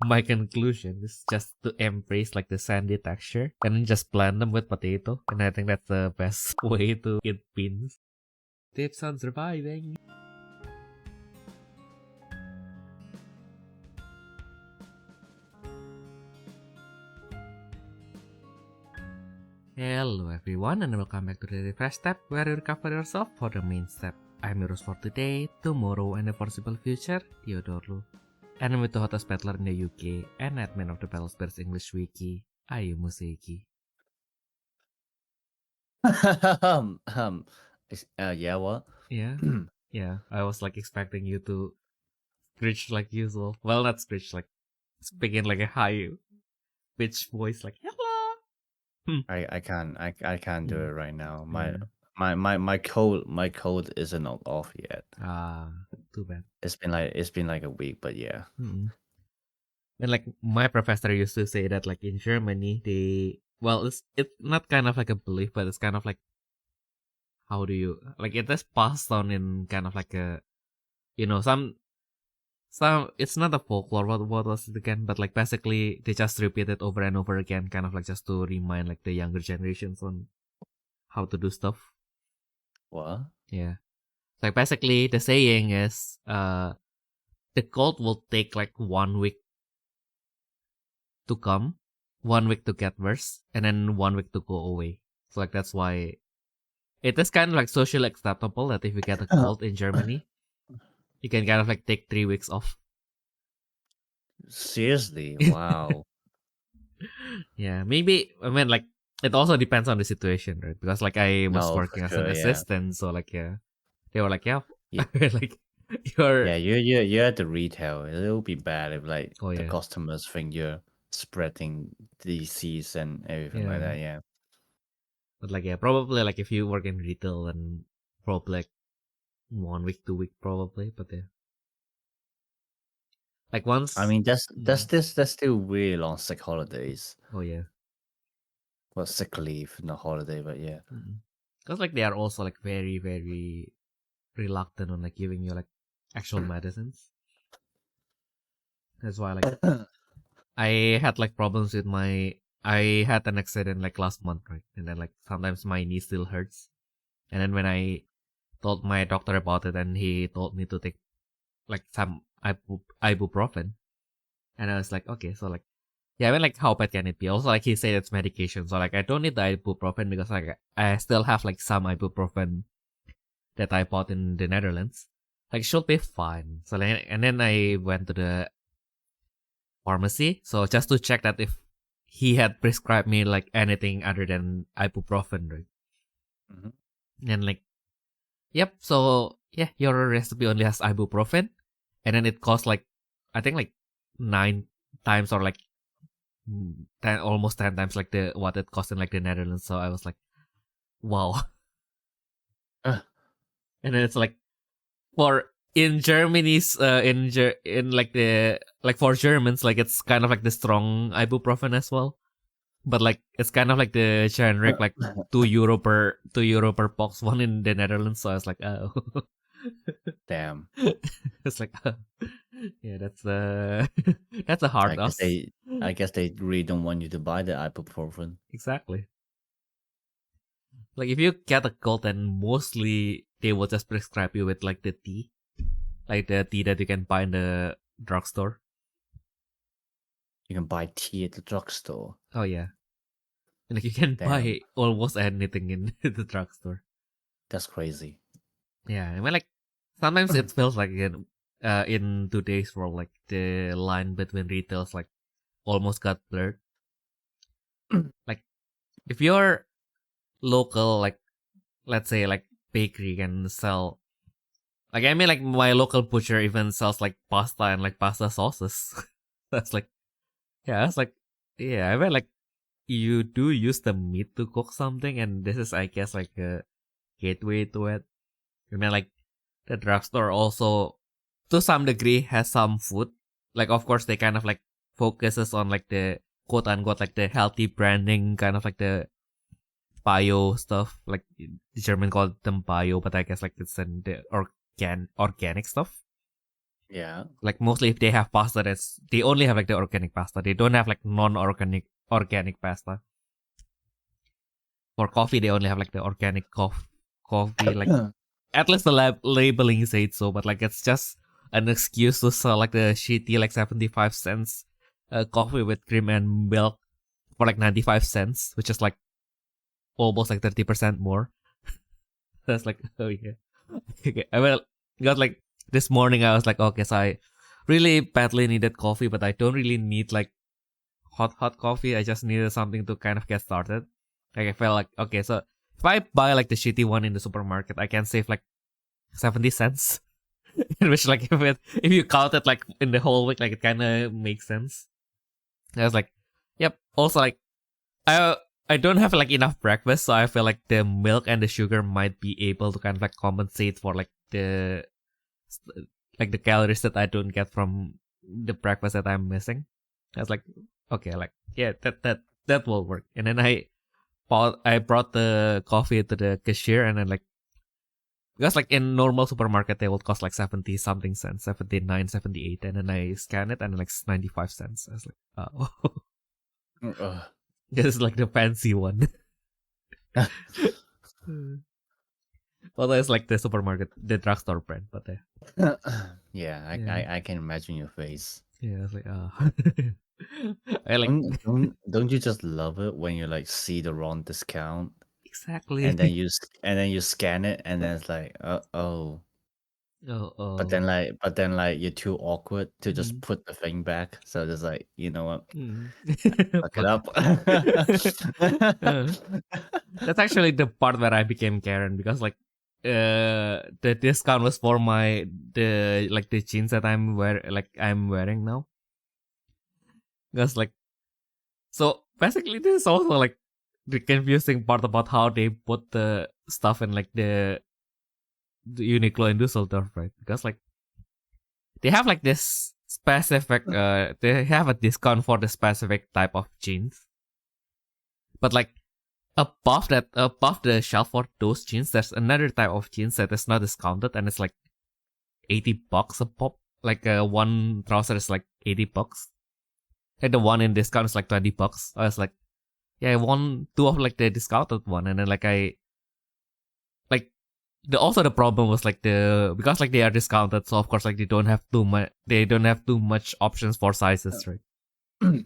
my conclusion is just to embrace like the sandy texture and then just blend them with potato. And I think that's the best way to eat beans. Tips on surviving. Hello everyone and welcome back to the Refresh Step, where you recover yourself for the main step. I'm your host for today, tomorrow, and the foreseeable future, Theodore Lu. And I'm with the hottest battler in the UK and admin of the Battlespears English Wiki, Ayumu Seiki. Yeah, what? Yeah, yeah. I was like expecting you to screech like usual. Well, not screech, like speaking like a high pitch voice, like hello. I can't do it right now. Yeah. My code isn't off yet. Too bad. It's been like a week, but yeah. And like my professor used to say that like in Germany it's not kind of like a belief, but it's kind of like, how do you like it is passed on in kind of like a, some it's not a folklore, what was it again, but like basically they just repeat it over and over again, kind of like just to remind like the younger generations on how to do stuff. What? Yeah. Like basically the saying is the cult will take like 1 week to come, 1 week to get worse, and then 1 week to go away. So like that's why it is kind of like socially acceptable that if you get a cold in Germany, you can kind of like take 3 weeks off. Seriously? Wow. Yeah, maybe, I mean, like, it also depends on the situation, right? Because like I was No, working for as sure, an yeah. assistant, so like they were like, yeah. Yeah. like you're you're at the retail. It'll be bad if like Oh, the yeah. customers think you're spreading disease and everything like Yeah. that. Yeah. But like, yeah, probably like if you work in retail, then probably like 1 week, 2 week probably, but yeah. Like once I mean, that's still really long sick holidays. Oh, yeah. Well, sick leave, not holiday, but yeah. Because like they are also like very, very reluctant on like giving you like actual medicines. That's why like I had like problems with I had an accident like last month, right? And then like sometimes my knee still hurts. And then when I told my doctor about it, and he told me to take like some ibuprofen, and I was like, okay, so like, yeah, I mean, like, how bad can it be? Also, like, he said it's medication, so like, I don't need the ibuprofen because like I still have like some ibuprofen that I bought in the Netherlands. Like, should be fine. So like, and then I went to the pharmacy, so just to check that if he had prescribed me like anything other than ibuprofen, right? And like, yep, so yeah, your recipe only has ibuprofen, and then it costs like, I think like 9 times or like 10, almost 10 times like the what it costs in like the Netherlands. So I was like, wow. And then it's like, for in Germany's in like the like for Germans, like it's kind of like the strong ibuprofen as well, but like it's kind of like the generic like €2 per box one in the Netherlands. So I was like, oh. Damn. It's like, yeah, that's that's a hard ass. I guess they really don't want you to buy the ibuprofen. Exactly. Like if you get a cold, then mostly they will just prescribe you with like the tea, like the tea that you can buy in the drugstore. You can buy tea at the drugstore. Oh yeah, and like you can buy almost anything in the drugstore. That's crazy. Yeah, I mean, like sometimes it feels like in today's world, like the line between retails like almost got blurred. Like if you're local, like let's say like bakery can sell, like I mean, like my local butcher even sells like pasta and like pasta sauces. That's like, yeah, that's like, yeah, I mean, like you do use the meat to cook something, and this is, I guess, like a gateway to it. I mean, like the drugstore also to some degree has some food. Like of course they kind of like focuses on like the quote unquote like the healthy branding, kind of like the bio stuff. Like the German called them bio, but I guess like it's in the organic stuff. Yeah. Like mostly if they have pasta, they only have like the organic pasta. They don't have like organic pasta. For coffee, they only have like the organic coffee. Like at least the labeling says so, but like it's just an excuse to sell like the shitty like 75 cents coffee with cream and milk for like 95 cents, which is like almost like 30% more. That's like, oh yeah. Okay, I will got like this morning I was like, okay, so I really badly needed coffee, but I don't really need like hot coffee. I just needed something to kind of get started. Like I felt like, okay, so if I buy like the shitty one in the supermarket, I can save like 70 cents. Which like if you count it like in the whole week, like it kind of makes sense. I was like, yep. Also like I don't have like enough breakfast, so I feel like the milk and the sugar might be able to kind of like compensate for like the calories that I don't get from the breakfast that I'm missing. I was like, okay, like yeah, that will work. And then I brought the coffee to the cashier, and then like because like in normal supermarket they will cost like 70 something cents, 79, 78, and then I scan it and like 95 cents. I was like, oh. This is like the fancy one. Although it's like the supermarket, the drugstore brand, but Yeah, I can imagine your face. yeah, it's like I like Don't you just love it when you like see the wrong discount exactly, and then you scan it and then it's like oh. But then like you're too awkward to just put the thing back. So just like, you know what? Fuck it up. That's actually the part where I became Karen, because like the discount was for the jeans that I'm wearing now. Because like, so basically this is also like the confusing part about how they put the stuff in like the Uniqlo and Dusseldorf, right? Because like they have like this specific they have a discount for the specific type of jeans, but like above the shelf for those jeans there's another type of jeans that is not discounted, and it's like $80 a pop. Like one trouser is like $80, and the one in discount is like $20. I was like, yeah, I want two of like the discounted one, and then like the problem was like because like they are discounted, so of course like they don't have too much options for sizes, right?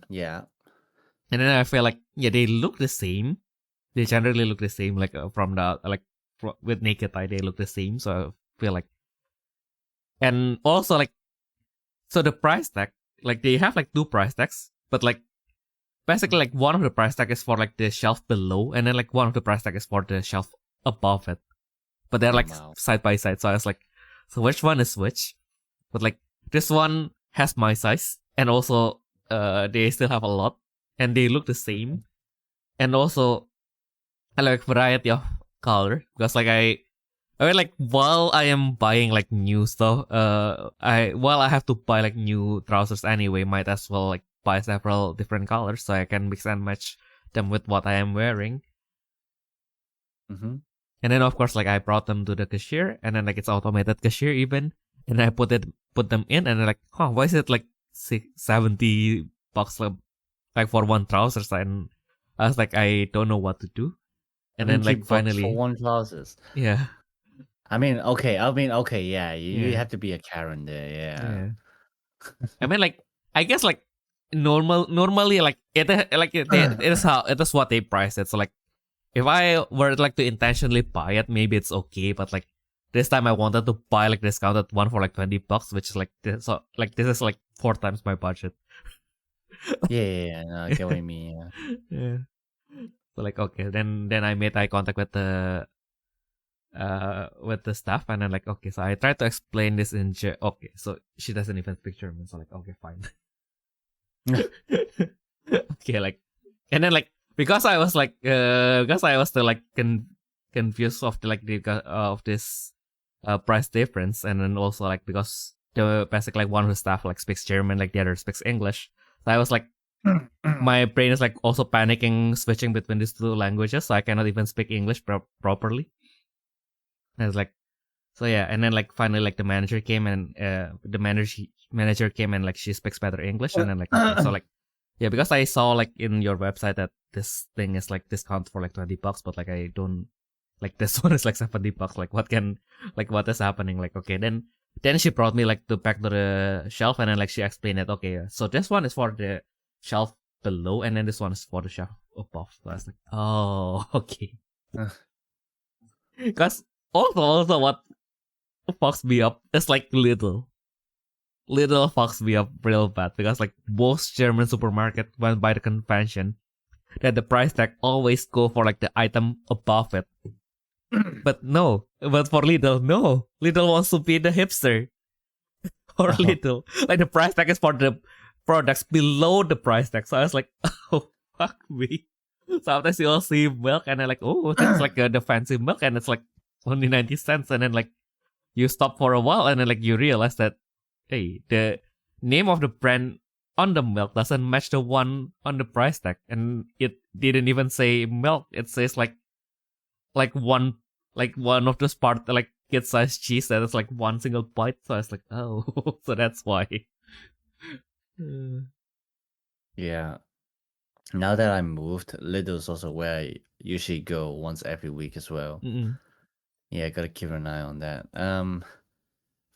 Yeah. And then I feel like, yeah, they look the same. They generally look the same, like from the with naked eye they look the same. So I feel like, and also like, so the price tag, like they have like two price tags, but like basically like one of the price tag is for like the shelf below, and then like one of the price tag is for the shelf above it. But they're like side by side. So I was like, so which one is which? But like this one has my size, and also they still have a lot, and they look the same. And also I like variety of color, because like I mean like while I am buying like new stuff, I have to buy like new trousers anyway, might as well like buy several different colors so I can mix and match them with what I am wearing. Mm-hmm. And then of course like I brought them to the cashier, and then like it's automated cashier even, and I put them in, and then like, why is it like $70 like for one trousers? And I was like, I don't know what to do. And then like finally for one trousers. Yeah. I mean, okay, yeah. You have to be a Karen there, yeah. I mean like, I guess like normally like it is what they price it. So like if I were like to intentionally buy it, maybe it's okay. But like this time I wanted to buy like discounted one for like $20, which is like this. So like this is like 4 times my budget. Yeah. No, I get what you mean. Yeah. So like, okay, then I made eye contact with the staff, and then like, okay, so I tried to explain this in okay, so she doesn't even speak German, so like, okay, fine. Okay, like, and then like, because I was still like confused of of this price difference, and then also like because the basically like one of the staff like speaks German, like the other speaks English, so I was like, my brain is like also panicking switching between these two languages, so I cannot even speak English properly. And it's like, So yeah, and then like finally like the manager came and the manager came and like she speaks better English, and then like okay, so like yeah, because I saw like in your website that this thing is like discount for like $20, but like I don't like this one is like $70. Like what is happening? Like okay, then she brought me like back to the shelf, and then like she explained it. Okay, so this one is for the shelf below, and then this one is for the shelf above. So I was like, oh, okay. Because also what fucks me up is like little fucks me up real bad, because like most German supermarket went by the convention that the price tag always go for like the item above it. But for Lidl, no. Lidl wants to be the hipster. For Lidl, like the price tag is for the products below the price tag. So I was like, oh, fuck me. Sometimes you'll see milk and then like, oh, that's like the fancy milk, and it's like only 90 cents. And then like you stop for a while, and then like you realize that, hey, the name of the brand on the milk doesn't match the one on the price tag, and it didn't even say milk. It says like one of those part like kid sized cheese that is like one single bite. So I was like, oh, so that's why. Yeah. Now that I moved, Lidl is also where I usually go once every week as well. Mm-mm. Yeah, gotta keep an eye on that.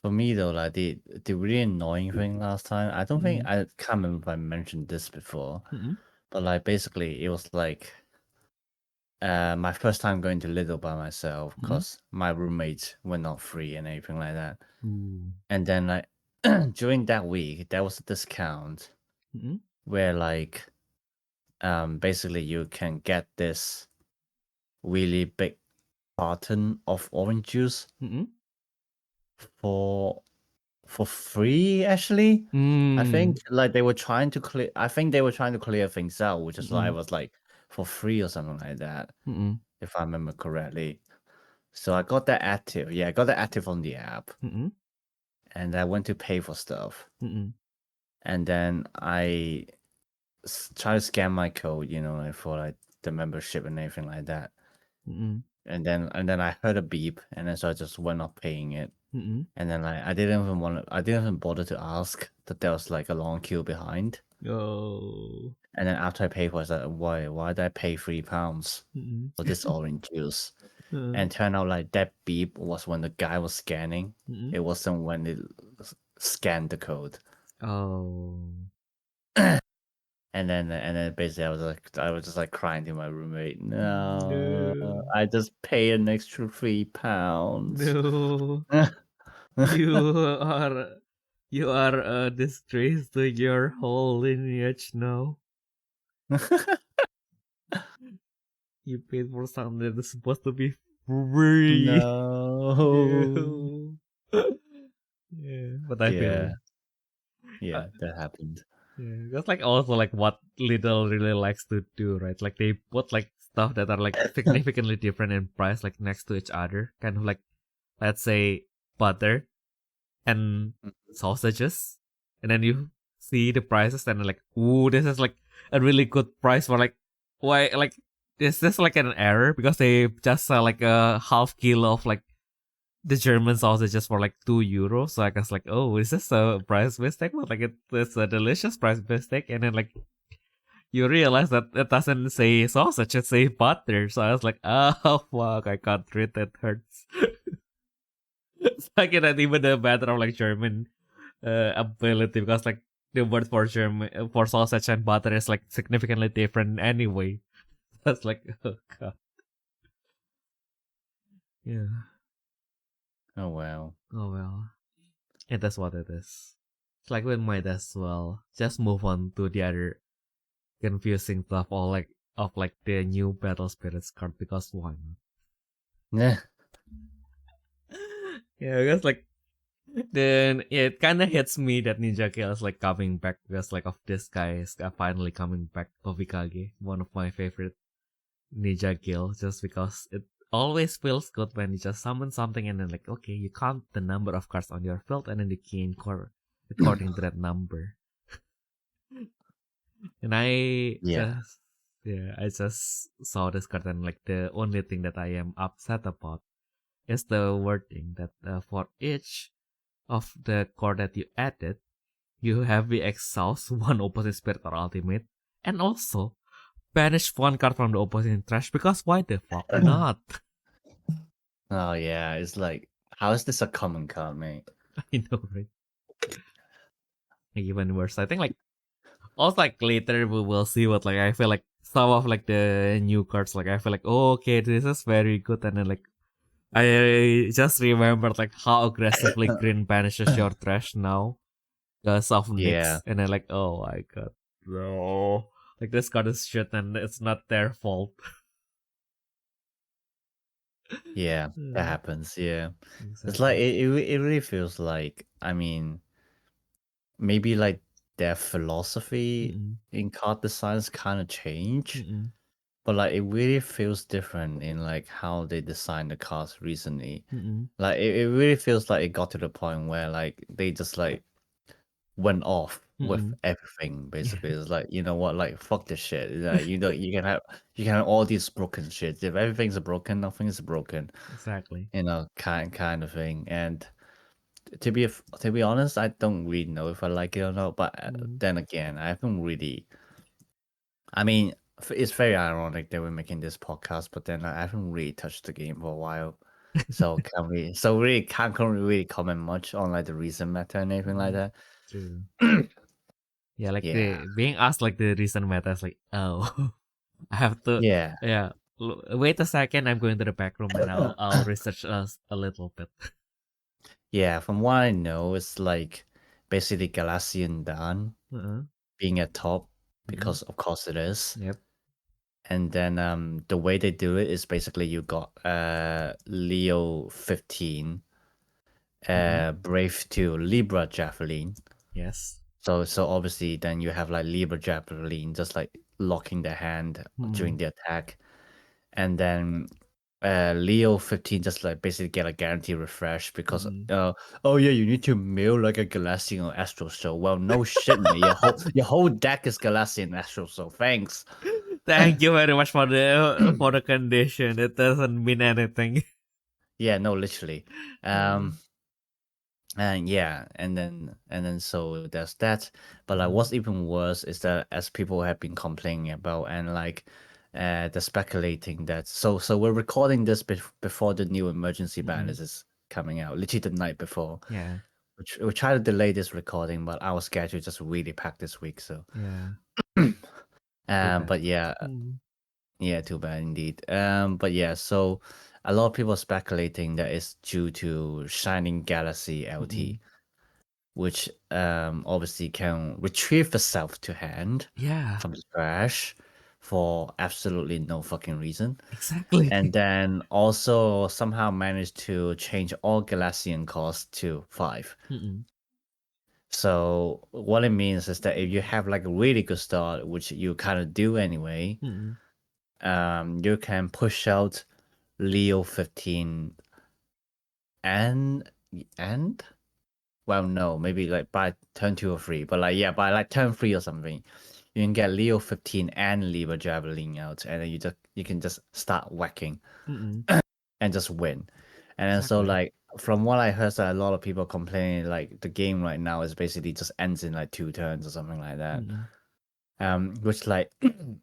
For me though, like the really annoying thing last time, I don't think I can't remember if I mentioned this before, but like basically it was like my first time going to Lidl by myself because my roommates were not free and everything like that. And then like during that week, there was a discount where like basically you can get this really big carton of orange juice for free actually. I think like they were trying to clear things out, which is why it was like for free or something like that, if I remember correctly. So I got that active. Yeah, I got that active on the app. And I went to pay for stuff. And then I try to scan my code, like for like the membership and everything like that. And then I heard a beep, and then so I just went off paying it. And then like I didn't even bother to ask that there was like a long queue behind. Oh. And then after I paid for it, I was like, why did I pay £3 for this orange juice? And turned out like that beep was when the guy was scanning. It wasn't when it scanned the code. Oh. And then basically I was just like crying to my roommate. No. I just paid an extra £3. No. You are a disgrace to your whole lineage now. You paid for something that is supposed to be free. No. Yeah, but I feel that happened. Yeah, that's like also like what Lidl really likes to do, right? Like they put like stuff that are like significantly different in price, like next to each other. Kind of like, let's say, butter and sausages, and then you see the prices and like, ooh, this is like a really good price for like, why like is this like an error because they just sell like a half kilo of like the German sausages for like €2. So I was like, oh, is this a price mistake? But like it's a delicious price mistake, and then like you realize that it doesn't say sausage, it say butter. So I was like, oh fuck, I can't read, it hurts. It's like not even a matter of like German ability, because like the word for German for sausage and butter is like significantly different anyway. That's like, oh god. Yeah. Oh well. Oh well. And that's what it is. It's like we might as well just move on to the other confusing stuff, or like of like the new Battle Spirits card, because why not? Yeah, because like then it kind of hits me that Ninja Kill is like coming back, because like of this guy is finally coming back. Tobikage, one of my favorite Ninja Kill, just because it always feels good when you just summon something and then like, okay, you count the number of cards on your field and then you gain core according to that number. And I just saw this card, and like the only thing that I am upset about is the wording that for each of the card that you added, you have the exhaust one opposite spirit or ultimate, and also banish one card from the opposite trash, because why the fuck not? Oh yeah, it's like, how is this a common card, mate? I know, right? Even worse. I think like also like later we will see what like I feel like some of like the new cards, like I feel like, oh, okay, this is very good, and then like I just remembered like how aggressively green banishes your trash now because of Yeah, Nyx, and then like, oh my god, no, like this card is shit and it's not their fault. yeah, that happens. Yeah, it's like Exactly. it really feels like, I mean, maybe like their philosophy Mm-mm. in card designs kind of change, Mm-mm. but like it really feels different in like how they design the cards recently. Mm-mm. Like it really feels like it got to the point where like they just like went off with Mm-mm. everything. Basically, Yeah, it's like, you know what, like fuck this shit. Like, you know, you can have all these broken shit. If everything's broken, nothing's broken. exactly. You know, kind of thing. And to be honest, I don't really know if I like it or not. But Mm. then again, I haven't really. I mean, it's very ironic that we're making this podcast, but then I haven't really touched the game for a while. So really can't really comment much on like the recent meta and anything like Mm. that. True. Yeah, like Yeah. the being asked like the recent meta is like, oh, I have to, Yeah. yeah. Wait a second, I'm going to the back room and I'll research us a little bit. Yeah, from what I know, it's like basically Galatian Dan Uh-huh. being at top, Mm-mm. because of course it is. Yep. And then the way they do it is basically you got Leo 15, Mm-mm. Brave 2, Libra Javelin. Yes. So obviously then you have like Libra Javelin just like locking the hand during Mm-mm. the attack. And then Leo 15 just like basically get a guarantee refresh because Mm-mm. oh yeah, you need to mill like a Galactian or Astral Soul. Well, no shit, man. Your whole deck is Galactian Astral Soul. Thanks. Thank you very much for the condition. It doesn't mean anything. Yeah, no, literally. Mm. And yeah, and then so there's that. But like Mm. what's even worse is that, as people have been complaining about, and like they're speculating that, so we're recording this before the new emergency ban Mm-mm. is coming out, literally the night before. Yeah. Which we try to delay this recording, but our schedule just really packed this week. So Yeah. Too bad. but yeah, Mm. yeah, too bad indeed. But yeah, so a lot of people are speculating that it's due to Shining Galaxy Mm-mm. LT, which obviously can retrieve the self to hand Yeah. from scratch for absolutely no fucking reason. Exactly. And then also somehow managed to change all Galaxian costs to 5. Mm-mm. So what it means is that if you have like a really good start, which you kind of do anyway, Mm-mm. you can push out Leo 15 and and well, no, maybe like by turn 2 or 3, but like yeah, by like turn 3 or something, you can get Leo 15 and Libra Javelin out, and then you can just start whacking Mm-mm. and just win. And then so Exactly. like from what I heard, that a lot of people complaining like the game right now is basically just ends in like 2 turns or something like that. Mm-mm. Which like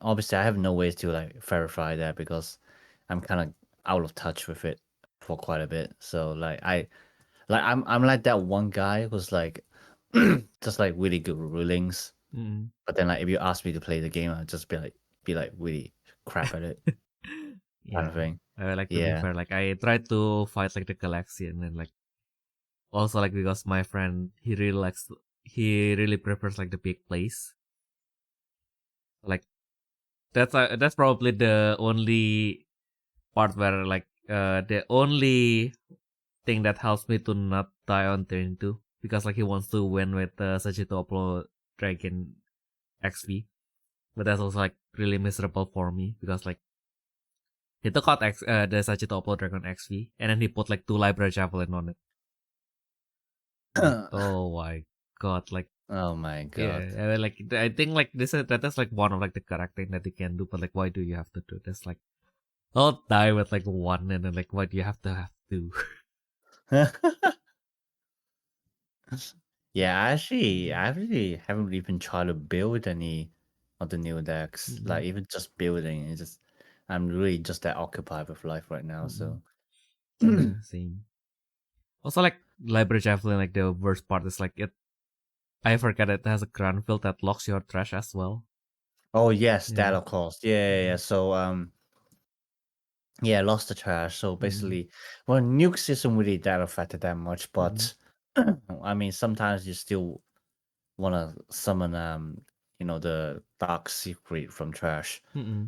obviously I have no ways to like verify that because I'm kind of out of touch with it for quite a bit. So I'm like that one guy who's like just like really good with rulings. Mm-mm. But then like if you ask me to play the game, I'd just be like really crap at it kind of Yeah. thing. I like to be Yeah. fair. Like I try to fight like the galaxy, and then like also like because my friend he really prefers like the big place. Like that's probably the only part where like the only thing that helps me to not die on turn 2, because like he wants to win with Sagitoplo Dragon XP. But that's also like really miserable for me because like he took out the Sagitoplo Dragon XP, and then he put like 2 Libra Javelin on it. Like, oh my god, like Oh my yeah, god. I mean, like I think like that's like one of like the correct thing that you can do, but like why do you have to do this? Like I'll die with like 1, and then like why do you have to have too. Yeah, I actually haven't even tried to build any of the new decks. Like even just building, I'm really just that occupied with life right now. So Yeah, same. Also, like library javelin, like the worst part is like I forget it has a ground field that locks your trash as well. oh yes, Yeah. that of course. Yeah. So yeah, lost the trash. So basically, well, nukes isn't really that affected that much, but I mean, sometimes you still want to summon the dark secret from trash.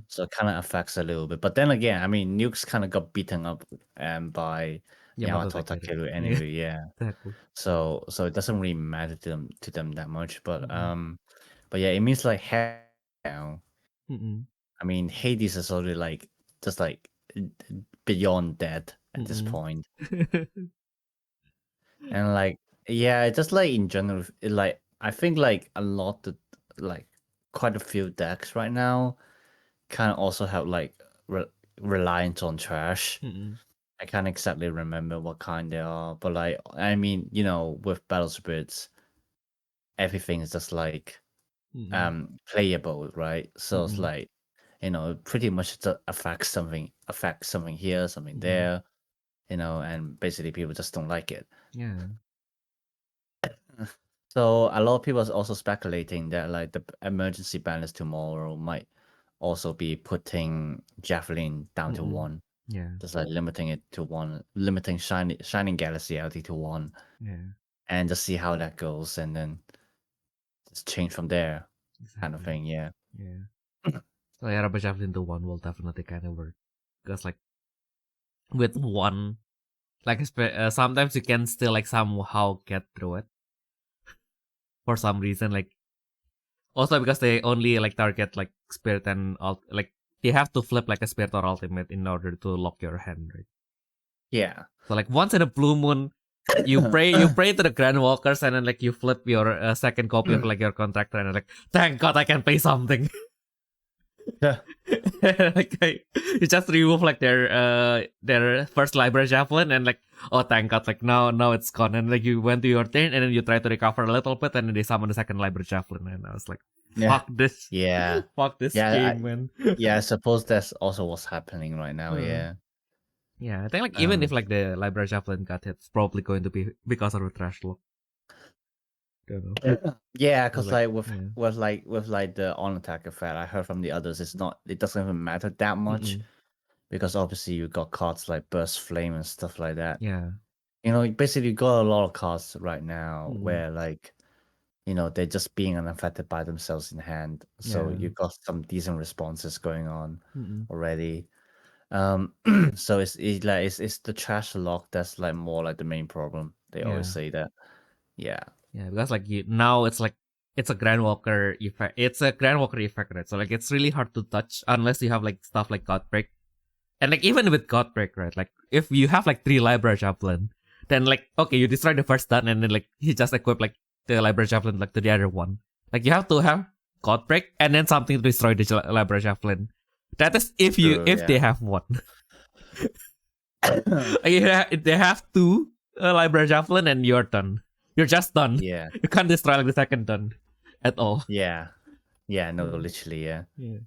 So it kind of affects a little bit. But then again, I mean, nukes kind of got beaten up by Yamato Yamato Takeru. Takeru anyway. Yeah. Exactly. So it doesn't really matter to them that much. But yeah, it means like hell now. I mean, Hades is already like just like beyond dead at this point. And like, yeah, just like in general, like I think like a lot of like quite a few decks right now kind of also have like reliance on trash. I can't exactly remember what kind they are, but like I mean, with Battle Spirits, everything is just like playable, right? So it's like pretty much just affects something here, something there, and basically people just don't like it. Yeah. So a lot of people are also speculating that like the emergency balance tomorrow might also be putting Javelin down to 1. Yeah. Just like limiting it to 1, limiting Shining Galaxy LT to 1. Yeah. And just see how that goes and then just change from there. Exactly. Kind of thing, yeah. Yeah. So yeah, rubber javelin to 1 will definitely kind of work. Because like with 1, like sometimes you can still like somehow get through it. For some reason, like also because they only like target like spirit and like they have to flip like a spirit or ultimate in order to lock your hand, right? Yeah. So like once in a blue moon, you pray to the Grand Walkers and then like you flip your second copy of like your contractor and like thank God I can pay something. Yeah. Like you just remove like their first library javelin and like oh thank God like now it's gone and like you went to your turn and then you try to recover a little bit and then they summon the second library javelin and I was like fuck this fuck this game, man. Yeah, I suppose that's also what's happening right now. Yeah. Yeah, I think like even if like the library javelin got hit, it's probably going to be because of the trash lock. Don't know. Yeah, because like with the on attack effect, I heard from the others, it doesn't even matter that much because obviously you got cards like Burst Flame and stuff like that. Yeah. Basically you got a lot of cards right now where like they're just being unaffected by themselves in hand. So you got some decent responses going on already. So it's the trash lock that's like more like the main problem. They always say that. Yeah. Yeah, because like now it's like it's a Grand Walker effect. It's a Grand Walker effect, right? So like it's really hard to touch unless you have like stuff like Godbreak. And like even with Godbreak, right? Like if you have like 3 library javelin, then like okay, you destroy the first turn and then like you just equip like the library javelin like to the other one. Like you have to have Godbreak and then something to destroy the library javelin. That is if they have one. They have 2 library javelin and you're done. You're just done. Yeah. You can't destroy like the second turn at all. Yeah. Yeah, no, literally, yeah. Yeah.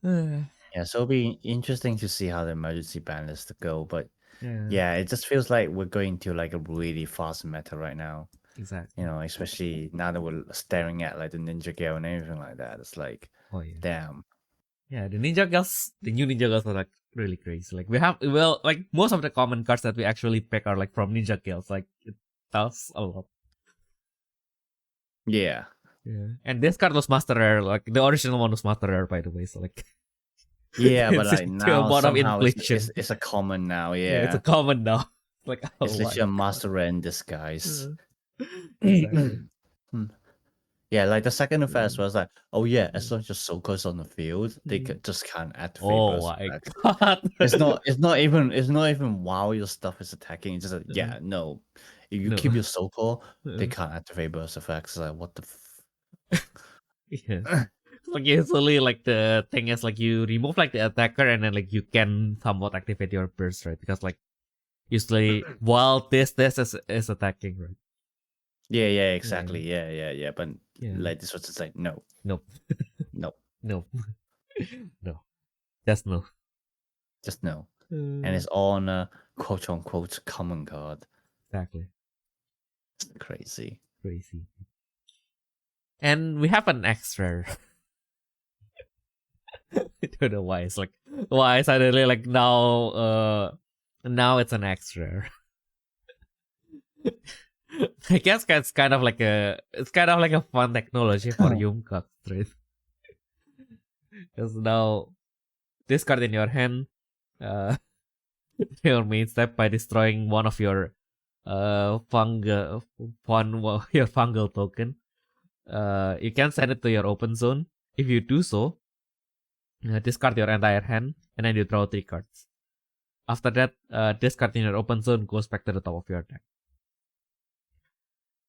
Yeah, so it'll be interesting to see how the emergency ban is to go, but yeah, it just feels like we're going to like a really fast meta right now. Exactly. Especially now that we're staring at like the Ninja Gale and everything like that. It's like, damn. Yeah, the new Ninja Girls are like really crazy. Like like most of the common cards that we actually pick are like from Ninja Girls. Like it does a lot. Yeah. Yeah. And this card was Master Rare, like the original one was Master Rare, by the way. So like yeah, but like now somehow it's a common now. Yeah, it's a common now. Like it's literally a Master Rare in disguise. Exactly. Yeah, like the second effect was like, oh yeah, as long as your Soko's on the field, they just can't activate. Oh my God! It's not even while your stuff is attacking. It's just like, yeah, no. If you keep your Soko, they can't activate burst effects. Like what the? Yeah. Like usually like the thing is like you remove like the attacker and then like you can somewhat activate your burst, right? Because like usually while this is attacking, right? Yeah, exactly. Yeah. But like this was just like no. Nope. No. No. No. Just no. Just no. And it's on a quote unquote common card. Exactly. It's crazy. And we have an extra. I don't know why. It's like why suddenly like now it's an extra. I guess it's kind of like a fun technology for Yum cards, right? Because now this card in your hand, your main step by destroying one of your your fungal token. You can send it to your open zone. If you do so, discard your entire hand and then you draw 3 cards. After that, this card in your open zone goes back to the top of your deck.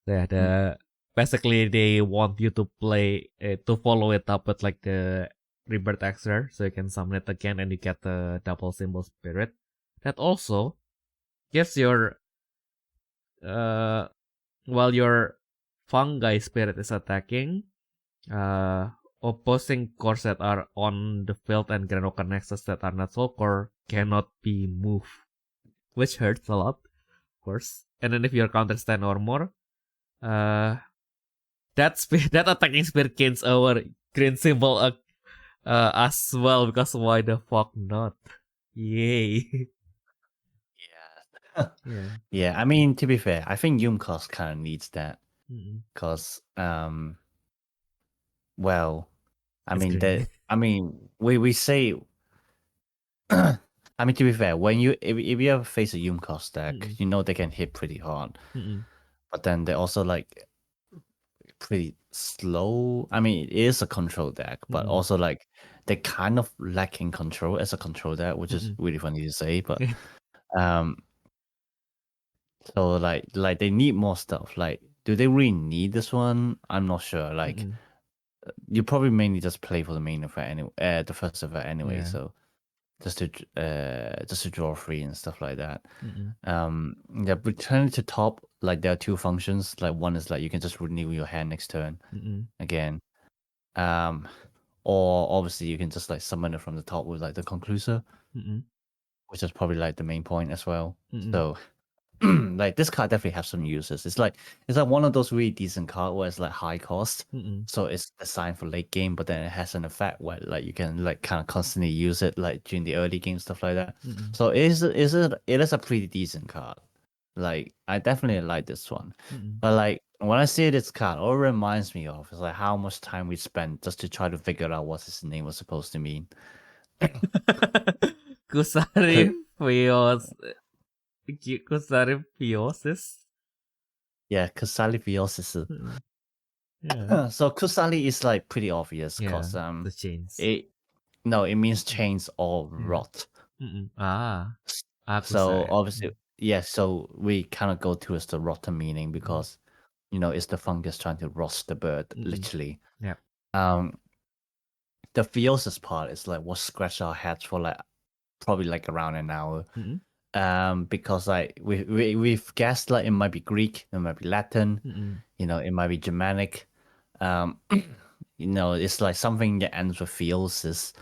Yeah, basically they want you to play to follow it up with like the Rebirth Extra, so you can summon it again and you get the double symbol spirit. That also gives your while your fungi spirit is attacking, opposing cores that are on the field and Granoka Nexus that are not soul core cannot be moved, which hurts a lot, of course. And then if you're counter 10 or more, that attacking spirit gains our green symbol as well, because why the fuck not? Yay. Yeah, I mean, to be fair, I think Yumcast kind of needs that. Because, well, I mean, we say, I mean, to be fair, when if you ever face a Yumcast deck, you know they can hit pretty hard. But then they're also like pretty slow. I mean, it is a control deck, but also like they kind of lacking control as a control deck, which is really funny to say. But so like they need more stuff. Like, do they really need this one? I'm not sure. Like, you probably mainly just play for the main event anyway, the first event anyway. So just to draw free and stuff like that. Yeah, returning to top, like there are 2 functions. Like one is like you can just renew your hand next turn again. Or obviously you can just like summon it from the top with like the concluser, which is probably like the main point as well. So like this card definitely has some uses. It's like one of those really decent card where it's like high cost, so it's designed for late game, but then it has an effect where like you can like kind of constantly use it like during the early game, stuff like that. So it is a pretty decent card. Like I definitely like this one, but like when I see this card, all it reminds me of is like how much time we spent just to try to figure out what his name was supposed to mean. Kusarifiosis. Yeah, Kusarifiosis. So Kusari is like pretty obvious because the chains. It means chains or rot. So obviously, so we kind of go towards the rotten meaning because it's the fungus trying to rot the bird, literally. The Theosis part is like what scratch our heads for like probably like around an hour. Because like we've guessed like it might be Greek, it might be Latin, it might be Germanic. It's like something that ends with Theosis.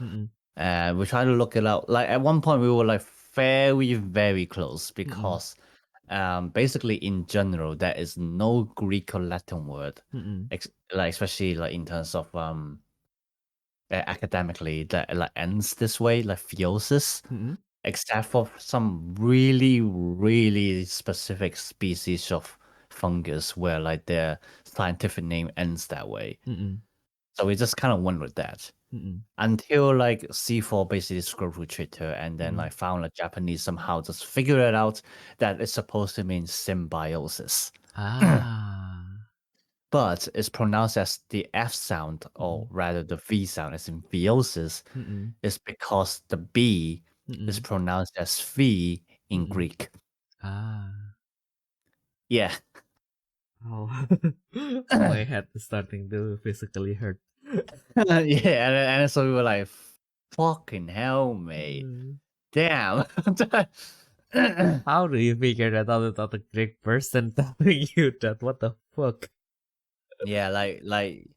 We try to look it out. Like at one point we were like very, very close because basically in general there is no Greek or Latin word, like especially like in terms of academically that like ends this way, like Theosis. Except for some really, really specific species of fungus where like their scientific name ends that way. So we just kind of went with that until like C4 basically scrolled through Twitter and then like found like Japanese somehow just figured it out that it's supposed to mean symbiosis. But it's pronounced as the F sound, or rather the V sound, as in theosis, is because the B is pronounced as V in Greek. Yeah. Oh, my head is starting to physically hurt. Yeah, and so we were like, fucking hell, mate. Damn. How do you figure that out without a Greek person telling you that? What the fuck? Yeah, like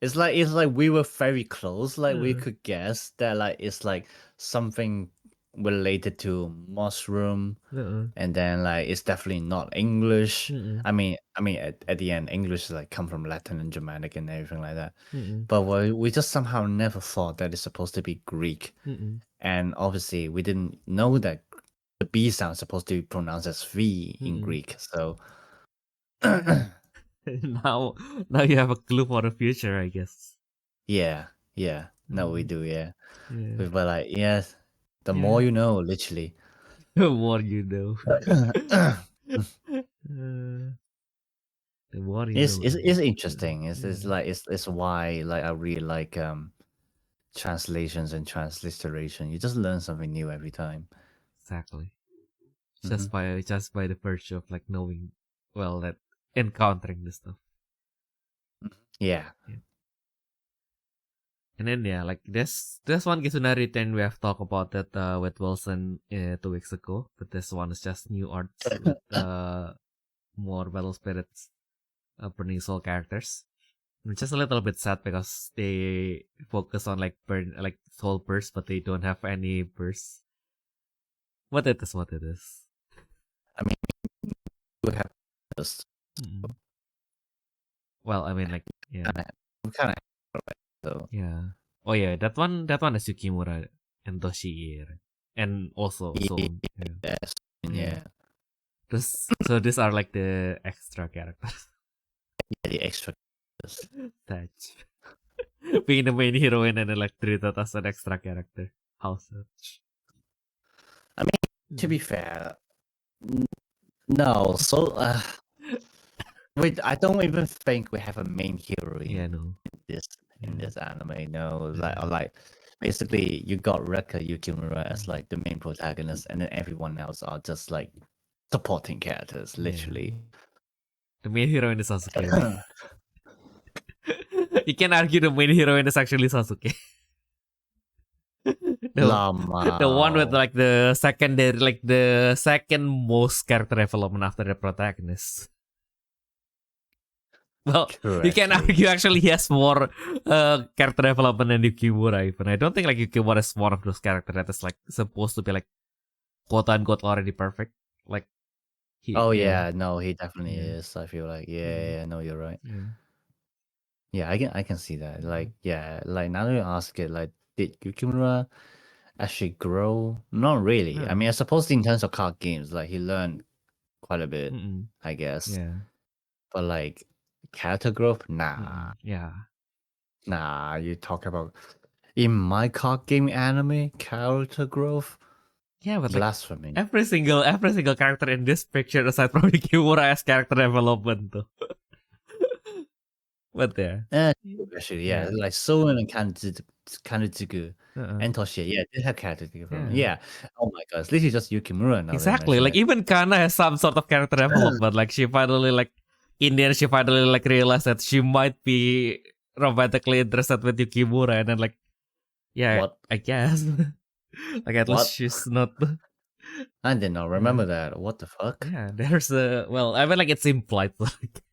it's like we were very close. Like we could guess that like it's like something related to mushroom, and then like it's definitely not English. I mean, at the end, English is like come from Latin and Germanic and everything like that. But we just somehow never thought that it's supposed to be Greek, and obviously we didn't know that the B sound is supposed to be pronounced as V in Greek. So now you have a clue for the future, I guess. yeah. No, we do. Yeah. Yeah. But like, yes, the more you know, literally. The more you know. The more you know. It's interesting. It's why like I really like translations and transliteration. You just learn something new every time. Exactly. Just by the virtue of like knowing, well, that encountering the stuff. Yeah. And then like this one Kizuna Return, we have talked about that with Wilson 2 weeks ago, but this one is just new arts with more battle spirits, burning soul characters. It's just a little bit sad because they focus on like soul burst, but they don't have any burst. What it is. I mean, we have this. Well, I mean, like, yeah. Kind of so. Yeah. Oh yeah, that one is Yukimura and Toshii, right? And also Soon. Yes. Yeah. So these are like the extra characters. Yeah, the extra. Touch. Being the main heroine and then like treated as an extra character. How such? I mean, to be fair, no. So, wait, I don't even think we have a main heroine. Yeah, no. In this anime, no. Like basically, you got Reka Yukimura as like the main protagonist, and then everyone else are just like supporting characters, literally. The main heroine is Sasuke. You can argue the main heroine is actually Sasuke. The one with like the secondary, like the second most character development after the protagonist. Well, True, you can argue actually he has more character development than Yukimura even. I don't think like Yukimura is one of those characters that is like supposed to be like quote unquote already perfect. Like no, he definitely is. I feel like no, you're right. Yeah, I can see that. Like like now that you ask it, like did Yukimura actually grow? Not really. I mean, I suppose in terms of card games, like he learned quite a bit, I guess. Yeah. But like character growth, nah. Nah, you talk about in my card game anime character growth. Yeah, but blasphemy. Like, every single character in this picture aside from Yukimura has character development though. But there. Actually, like Soen and Kanetsugu and Toshie, they have character development. Yeah. Oh my god, it's literally just Yukimura now. Exactly. Like even Kana has some sort of character development. Like she finally like in the end she finally like realized that she might be romantically interested with Yukimura and then like what? I guess. Like at least she's not. I did not remember that. What the fuck? Yeah, there's I mean like it's implied like.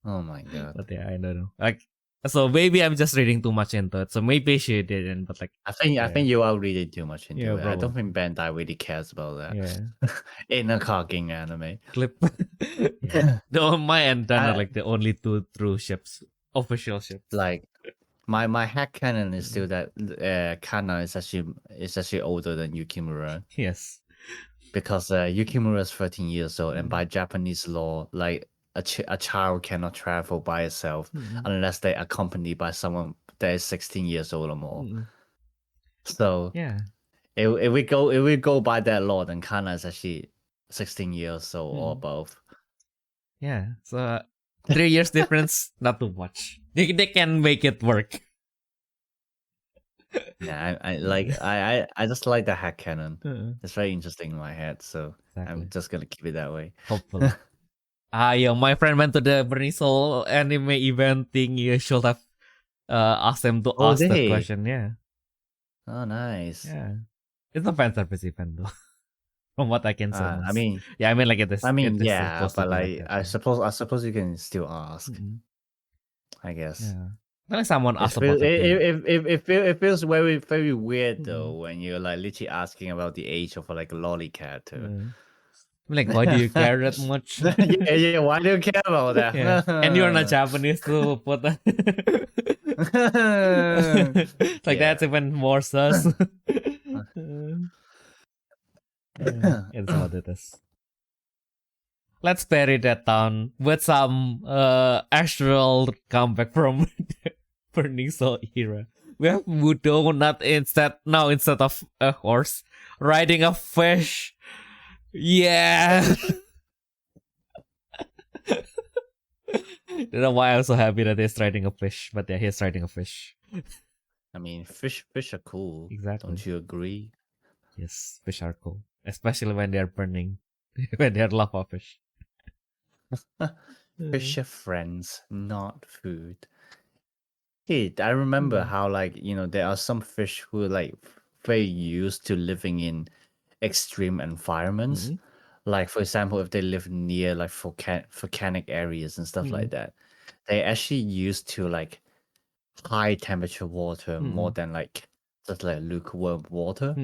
Oh my god. But I don't know. Like so maybe I'm just reading too much into it. So maybe she didn't, but like I think you are reading too much into it. Probably. I don't think Bandai really cares about that. Yeah. In a card game anime. Clip. My and Dan are like the only two true ships. Official ships. Like my headcanon is still that Kana is actually older than Yukimura. Yes. Because Yukimura is 13 years old, and by Japanese law, like a child cannot travel by itself unless they're accompanied by someone that is 16 years old or more. So if we go by that law, then Kana is actually 16 years old or above. Yeah. So 3 years difference, not too much. They can make it work. Yeah, I just like the headcanon. It's very interesting in my head, so I'm just gonna keep it that way. Hopefully. My friend went to the Burning Soul anime event thing. You should have ask them to ask that question. Yeah. Oh, nice. Yeah. It's a fan service event though. From what I can say. I mean, like it is. yeah, but like, that, I suppose you can still ask. Mm-hmm. I guess. Yeah. Like someone asked about like it feels very, very weird though when you're like literally asking about the age of like a lolly cat. Like, why do you care that much? yeah. Why do you care about that? Yeah. And you're not Japanese to put that. Like that's even more sus. It's what it is. Let's bury that down with some actual comeback from Burning Soul era. We have Mudo instead of a horse riding a fish. Yeah. Don't know why I'm so happy that he's riding a fish, but yeah, he's riding a fish. I mean, fish are cool. Exactly. Don't you agree? Yes, fish are cool, especially when they're burning, when they're lava fish. Fish are friends, not food. Hey, I remember how like there are some fish who are like very used to living in extreme environments. Like for example, if they live near like volcanic areas and stuff like that, they actually used to like high temperature water more than like just like lukewarm water.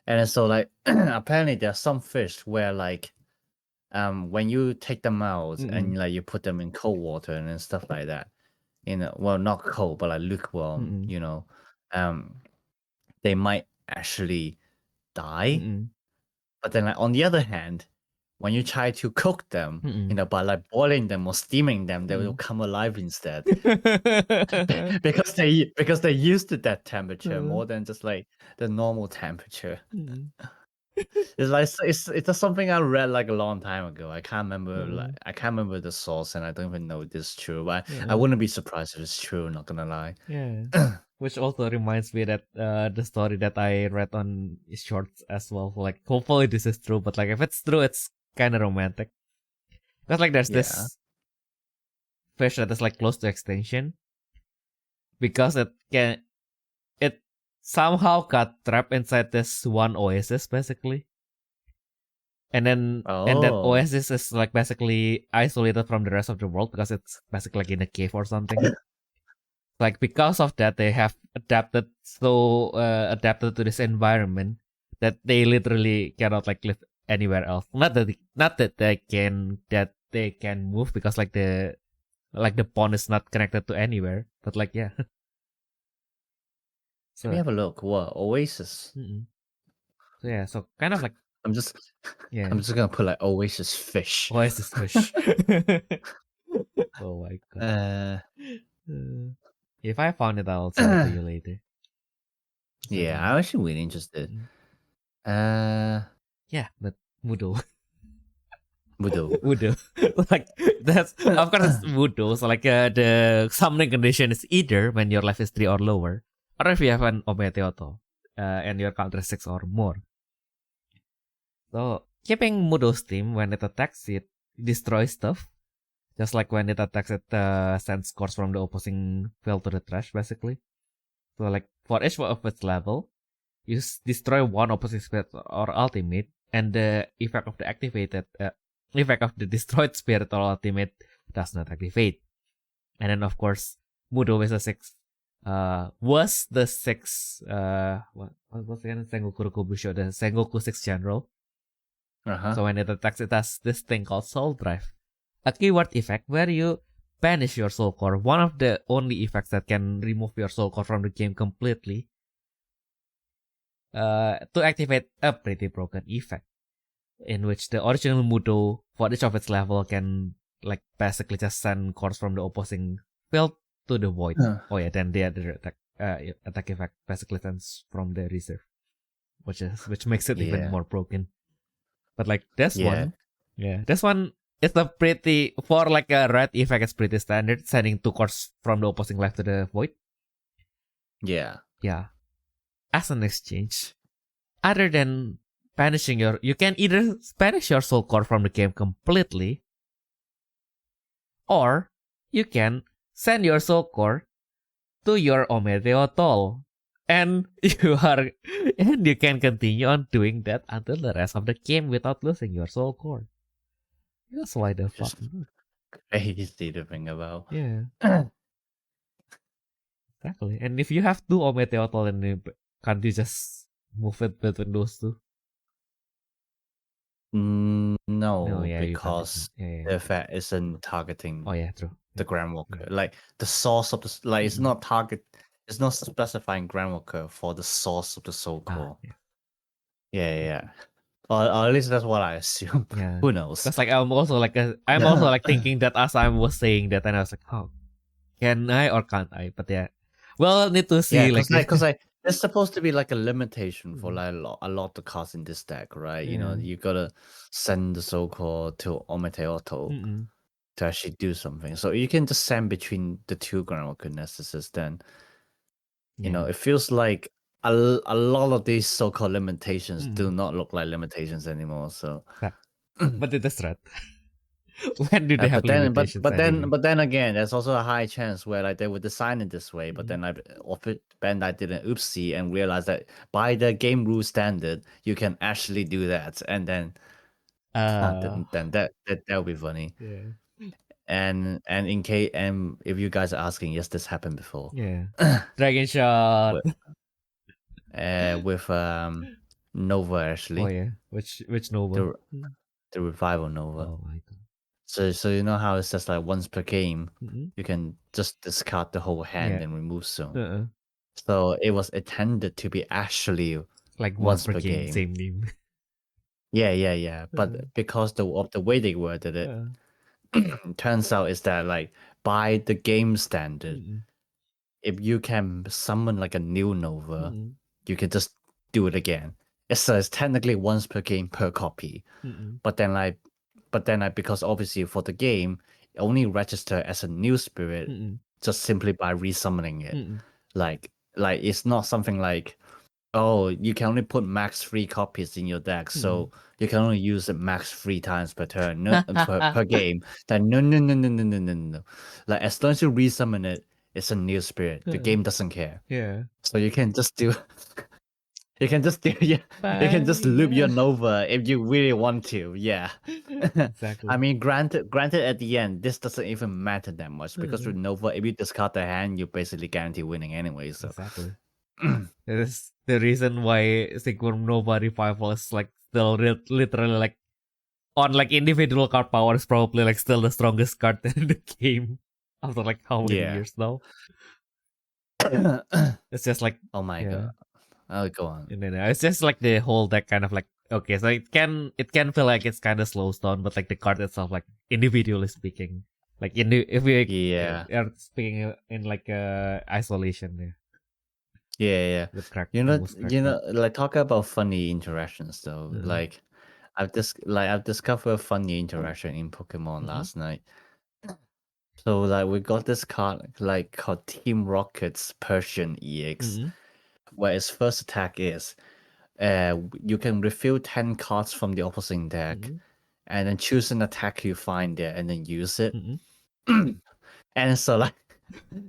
And so like apparently there are some fish where like when you take them out and like you put them in cold water and stuff like that, well, not cold but like lukewarm, they might actually die. But then like on the other hand, when you try to cook them, by like boiling them or steaming them, they will come alive instead. because they're used to that temperature more than just like the normal temperature. It's like it's just something I read like a long time ago. I can't remember the source, and I don't even know if this is true. But I wouldn't be surprised if it's true. Not gonna lie. Yeah. Which also reminds me that the story that I read on shorts as well. Like, hopefully this is true, but like if it's true, it's kind of romantic. Because like there's this fish that is like close to extinction because it somehow got trapped inside this one oasis basically. And then and that oasis is like basically isolated from the rest of the world because it's basically like in a cave or something. Like because of that, they have adapted to this environment that they literally cannot like live anywhere else. Not that they can move because like the pond is not connected to anywhere. But like yeah. So let me have a look. What oasis? So yeah, so kind of like I'm just gonna put like oasis fish. Oasis fish. Oh my god. If I found it, I'll send it to you later. Yeah, I'm actually really interested. Yeah, but Mudo. Mudo. Like that's of course it's Mudo. So like the summoning condition is either when your life is 3 or lower, or if you have an Ometeoto, and your counter is 6 or more. So keeping Mudo's team when it attacks it destroys stuff. Just like when it attacks it sends scores from the opposing field to the trash basically. So like for each of its level, you destroy one opposing spirit or ultimate, and the effect of the destroyed spirit or ultimate does not activate. And then of course Mudo is a 6 was the 6 what was again Sengoku Rokubusho, the Sengoku 6 general. So when it attacks, it has this thing called Soul Drive, a keyword effect where you banish your soul core, one of the only effects that can remove your soul core from the game completely, to activate a pretty broken effect, in which the original Mudo, for each of its level, can like basically just send cores from the opposing field to the void. Oh yeah, then the other attack effect basically sends from the reserve, which makes it even more broken. But like this one it's a pretty, for like a red effect, it's pretty standard, sending 2 cores from the opposing life to the void. Yeah. As an exchange, other than banishing you can either banish your soul core from the game completely, or you can send your soul core to your ometeotol. And you can continue on doing that until the rest of the game without losing your soul core. That's why the fuck. Crazy to think about. Yeah. Exactly. And if you have two ometeotol, and can't you just move it between those two? No, Yeah, because the effect isn't targeting true. the Groundwalker. Like the source of the it's not specifying Groundwalker for the source of the soul core. Yeah. Or at least that's what I assume. Yeah. Who knows? Because like I'm also like thinking that as I was saying that, and I was like, oh, can I or can't I? But yeah, well, need to see. Because there's supposed to be like a limitation for like a lot of the cards in this deck, right? You know, you gotta send the soul core to Ometeotto to actually do something. So you can just send between the two Groundwalker Nessuses. Then you know, it feels like a lot of these so-called limitations do not look like limitations anymore. So, but it is right. When do they have limitations? But then again, there's also a high chance where like they would design it this way, but then Bandai did an oopsie and realized that by the game rule standard, you can actually do that, and then that would be funny. Yeah. And if you guys are asking, yes, this happened before. Yeah. Dragon Shot. With Nova actually. Oh yeah. Which Nova? The revival Nova. Oh my god. So you know how it says like once per game, you can just discard the whole hand and remove zone. So it was intended to be actually like once per game, same name. Yeah. But because of the way they worded it, turns out is that like by the game standard, if you can summon like a new Nova, you can just do it again. It says technically once per game per copy, but then because obviously for the game, it only register as a new spirit just simply by resummoning it. Like it's not something like, oh, you can only put max 3 copies in your deck, so you can only use it max 3 times per turn, per game. Then no. Like as long as you resummon it, it's a new spirit. The game doesn't care. Yeah. So you can just do. You can just loop your Nova if you really want to. Yeah. Exactly. I mean, granted, at the end, this doesn't even matter that much because with Nova, if you discard the hand, you basically guarantee winning anyway. So exactly. That is the reason why Nova Revival is like still literally like on like individual card power is probably like still the strongest card in the game after like how many years now. It's just like, oh my god. Oh, go on. It's just like the whole deck kind of like, okay, so it can feel like it's kind of slows down, but like the card itself, like individually speaking, like if we are speaking in like isolation. Yeah. You know, like talk about funny interactions though. Like I've discovered a funny interaction in Pokemon last night. So like we got this card like called Team Rocket's Persian EX, where its first attack is you can refill 10 cards from the opposing deck and then choose an attack you find there and then use it. And so like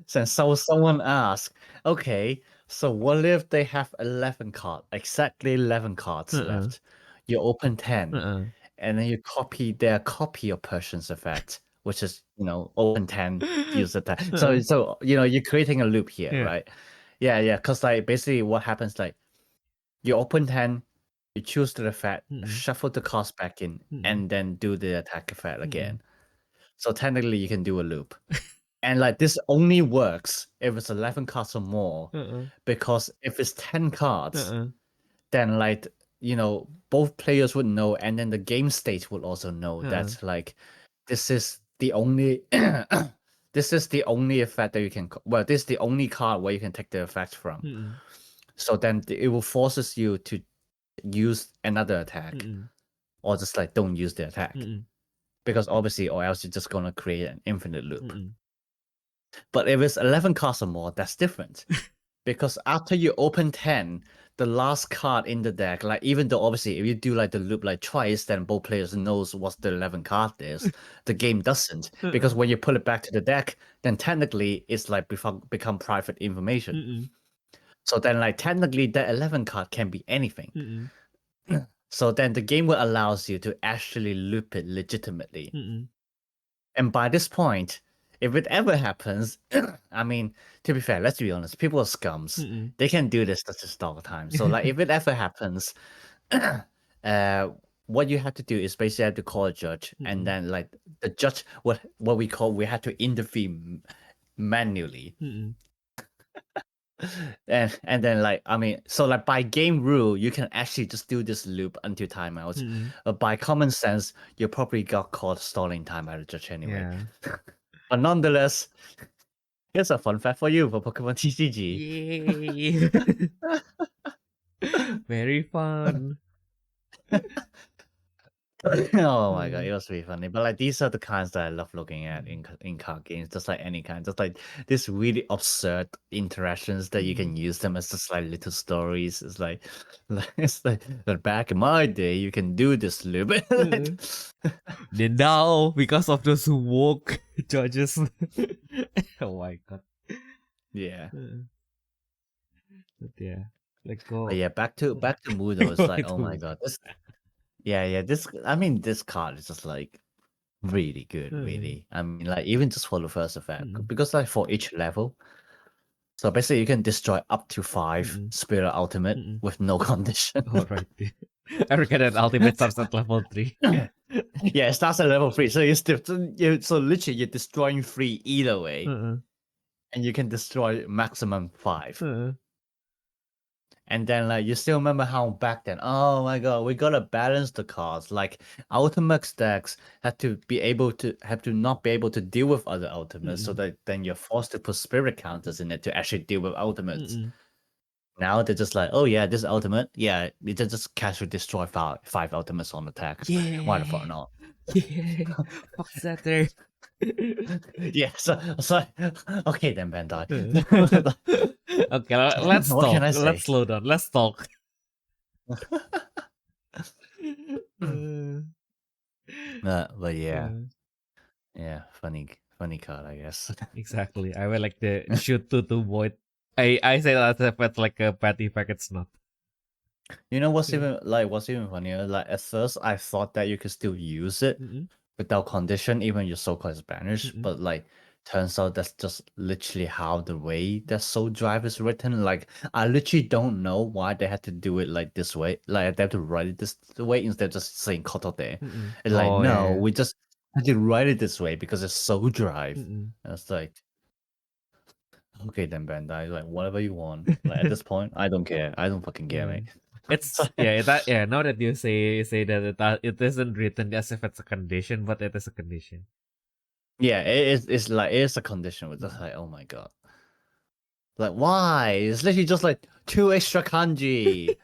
so someone asked, okay, so what if they have 11 cards, exactly 11 cards left? You open 10 and then you copy their copy of Persian's effect, which is, you know, open 10, use attack. So you know, you're creating a loop here, right? Yeah, because like basically what happens, like you open 10, you choose the effect, shuffle the cards back in, and then do the attack effect again. So technically you can do a loop. And like this only works if it's 11 cards or more, because if it's 10 cards, then like, you know, both players would know, and then the game state would also know that like this is the only this is the only effect that you can, well, this is the only card where you can take the effect from. So then it will forces you to use another attack, or just like don't use the attack, because obviously, or else you're just gonna create an infinite loop. But if it's 11 cards or more, that's different. Because after you open 10, the last card in the deck, like even though obviously if you do like the loop like twice, then both players knows what the 11th card is. The game doesn't, because when you pull it back to the deck, then technically it's like become private information. So then like technically that 11th card can be anything. So then the game will allows you to actually loop it legitimately. And by this point, if it ever happens, I mean, to be fair, let's be honest, people are scums. They can do this just all the time. So like if it ever happens, what you have to do is basically have to call a judge, and then like the judge, we have to intervene manually. And then like, I mean, so like by game rule, you can actually just do this loop until timeouts. But by common sense, you probably got caught stalling time by the judge anyway. But nonetheless, here's a fun fact for you for Pokemon TCG. Yay! Very fun. Oh my god, it was really funny. But like these are the kinds that I love looking at in card games, just like any kind, just like these really absurd interactions that you can use them as just like little stories. It's like that back in my day, you can do this loop. Then now, because of those woke judges, oh my god. Yeah. But yeah, let's go. But yeah, back to Mudo. It's like, oh my god, this. Yeah. This card is just like really good, really. I mean, like even just for the first effect, because like for each level, so basically you can destroy up to 5 Spirit Ultimate with no condition. Alright. I forget that Ultimate starts at level 3. Yeah, it starts at level 3. So so literally you're destroying 3 either way, and you can destroy maximum 5. And then like you still remember how back then, oh my god, we gotta balance the cards. Like Ultimate decks have to not be able to deal with other Ultimates, so that then you're forced to put spirit counters in it to actually deal with Ultimates. Now they're just like, oh yeah, this Ultimate, yeah, you just casually destroy 5 Ultimates on attack. Yeah. Why the fuck not? Yeah. Fuck that there. Yeah, so okay then, Bandai. Okay, let's What talk. can I say? Let's slow down. Let's talk. But yeah, funny card, I guess. Exactly. I would like to shoot to void. I say that if it's like a patty pack, it's not. You know what's even funnier? Like at first I thought that you could still use it without condition, even your so-called is banished. But like turns out that's just literally how the way that Soul Drive is written. Like I literally don't know why they had to do it like this way. Like they have to write it this way instead of just saying Koto there. It's like we just had to write it this way because it's Soul Drive. And it's like, okay then, Bandai, like whatever you want. Like at this point, I don't care. I don't fucking care, mate. It's now that you say that it isn't written as if it's a condition, but it is a condition. Yeah, it's like it is a condition with just like, oh my god. Like why? It's literally just like 2 extra kanji.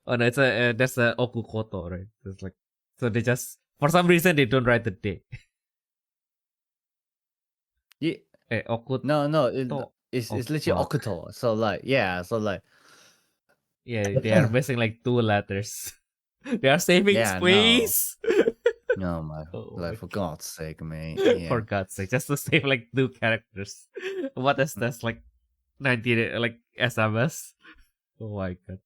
Oh no, it's that's a okukoto, right? It's like, so they just, for some reason they don't write the day. Yeah. Okuto. No, it's literally okuto. So like yeah, they are missing like 2 letters. They are saving space. No my, like for God's sake, mate. Yeah. For God's sake, just to save like 2 characters. What is this, like 90 like SMS? Oh my god.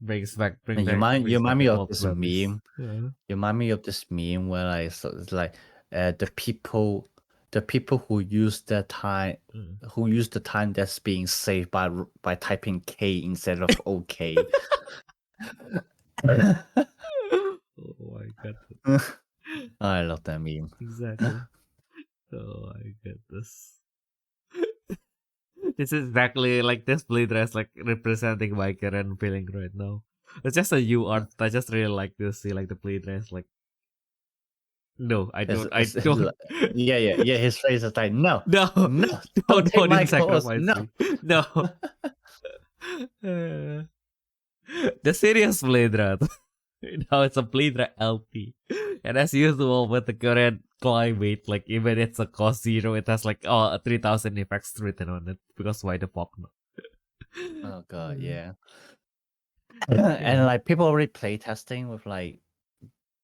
You remind me of this meme. You remind me of this meme where like, so it's like the people who use the time that's being saved by typing K instead of OK. Oh my god. I love that meme. Exactly. Oh my goodness. This is exactly like this blade dress, like representing my current feeling right now. It's just a U art. I just really like to see like the blade dress, like. No, I don't. Yeah. His face is like, no, don't take my clothes. No. The serious blade rat. Now it's a blade rat LP, and as usual with the current climate, like even it's a cost 0, it has like 3,000 effects written on it, because why the fuck not? Oh god, yeah. And like people already play testing with like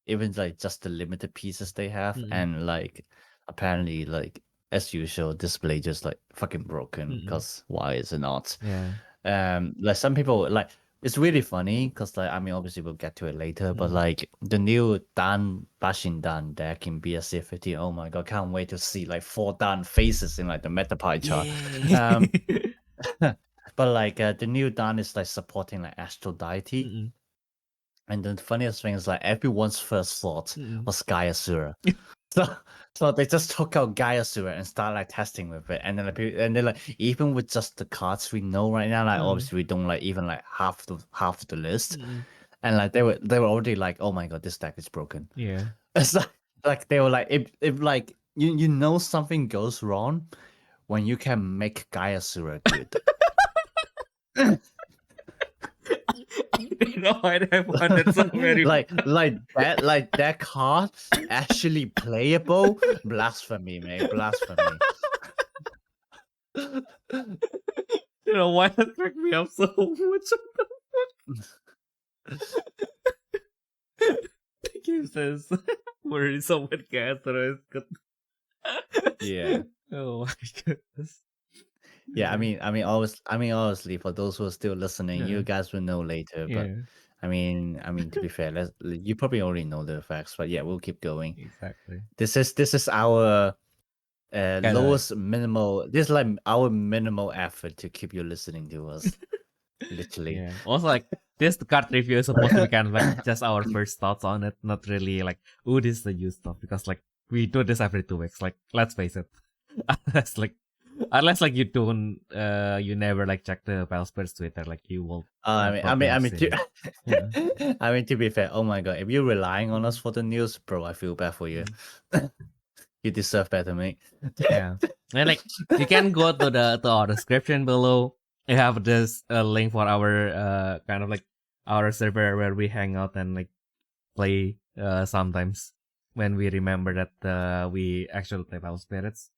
even like just the limited pieces they have, and like apparently like as usual, display just like fucking broken. Because why is it not? Yeah. Like some people like it's really funny because like I mean obviously we'll get to it later, but like the new Dan Bashindan deck in BSC 15, oh my god, can't wait to see like 4 Dan faces in like the meta pie chart. But like the new Dan is like supporting like astral deity. And the funniest thing is like everyone's first thought was Gaiasura. So they just took out Gaiasura and started like testing with it, and then like even with just the cards we know right now, like obviously we don't like even like half the list, and like they were already like, oh my god, this deck is broken. Yeah. It's like they were like if like you know something goes wrong when you can make Gaiasura good. I don't know why I found it so very like that card actually playable. Blasphemy, mate. Blasphemy. You know why that cracked me up so much? The game says where someone cancer is good. Yeah. Oh my goodness. Yeah, I mean, honestly, for those who are still listening, you guys will know later. But I mean, to be fair, you probably already know the facts. But yeah, we'll keep going. Exactly. This is our lowest minimal. This is like our minimal effort to keep you listening to us. Literally. Yeah. Also, like this card review is supposed to be kind of like just our first thoughts on it, not really like, oh, this is the new stuff, because like we do this every 2 weeks. Like, let's face it, unless like you don't, you never like check the Pelsper's Twitter, like you will. I mean, to be fair, oh my god, if you're relying on us for the news, bro, I feel bad for you. You deserve better, mate. Yeah, and like you can go to our description below. I have this link for our kind of like our server where we hang out and like play sometimes when we remember that we actually play Battle Spirits.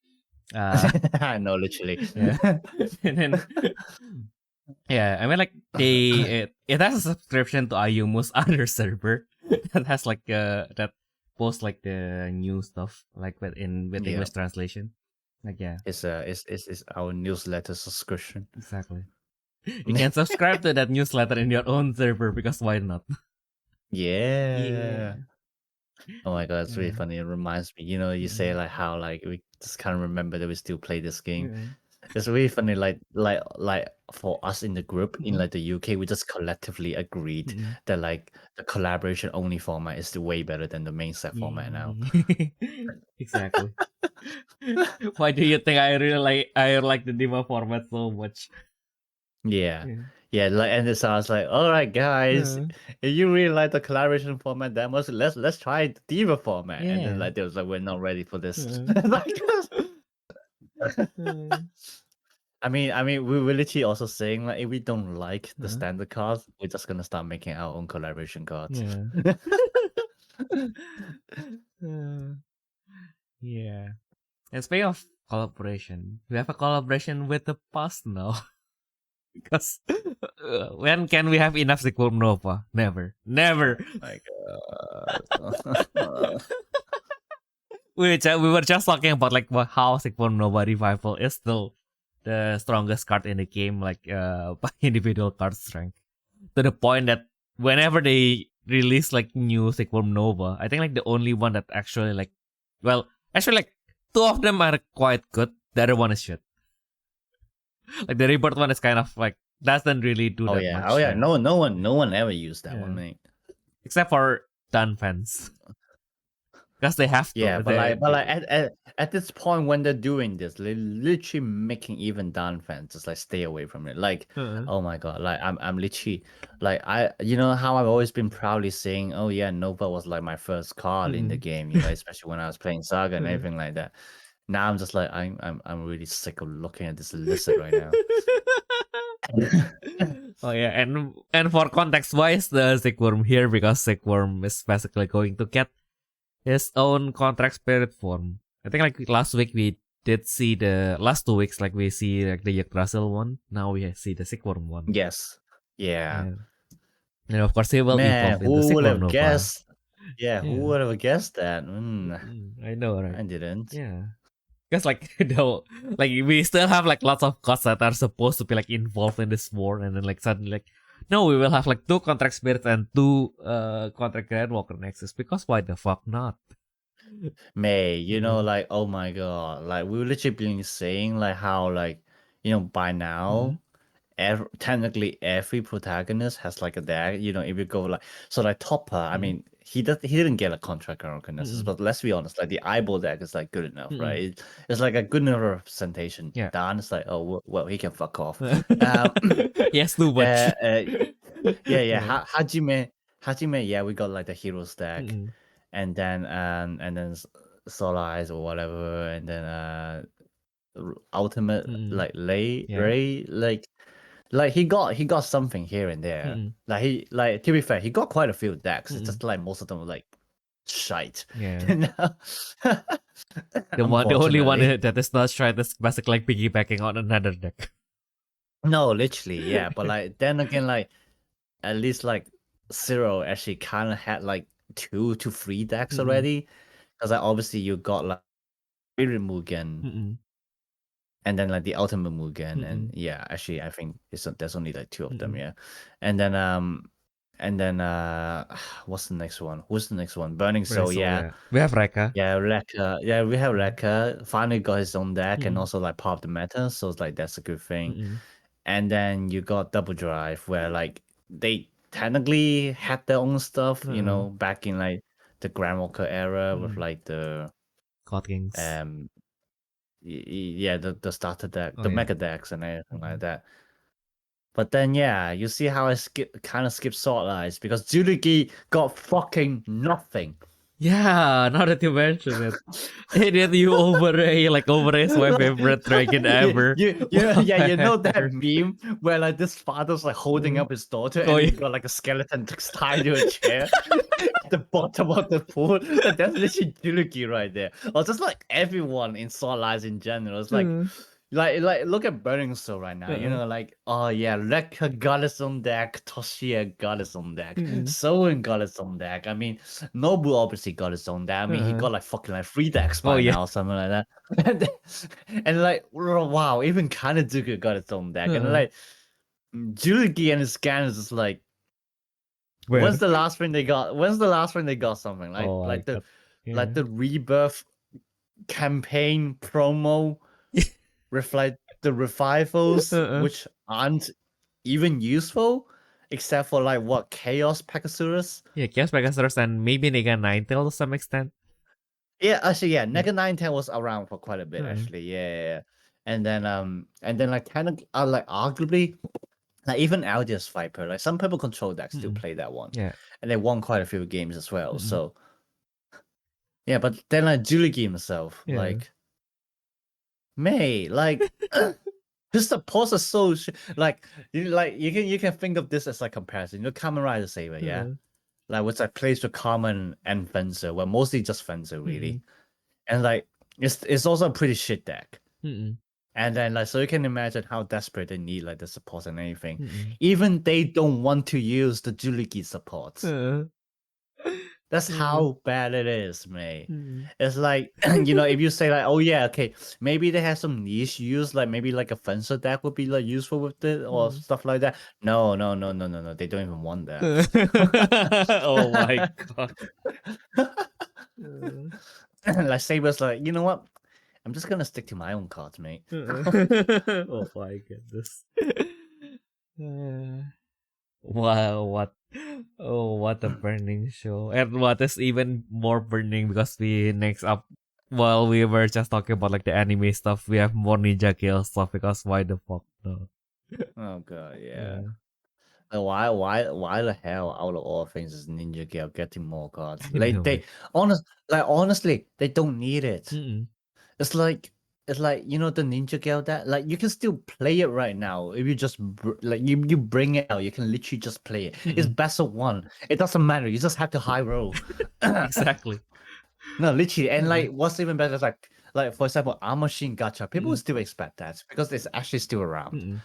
I know, literally. Yeah. And then, yeah, I mean like it has a subscription to Ayumu's other server that has like that posts like the new stuff like with English translation. Like yeah, it's our newsletter subscription. Exactly. You can subscribe to that newsletter in your own server because why not? Yeah. Oh my god, it's really funny. It reminds me, you say like how like we just can't remember that we still play this game. It's really funny, like for us in the group in like the UK, we just collectively agreed that like the collaboration only format is way better than the main set format now. Exactly. Why do you think I like the Dima format so much? Yeah, like and so I was like, all right, guys, if you really like the collaboration format that much, let's try the Diva format. And then like they was like, we're not ready for this. I mean, we were literally also saying like if we don't like the standard cards, we're just gonna start making our own collaboration cards. Yeah. And speaking of collaboration, we have a collaboration with the past now. Because when can we have enough Sequel Nova? Never. My god. We were just talking about like how Sequel Nova Revival is still the strongest card in the game, like by individual card strength. To the point that whenever they release like new Sequel Nova, I think like the only one that actually like, well, actually like 2 of them are quite good. The other one is shit. Like the Rebirth one is kind of like doesn't really do that much. Oh yeah, no one ever used that one, mate. Except for Dan fans. Because they have to. Yeah, but at this point when they're doing this, they're literally making even Dan fans just like stay away from it. Like, oh my god, like I'm literally like how I've always been proudly saying, oh yeah, Nova was like my first card in the game, especially when I was playing Saga and everything like that. Now I'm just like I'm really sick of looking at this lizard right now. Oh yeah, and for context wise, the Sickworm here, because Sickworm is basically going to get his own contract spirit form. I think like last week we did see the last 2 weeks, like we see like the Yggdrasil one. Now we see the Sickworm one. Yes. Yeah. And of course, he will Man, evolve into who would Sickworm have Nova. guessed? Yeah, who would have guessed that? I know, right? I didn't. Yeah. Because like like we still have like lots of gods that are supposed to be like involved in this war, and then like suddenly like no, we will have like 2 contract spirits and 2 contract Grandwalker Nexus, because why the fuck not? May, you know, like, oh my god, like we were literally been saying like how like, you know, by now technically every protagonist has like a deck, you know, if you go like, so like Topper, I mean, he didn't get a contract Nexus, but let's be honest, like the eyeball deck is like good enough, right? It's like a good enough representation. Yeah. Dan is like, oh well, he can fuck off. Yes, too much. Yeah. Hajime, yeah, we got like the hero stack, and then Soul Eyes or whatever, and then ultimate like Ray, like he got something here and there. Like to be fair, he got quite a few decks. It's just like most of them were like shite. Yeah. The only one Unfortunately. that is not shite is basically like piggybacking on another deck. No, literally, yeah. But like then again, like at least like Zero actually kind of had like 2 to 3 decks already, because like obviously you got like Spirit Mugen, and then like the Ultimate Mugen, and yeah, actually I think there's only like 2 of them, yeah. And then what's the next one? Who's the next one? Burning Soul, yeah. We have Rekka. Yeah, Rekka. Yeah, we have Rekka. Finally got his own deck and also like part of the meta, so it's like that's a good thing. And then you got Double Drive, where like they technically had their own stuff, you know, back in like the Grandwalker era with like the God Kings. Yeah, the starter deck, the mega decks and everything like that. But then yeah, you see how I kind of skip Sword Eyes because Jurugi got fucking nothing. Yeah, now that you mention it. Idiot, you overray my favorite dragon ever. You know that meme where like this father's like holding up his daughter and he got like a skeleton tied to a chair at the bottom of the pool. That's literally Jurugi right there. Or just like everyone in Sword Eyes in general. It's like look at Burning Soul right now. You know, like, oh yeah, Rekka got his own deck, Toshia got his own deck, Soen got his own deck. I mean, Nobu obviously got his own deck. I mean, he got like fucking like 3 decks by now, something like that. And like, wow, even Kanazuka got its own deck. And like, Jurugi and his scan is just like, when's the last thing they got? When's the last thing they got something like the Rebirth campaign promo? Reflect the revivals, which aren't even useful, except for like what Chaos Pegasus. Yeah, Chaos Pegasus and maybe Nega Ninetale to some extent. Yeah, actually, yeah, Nega Ninetale was around for quite a bit, actually. Yeah. And then like kind of like arguably, like even Aldius Viper, like some people control decks still play that one. Yeah, and they won quite a few games as well. So yeah, but then like Jurugi himself, like. May, like his supports are so like you can think of this as like comparison. You know, Kamen Rider Saber, yeah, like which I plays with Kamen and Fencer, well mostly just Fencer really, and like it's also a pretty shit deck. And then like so you can imagine how desperate they need like the support and anything. Even they don't want to use the Jurugi supports. That's how bad it is, mate. It's like, you know, if you say like, oh yeah, okay, maybe they have some niche use, like maybe like a fencer deck would be like useful with it or stuff like that. No. They don't even want that. Oh my god. Like Saber's like, you know what? I'm just gonna stick to my own cards, mate. Oh my goodness. Wow, what a burning show. And what is even more burning because while we were just talking about like the anime stuff, we have more Ninja Kill stuff because why the fuck no? Oh god, yeah. Why the hell out of all things is Ninja Kill getting more cards? Like honestly, they don't need it. It's like you know the Ninja Kill that like you can still play it right now if you just like you bring it out, you can literally just play it. It's best of 1. It doesn't matter. You just have to high roll. Exactly. No, literally, and like what's even better is like for example, Armor Machine Gacha, people will still expect that because it's actually still around.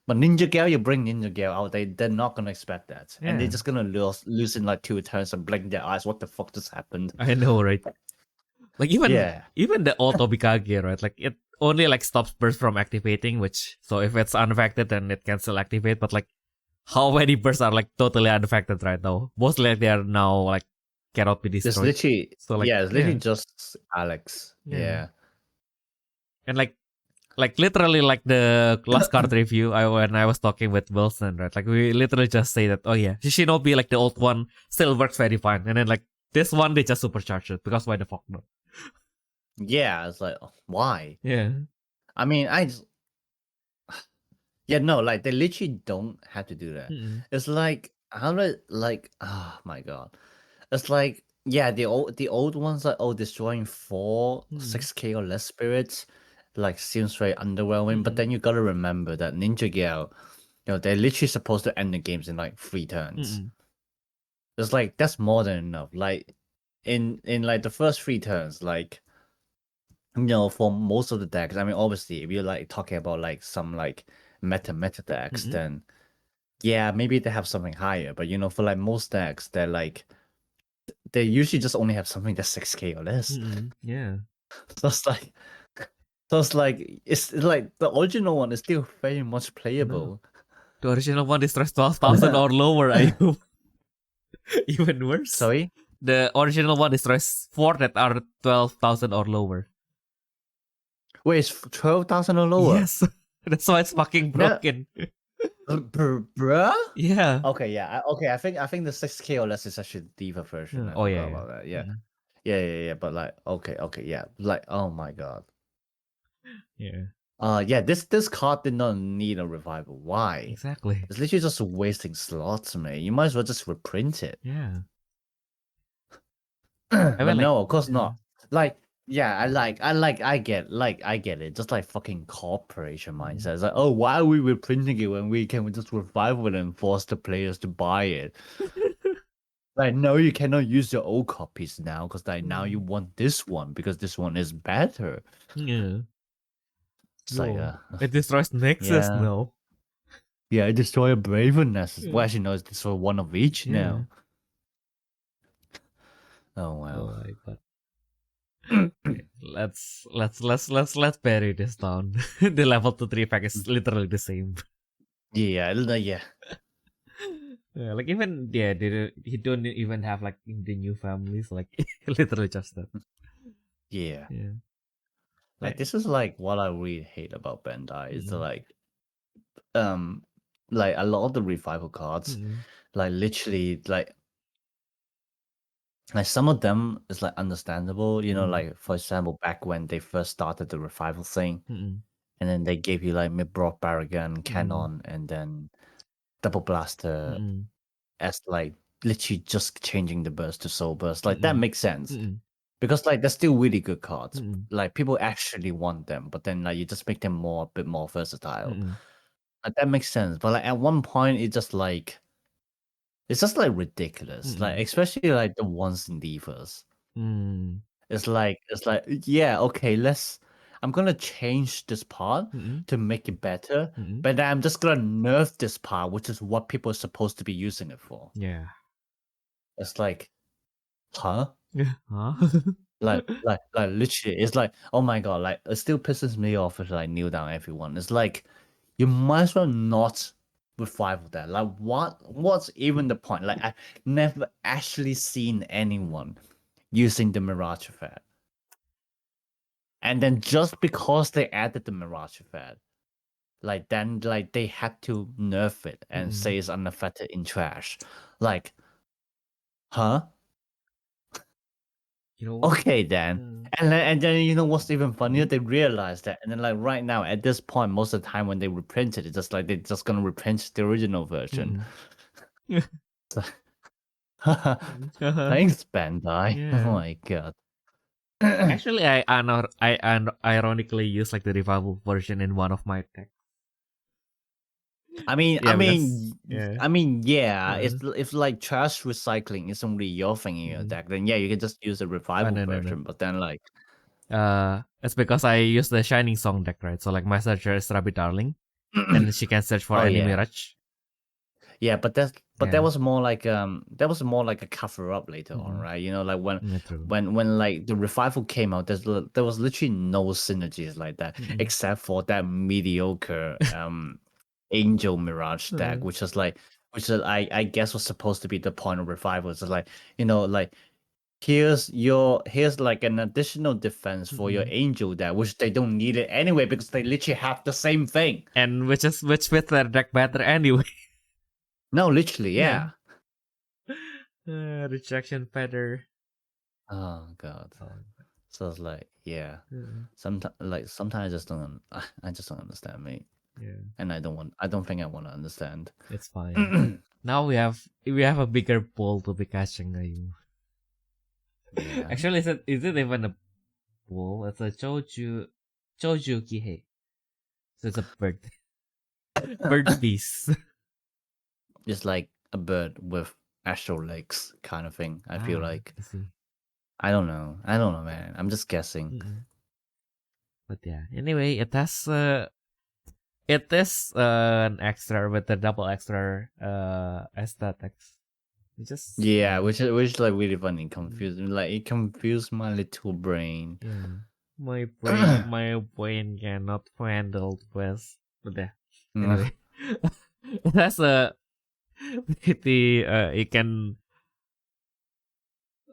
But Ninja Gale, you bring Ninja Gale out, they're not gonna expect that, and they're just gonna lose in like 2 turns and blink their eyes. What the fuck just happened? I know, right? Like even the auto Bikage, right? Like it only like stops burst from activating, which so if it's unaffected then it can still activate. But like how many bursts are like totally unaffected right now? Mostly like they are now like cannot be destroyed. It's literally it's literally just Alex. Yeah. And like literally like the last card review, when I was talking with Wilson, right? Like we literally just say that, oh yeah, Shinobi, like the old one, still works very fine. And then like this one, they just supercharge it because why the fuck not? Yeah, it's like why? Yeah. I mean, no, like they literally don't have to do that. It's like oh my god. It's like the old ones like destroying 4 6k or less spirits like seems very underwhelming, but then you gotta remember that Ninja Gale, they're literally supposed to end the games in like 3 turns. It's like that's more than enough. Like in like the first 3 turns, like for most of the decks, I mean obviously if you're like talking about like some like meta decks, then maybe they have something higher. But for like most decks, they're like they usually just only have something that's 6k or less. Yeah. So it's like the original one is still very much playable. The original one destroys 12,000 or lower, Ayumu. Even worse. Sorry? The original one destroys 4 that are 12,000 or lower. Wait, it's 12,000 or lower? Yes. That's why it's fucking broken. Bruh? Yeah. Okay, yeah. I think the 6k or less is actually the diva version. Oh yeah. About that. Yeah. But like, okay, yeah. Like, oh my god. Yeah. This card did not need a revival. Why? Exactly. It's literally just wasting slots, man. You might as well just reprint it. Yeah. But no, of course not. Like, yeah, I get it. Just like fucking corporation mindset. It's like, oh, why are we reprinting it when we can just revival it and force the players to buy it? Like, no, you cannot use your old copies now because like now you want this one because this one is better. Yeah. It's like it destroys Nexus now. Yeah, it destroys Braven Nexus. Well, actually, no, it's destroy one of each now. Oh wow. Oh my god. Let's bury this down. The level 2-3 pack is literally the same. Yeah. Yeah, like even he don't even have like in the new families, like literally just that. Yeah. Like this is like what I really hate about Bandai is like a lot of the revival cards, like literally like some of them is like understandable, like for example back when they first started the revival thing, and then they gave you like Midbroth Barragan, Cannon, and then Double Blaster as like literally just changing the burst to Soul Burst. Like that makes sense. Because like they're still really good cards. Like people actually want them, but then like you just make them a bit more versatile. Like that makes sense. But like at one point it's just like ridiculous. Like especially like the ones in Divas. It's like yeah, okay, I'm gonna change this part to make it better, but then I'm just gonna nerf this part, which is what people are supposed to be using it for. Yeah. It's like, huh? Huh? like literally, it's like, oh my god, like it still pisses me off if like kneel down everyone. It's like you might as well not revival that. Like what's even the point? Like I've never actually seen anyone using the Mirage Effect. And then just because they added the Mirage Effect, like then like they had to nerf it and say it's unaffected in trash. Like, huh? Okay then. And then what's even funnier? They realized that, and then like right now at this point, most of the time when they reprint it, it's just like they're just gonna reprint the original version. Thanks, Bandai. Oh my god. Actually, I ironically use like the revival version in one of my decks. I mean, if like trash recycling isn't really your thing in your deck, then yeah, you can just use the revival version. But then like, it's because I use the Shining Song deck, right? So like my searcher is Rabbit Darling, and she can search for any Mirage. Yeah, but that was more like a cover up later on, right? You know, like when like the revival came out, there was literally no synergies like that except for that mediocre Angel Mirage deck, which is I guess was supposed to be the point of revival. It's like, you know, like here's like an additional defense for your Angel deck, which they don't need it anyway because they literally have the same thing, and which fits their deck better anyway. No, literally, yeah. Rejection feather. Oh god. So it's like, yeah. Sometimes I just don't understand, mate. Yeah. And I don't think I want to understand. It's fine. Now we have a bigger pool to be catching you. Yeah. Actually, is it even a pool? It's a choju kihei. So it's a bird. Bird piece. Just like a bird with astral legs kind of thing. I feel like. I don't know, man. I'm just guessing. But yeah. Anyway, it has it is an extra with the double extra aesthetics. Which is like really funny, confusing. Like it confused my little brain. Yeah. My brain cannot handle this. But yeah. Anyway. That's it can.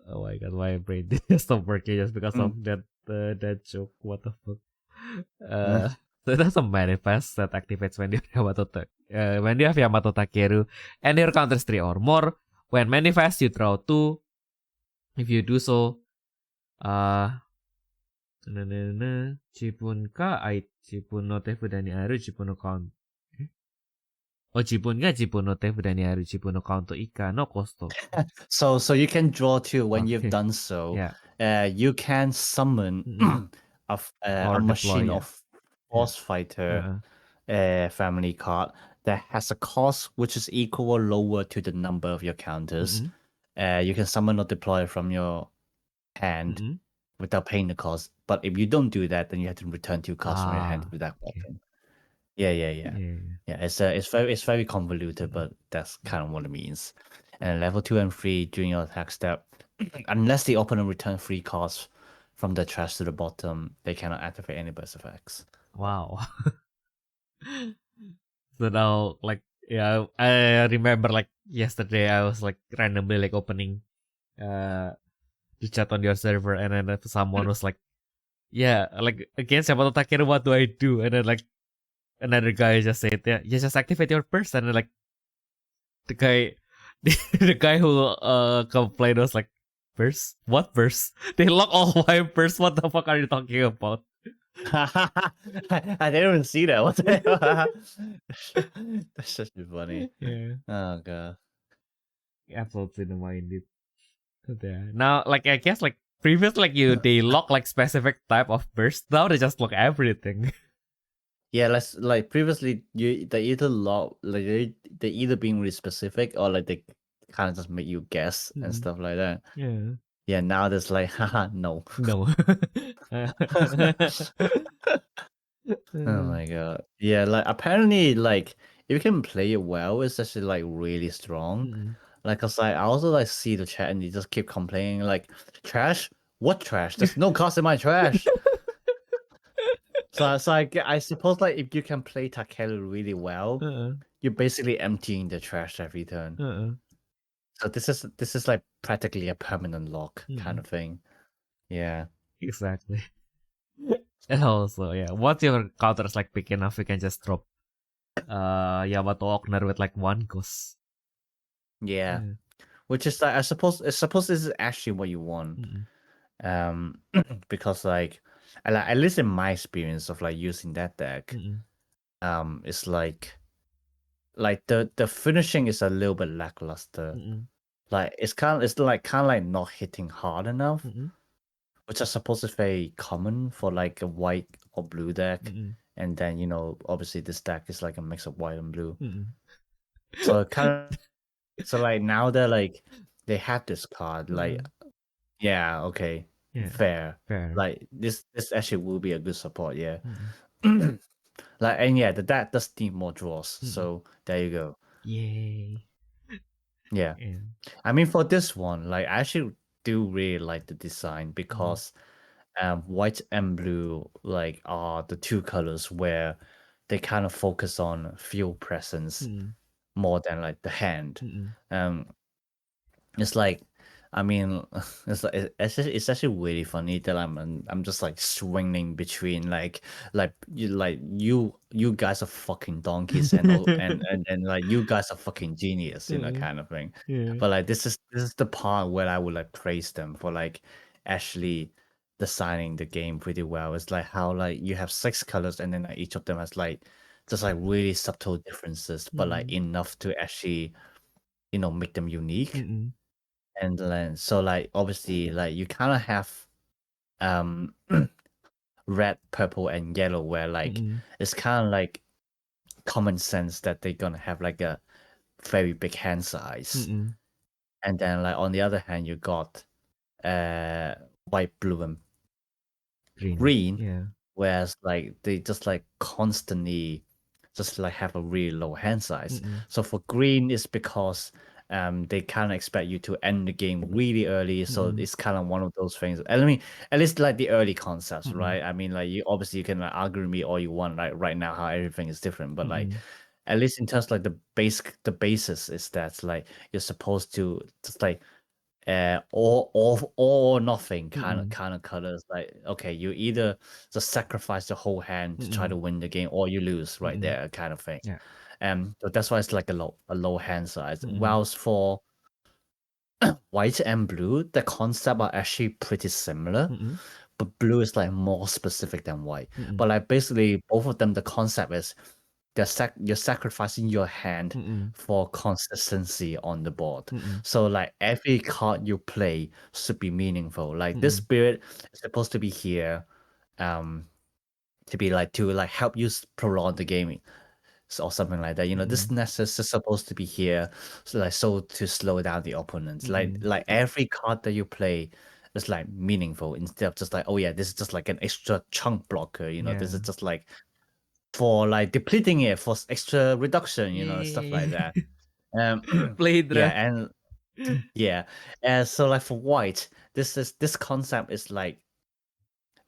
Oh my god, my brain didn't stop working just because of that joke. What the fuck? So that's a manifest that activates when you have Yamato Takeru and your counters 3 or more. When manifest, you draw 2. If you do so, Jipun ka ai Jipun no tefu dani aru Jipun no count. Jipun ga Jipun no tefu dani aru Jipun no count ika no costo. So you can draw 2 when you've done so. Yeah. You can summon a machine of Force Fighter family card that has a cost which is equal or lower to the number of your counters. You can summon or deploy from your hand without paying the cost. But if you don't do that, then you have to return 2 cards from your hand with that weapon. Yeah. It's very convoluted, but that's kind of what it means. And level 2 and 3 during your attack step, unless the opponent returns 3 cards from the trash to the bottom, they cannot activate any burst effects. Wow. So now, like, yeah, I remember like yesterday I was like randomly like opening the chat on your server, and then someone was like, yeah, like against Yamato Takeru, what do I do? And then like another guy just said, yeah, you just activate your burst, and then like the guy who complained was like, burst? What burst? They lock all my burst. What the fuck are you talking about? I didn't even see that. What the hell? That's just funny. Yeah. Oh god. Absolutely minded. Yeah. Now, like I guess like previously, like they lock like specific type of burst. Now they just lock everything. Yeah, like previously they either lock like they either being really specific or like they kind of just make you guess and stuff like that. Yeah. Yeah, now there's like, haha, no. Oh my god. Yeah, like apparently, like if you can play it well, it's actually like really strong. Like, cause I also like see the chat and they just keep complaining like, trash? What trash? There's no cost in my trash. So I suppose like if you can play Takeru really well, you're basically emptying the trash every turn. So this is like practically a permanent lock kind of thing. Yeah. Exactly. And also, yeah, once your counter is like big enough, you can just drop Yamato Okner with like 1 cost. Yeah. Which is like I suppose this is actually what you want. Because like at least in my experience of like using that deck, it's like the finishing is a little bit lackluster. Like it's kind of like not hitting hard enough, which I suppose is very common for like a white or blue deck. And then, you know, obviously this deck is like a mix of white and blue. So so like now they're like they have this card, like yeah, okay. fair. Fair. Like this actually will be a good support. Yeah. Mm-mm. Like, and yeah, the deck does need more draws. Mm-mm. So there you go. Yay. Yeah. I mean, for this one, like I actually do really like the design because white and blue like are the two colors where they kind of focus on field presence more than like the hand. It's like, I mean, it's actually really funny that I'm just like swinging between you guys are fucking donkeys and like you guys are fucking genius, kind of thing. But like this is the part where I would like praise them for like actually designing the game pretty well. It's like how like you have 6 colors and then like, each of them has like just like really subtle differences, but like enough to actually make them unique. And then so like obviously like you kind of have um red, purple, and yellow where like it's kind of like common sense that they're gonna have like a very big hand size. And then like on the other hand you got white, blue, and green. Whereas like they just like constantly just like have a really low hand size. So for green it's because they kind of expect you to end the game really early, so it's kind of one of those things. I mean, at least like the early concepts, right? I mean, like you obviously you can like argue with me all you want, like right now how everything is different, but like at least in terms of, like the basis is that like you're supposed to just like all or nothing kind of colors. Like okay, you either just sacrifice the whole hand to try to win the game, or you lose right there, kind of thing. So that's why it's like a low hand size. Whilst for white and blue, the concept are actually pretty similar, but blue is like more specific than white. But like basically both of them, the concept is you're sacrificing your hand for consistency on the board. So like every card you play should be meaningful. Like this spirit is supposed to be here, to help you prolong the game, or something like that. This Nessus is supposed to be here, so to slow down the opponents. Like every card that you play is like meaningful instead of just like, oh yeah, this is just like an extra chunk blocker. This is just like for like depleting it for extra reduction, stuff like that. Play Yeah, draft. and yeah, and so like for white, this concept is like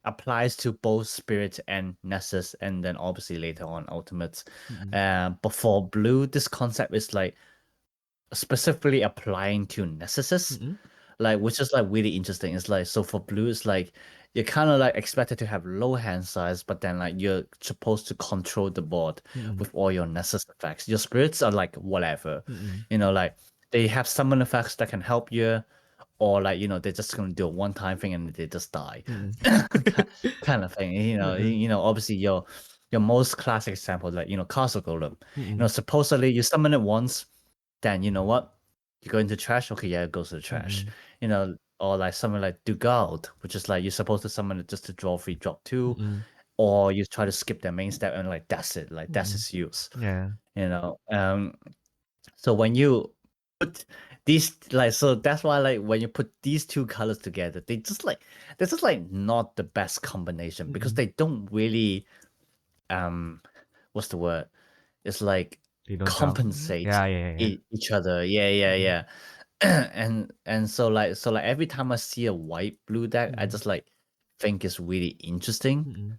applies to both spirit and nessus, and then obviously later on ultimates. But for blue, this concept is like specifically applying to nessuses, like which is like really interesting. It's like, so for blue, it's like you're kind of like expected to have low hand size, but then like you're supposed to control the board with all your nessus effects. Your spirits are like whatever, like they have summon effects that can help you, or like they're just gonna do a one-time thing and they just die, kind of thing. Obviously your most classic example, like castle golem. Supposedly you summon it once, then you know what, you go into trash. Okay, yeah, it goes to the trash. Or like something like Dugald, which is like you're supposed to summon it just to draw 3, drop 2, or you try to skip their main step and like that's it, like that's its use. So when you put these, like, so that's why like when you put these two colors together, they're just like not the best combination, because they don't really what's the word, it's like They don't compensate Yeah. each other. Yeah. And so like every time I see a white blue deck, I just like think it's really interesting.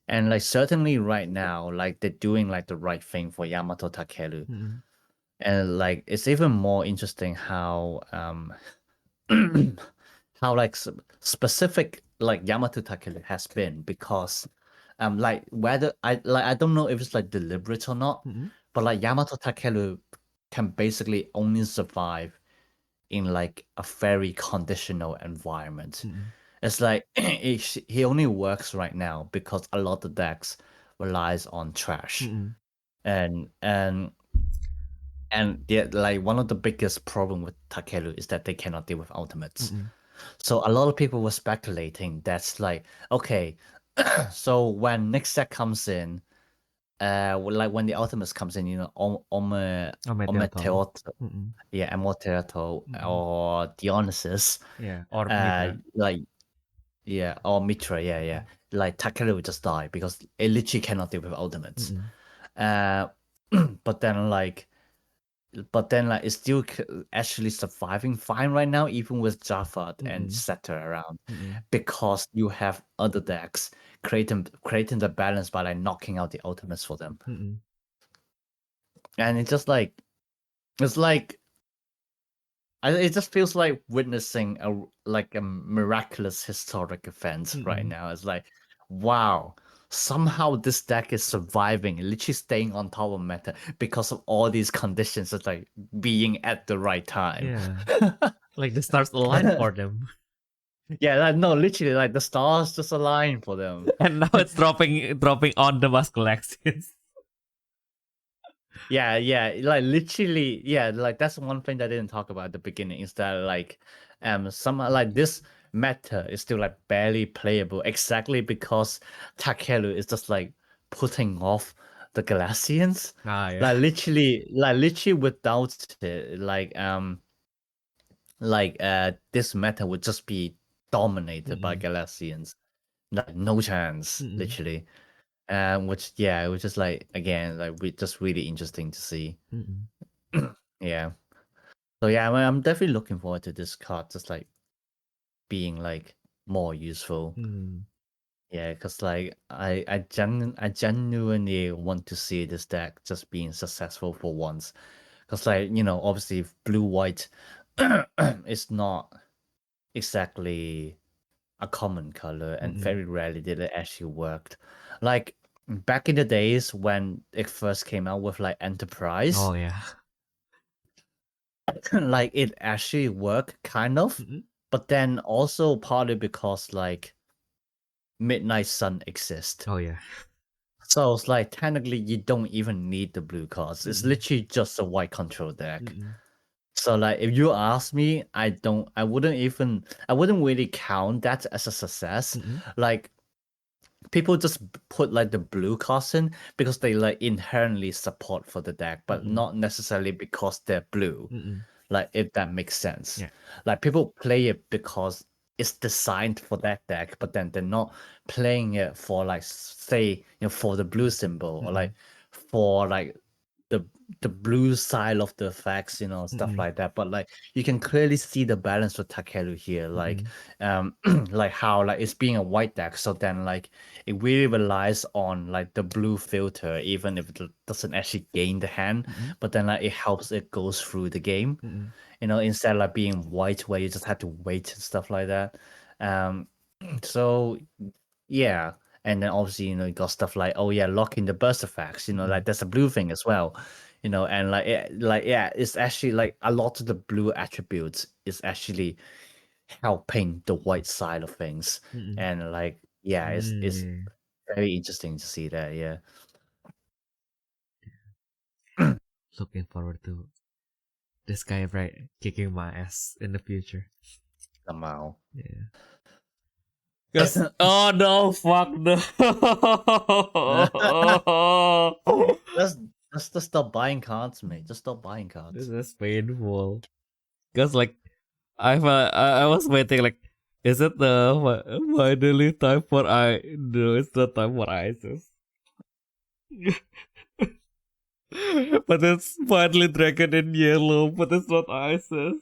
And like certainly right now, like they're doing like the right thing for Yamato Takeru. And like it's even more interesting how how like specific like Yamato Takeru has been, because like whether I don't know if it's like deliberate or not, but like Yamato Takeru can basically only survive in like a very conditional environment. It's like he only works right now because a lot of decks relies on trash. And yeah, like one of the biggest problem with Takeru is that they cannot deal with ultimates. So a lot of people were speculating that's like, okay, so when next set comes in, like when the ultimates comes in, Ometeoto, Amoteoto, or Dionysus, or Mithra. like Yeah, or Mitra, yeah. Like Takeru would just die because it literally cannot deal with ultimates. But then like it's still actually surviving fine right now, even with Jaffa and Setter around, because you have other decks creating the balance by like knocking out the ultimates for them. And it's just like it just feels like witnessing a miraculous historic event right now. It's like, wow, somehow this deck is surviving, literally staying on top of meta because of all these conditions. It's like being at the right time. Yeah. Like the stars align for them. Yeah, like, no, literally, like the stars just align for them. And now it's dropping on the Mask Galaxians. Yeah, like literally, yeah, like that's one thing that I didn't talk about at the beginning is that like some like this meta is still like barely playable exactly because Takeru is just like putting off the Galatians. Yeah. Like literally without it, this meta would just be dominated by Galatians. Like no chance, literally. Which it was just like again just really interesting to see. Yeah. So yeah, I'm definitely looking forward to this card just like being like more useful. Yeah, because like I genuinely want to see this deck just being successful for once. Because like, obviously blue white is not exactly a common color and very rarely did it actually worked. Like back in the days when it first came out with like Enterprise, Oh yeah. like it actually worked kind of, but then also partly because like Midnight Sun exists. Oh yeah. So it's like technically you don't even need the blue cards. It's literally just a white control deck. So like if you ask me, I wouldn't really count that as a success. Like people just put like the blue cards in because they like inherently support for the deck, but not necessarily because they're blue. Like if that makes sense. Yeah. Like people play it because it's designed for that deck, but then they're not playing it for like say for the blue symbol or like for like the blue side of the effects, stuff like that. But like you can clearly see the balance with Takeru here, like like how like it's being a white deck, so then like it really relies on like the blue filter, even if it doesn't actually gain the hand, but then like it helps it goes through the game, instead of like being white where you just have to wait and stuff like that. So yeah. And then obviously, you got stuff like, oh yeah, lock in the burst effects, like that's a blue thing as well. And it's actually like a lot of the blue attributes is actually helping the white side of things. And like, yeah, it's very interesting to see that, yeah. Looking forward to this guy kicking my ass in the future. Somehow. Yeah. Oh no, fuck no. Just stop buying cards, mate. Just stop buying cards. This is painful. Because like I was waiting like, is it the finally time for no, it's not time for ISIS. But it's finally dragon in yellow, but it's not ISIS.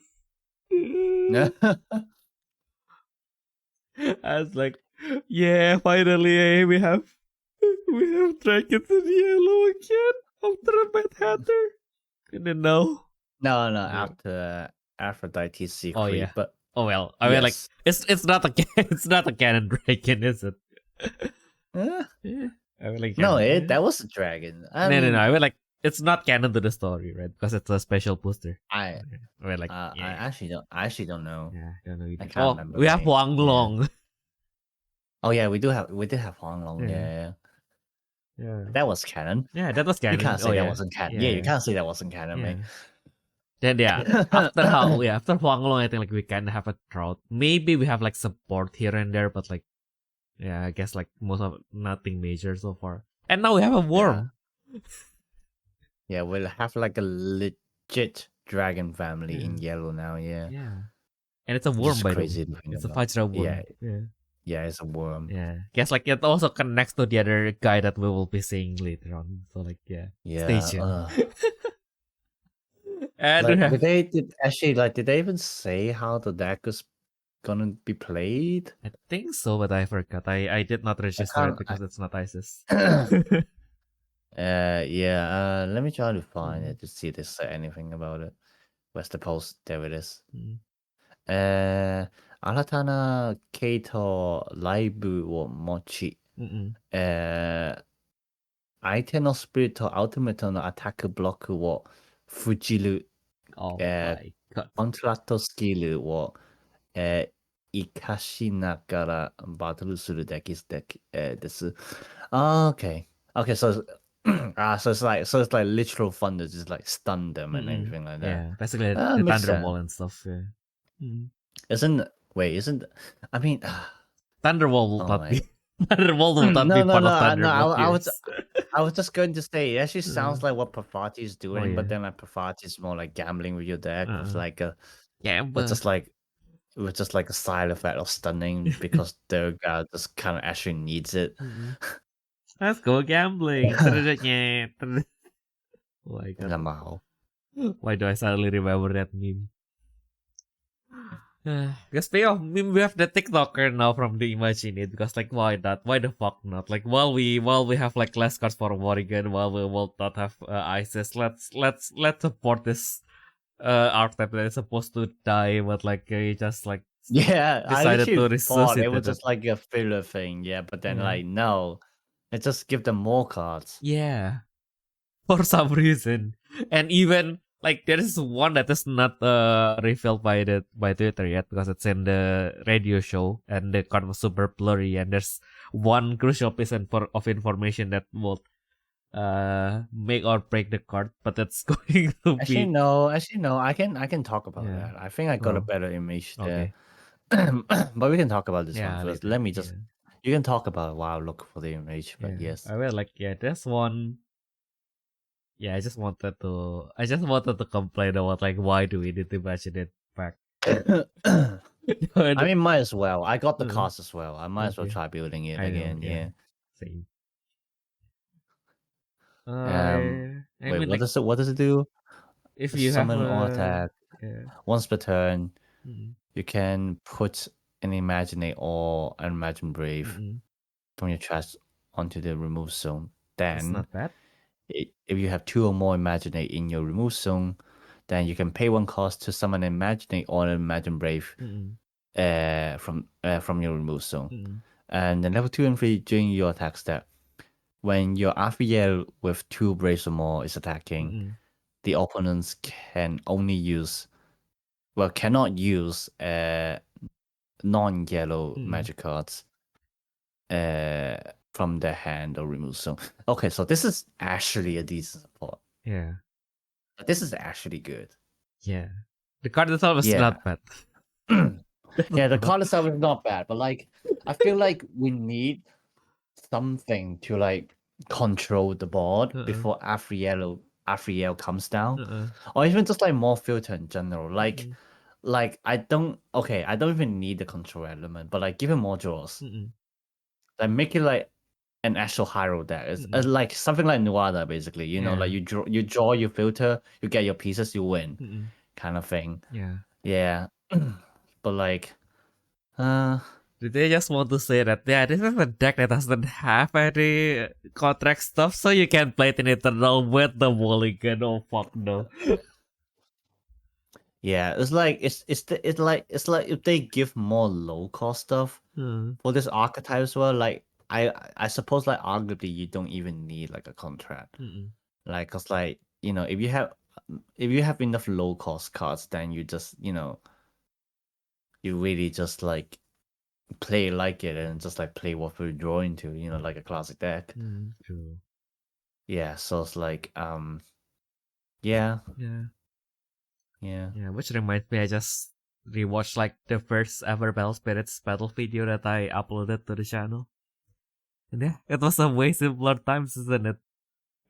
I was like, yeah, finally we have dragons in yellow again after a Mad Hatter. And then no. No, after Aphrodite's secret. Oh yeah. But oh well. I mean like it's not a it's not a canon dragon, is it? Yeah. I mean, like, no, that was a dragon. No. I mean like it's not canon to the story, right? Because it's a special booster. I mean, like I actually don't know. Yeah, don't know either. I can't remember. We have Huang Long. Yeah. Oh yeah, we did have Huang Long. Yeah. That was canon. Yeah, that was canon. You can't say that wasn't canon. Yeah, you can't say that wasn't canon, mate. Then after Huang Long, I think like we kind of have a drought. Maybe we have like support here and there, but like, yeah, I guess like most of nothing major so far. And now we have a worm. Yeah, we'll have like a legit dragon family in yellow now. Yeah. Yeah. And it's a worm, by the way. It's a Vajra worm. Yeah. Yeah, it's a worm. Yeah. Guess like it also connects to the other guy that we will be seeing later on. So like stay Yeah. tuned. And Like, did they even say how the deck is gonna be played? I think so, but I forgot. I did not register it because it's not ISIS. Yeah. Let me try to find it to see if they say anything about it. Where's the post? There it is. 新たな系統ライブを持ち、相手のスピリットアウトメットのアタックブロックを封じる、Oh my god. コントラクトスキルを、活かしながらバトルするデッキです。Okay. Okay, so so it's like literal thunder, just like stun them and everything like that. Yeah, basically the Makes Thunderwall sense. and stuff. Yeah. Isn't I mean Thunderwall will oh not my be Thunderwall will not be part of Thunderblock. I was just going to say it actually sounds like what Pafati is doing, yeah. but then like Pafati is more like gambling with your deck with like a Gamble. with just like a side effect of stunning because their guy just kind of actually needs it. Let's go gambling. Oh my god. Somehow. Why do I suddenly remember that meme? Because speaking of meme, we have the TikToker now from the Imagine It, because like why not? Why the fuck not? Like while we have like less cards for Morrigan, while we will not have ISIS, let's support this archetype that is supposed to die, but like he just like decided to resuscitate it was just like a filler thing, but then like no, it just give them more cards. Yeah, for some reason, and even like there is one that is not revealed by Twitter yet because it's in the radio show and the card was super blurry, and there's one crucial piece of information that will make or break the card, but it's going to Actually, be no. I can talk about that. I think I got a better image there. But we can talk about this one first. Let me just. You can talk about it while I look for the image. But yes, I will there's one. Yeah, I just wanted to complain about like why do we need to imagine it back. I mean, might as well. I got the cards as well. I might as well try building it again. Yeah. Same. Wait, what does it do? If you summon have or attack once per turn, you can put an Imaginate or an Imagine Brave from your chest onto the remove zone. Then, it's not bad. If you have 2 or more Imaginate in your remove zone, then you can pay 1 cost to summon an Imaginate or an Imagine Brave from your remove zone. And then level 2 and 3 during your attack step, when your Raphael with 2 Braves or more is attacking, the opponents cannot use non-yellow magic cards from their hand or remove zone. Okay, so this is actually a decent support. Yeah. This is actually good. Yeah. The card itself is not bad. Yeah, the card itself is not bad, but like I feel like we need something to like control the board before Afriel comes down. Or even just like more filter in general. Like I don't even need the control element, but like give him more draws. Like make it like an actual hero deck. It's like something like Nuada, basically. You know, like you draw your filter, you get your pieces, you win, kind of thing. Yeah. But like, did they just want to say that this is a deck that doesn't have any contract stuff, so you can play it in Eternal with the mulligan? Oh fuck no. Yeah, it's like if they give more low cost stuff for this archetype as well. Like I suppose like arguably you don't even need like a contract. Like, cause like if you have enough low cost cards, then you just you really just like play like it and just like play what we're drawing to, like a classic deck. True. Yeah, so it's like Yeah, which reminds me, I just rewatched like the first ever Battle Spirits battle video that I uploaded to the channel. And yeah, it was a way simpler times, isn't it?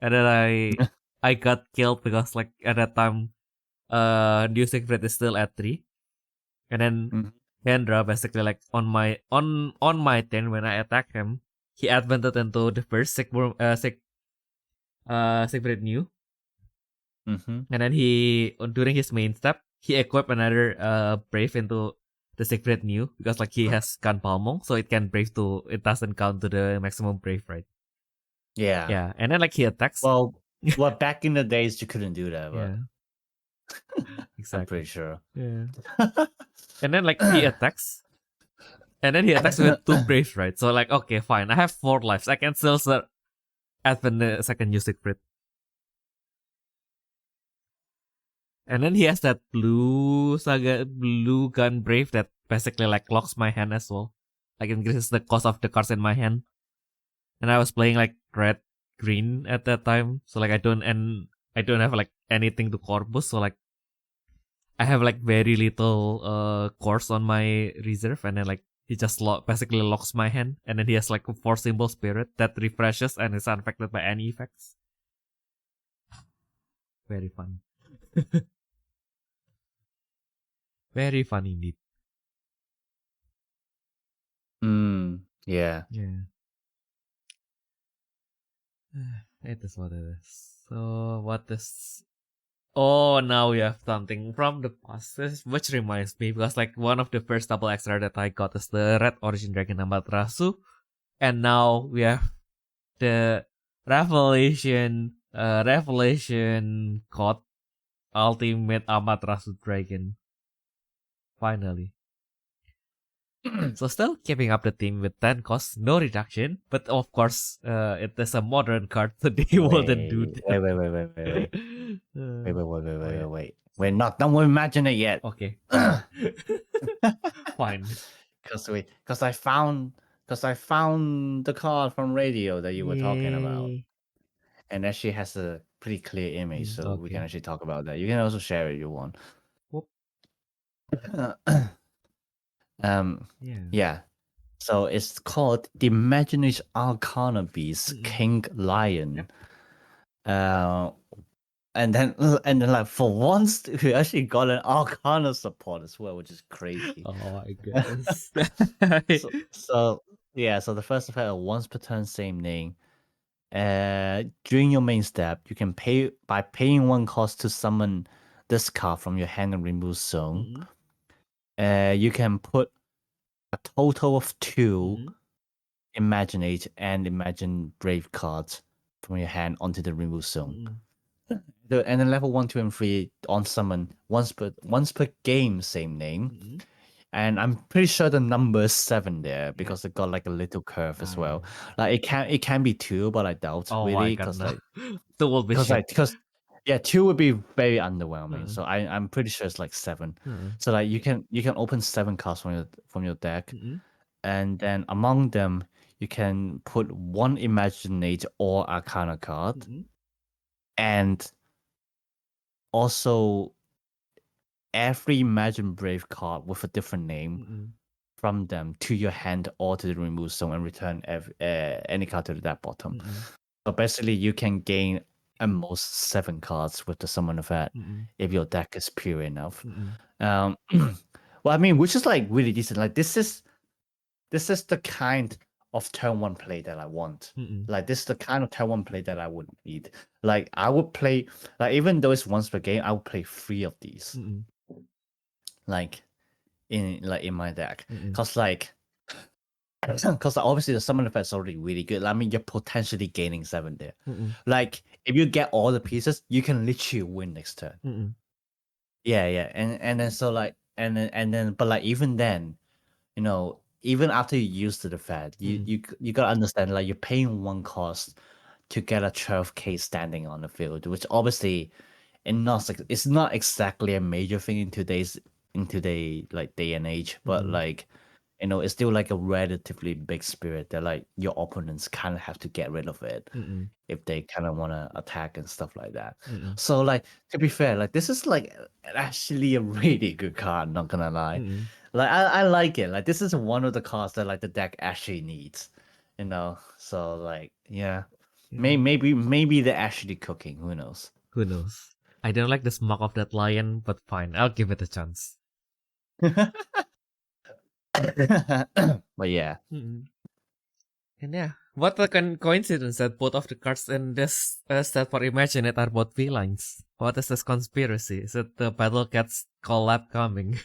And then I got killed because like at that time New Secret is still at 3. And then Hendra basically like on my turn when I attack him, he advanced into the first secret new. Mm-hmm. And then he during his main step, he equipped another brave into the secret new because like he has gun palmong, so it doesn't count to the maximum brave, right? Yeah. Yeah. And then like he attacks. Well, back in the days you couldn't do that, but Yeah. Exactly. I'm pretty sure. Yeah. And then like he attacks. And then he attacks with 2 braves, right? So like, okay, fine. I have 4 lives. I can still advance the second new secret. And then he has that blue gun brave that basically like locks my hand as well. Like increases the cost of the cards in my hand. And I was playing like red green at that time. So like I don't have like anything to corpus. So like I have like very little course on my reserve, and then like he just basically locks my hand, and then he has like a 4 symbol spirit that refreshes and is unaffected by any effects. Very fun. Very fun indeed. Yeah. Yeah. It is what it is. So what is... Oh, now we have something from the past, which reminds me, because like one of the first double extra that I got is the Red Origin Dragon Amaterasu, and now we have the Revelation God Ultimate Amaterasu Dragon. Finally. So still keeping up the theme with 10 costs, no reduction, but of course, it is a modern card, so they wouldn't do that. Wait. We're not done with Imagine It yet. Okay. Fine. Because I found the card from radio that you were talking about. And actually has a pretty clear image, so we can actually talk about that. You can also share it if you want. Whoop. Yeah. So it's called the Imagination Arcana Beast, King Lion. And then like for once we actually got an Arcana support as well, which is crazy. Oh my goodness. So the first effect, once per turn, same name. During your main step, you can pay by paying 1 cost to summon this card from your hand and remove zone. You can put a total of 2 Imaginate and Imagine Brave cards from your hand onto the remove zone. And then level 1, 2, and 3 on summon once per game, same name. And I'm pretty sure the number is 7 there because it got like a little curve as well. Like it can be 2, but I doubt really because like 2 will be shit. because 2 would be very underwhelming. So I'm pretty sure it's like 7. So like you can open 7 cards from your deck, and then among them you can put 1 Imaginate or Arcana card, and also every Imagine Brave card with a different name from them to your hand or to the remove zone, and return any card to that bottom. So basically, you can gain at most 7 cards with the summon effect if your deck is pure enough. Well, I mean, which is like really decent. Like this is the kind of turn 1 play that I want. Like this is the kind of turn 1 play that I would need. Like I would play, like even though it's once per game, I would play 3 of these. Like in my deck, because obviously the summon effect is already really good. I mean, you're potentially gaining 7 there. Like if you get all the pieces, you can literally win next turn. Yeah, and then so like and then but like even then, you know, even after you use the effect, you gotta understand, like you're paying 1 cost to get a 12k standing on the field, which obviously it's not exactly a major thing in today's like day and age, but like, you know, it's still like a relatively big spirit that like your opponents kind of have to get rid of it if they kind of want to attack and stuff like that. So like, to be fair, like this is like actually a really good card, not gonna lie. Like I like it. Like this is one of the cards that like the deck actually needs, you know. So like maybe they're actually cooking, who knows. I don't like the smoke of that lion, but fine, I'll give it a chance. But yeah. Mm-mm. And yeah, what a coincidence that both of the cards in this set for Imagine It are both felines. What is this conspiracy? Is it the Battle Cats collab coming?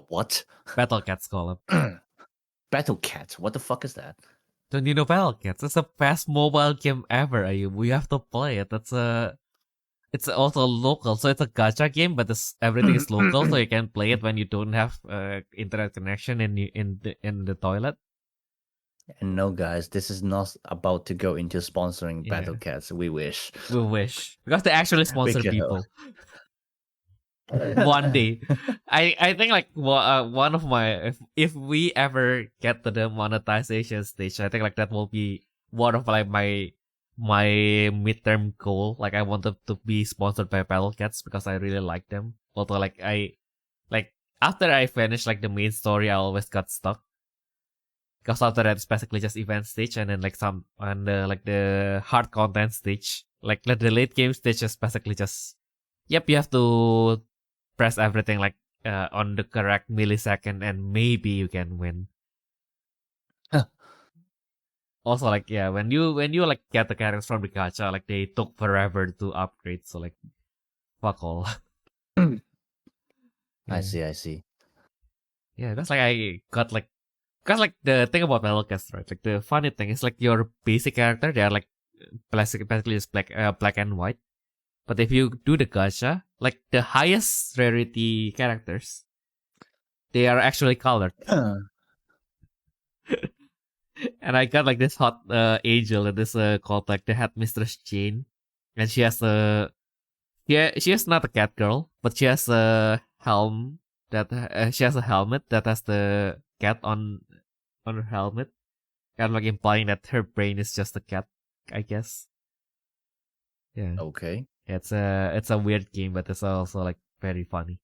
What? Battle Cats collab. Battle Cats? What the fuck is that? Don't you know Battle Cats? It's the best mobile game ever, Ayumu. We have to play it. It's also local, so it's a gacha game, but everything is local, so you can play it when you don't have internet connection in the toilet. And no, guys, this is not about to go into sponsoring Battle Cats. We wish. We wish, because they actually sponsor people. One day, I think like one of my if we ever get to the monetization stage, I think like that will be one of like my midterm goal. Like I wanted to be sponsored by Battle Cats because I really like them. Although like after I finished like the main story, I always got stuck. Because after that, it's basically just event stage, and then like the hard content stage, like the late game stage is basically just, you have to press everything like on the correct millisecond, and maybe you can win. Also, like when you like get the characters from the gacha, like they took forever to upgrade, so like fuck all. I see. Yeah, that's like I got like. Because, like, the thing about Metalcast, right? Like, the funny thing is, like, your basic character, they are, like, basically just black and white. But if you do the gacha, like, the highest rarity characters, they are actually colored. And I got, like, this hot angel that is called, like, the Headmistress Jane. And she has she is not a cat girl, but she has a helm she has a helmet that has the cat on her helmet, kind of like implying that her brain is just a cat, I guess. Yeah. Okay. It's a weird game, but it's also like very funny,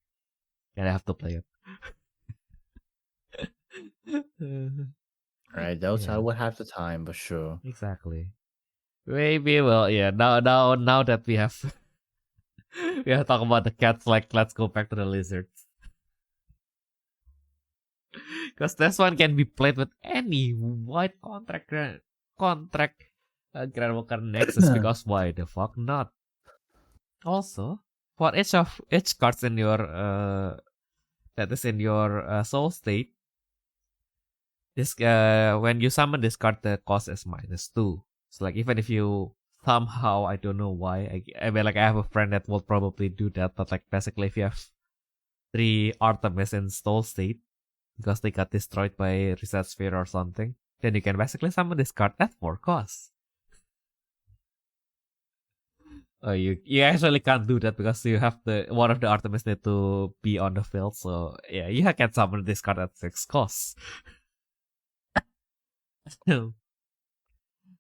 and I have to play it. Right, those I would have the time, but sure. Exactly. Maybe now that we have talked about the cats, like let's go back to the lizards. Because this one can be played with any white contract Grandwalker Nexus, because why the fuck not? Also, for each cards in your that is in your soul state, this when you summon this card, the cost is -2. So like even if you somehow, I don't know why, I mean like I have a friend that will probably do that, but like basically if you have 3 Artemis in soul state, because they got destroyed by Reset Sphere or something, then you can basically summon this card at 4 costs. Oh, you actually can't do that because you have one of the Artemis need to be on the field. So yeah, you can summon this card at 6 costs.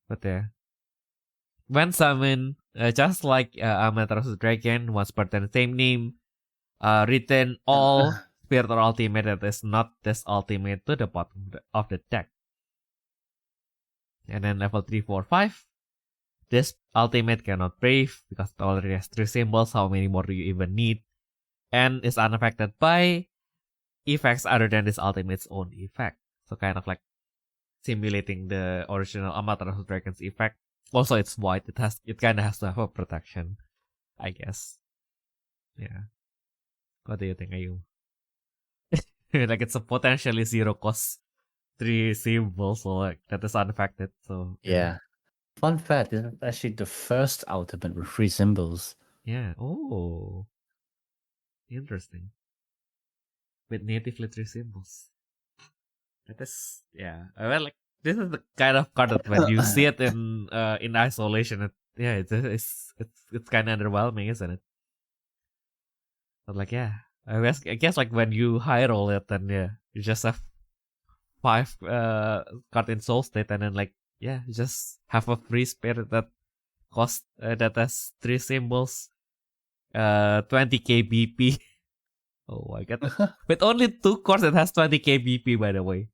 But yeah, when summoned, just like Amaterasu Dragon, once per turn, same name, return all spirit or ultimate that is not this ultimate to the bottom of the deck. And then level 3, 4, 5. This ultimate cannot brave because it already has 3 symbols. How many more do you even need? And is unaffected by effects other than this ultimate's own effect. So kind of like simulating the original Amaterasu Dragon's effect. Also, it's white. It kind of has to have a protection, I guess. Yeah. What do you think, Ayu? Like it's a potentially 0 cost 3 symbols, so like that is unaffected. So yeah. Fun fact, this is actually the first ultimate with 3 symbols. Yeah. Oh. Interesting. With natively 3 symbols. That is, yeah. Well, like this is the kind of card that when you see it in isolation, it's kind of underwhelming, isn't it? But like, yeah, I guess like when you high roll it, then yeah, you just have 5 card in soul state, and then like you just have a free spirit that cost that has 3 symbols, 20k BP. Oh my god! With only 2 cards, it has 20k BP, by the way.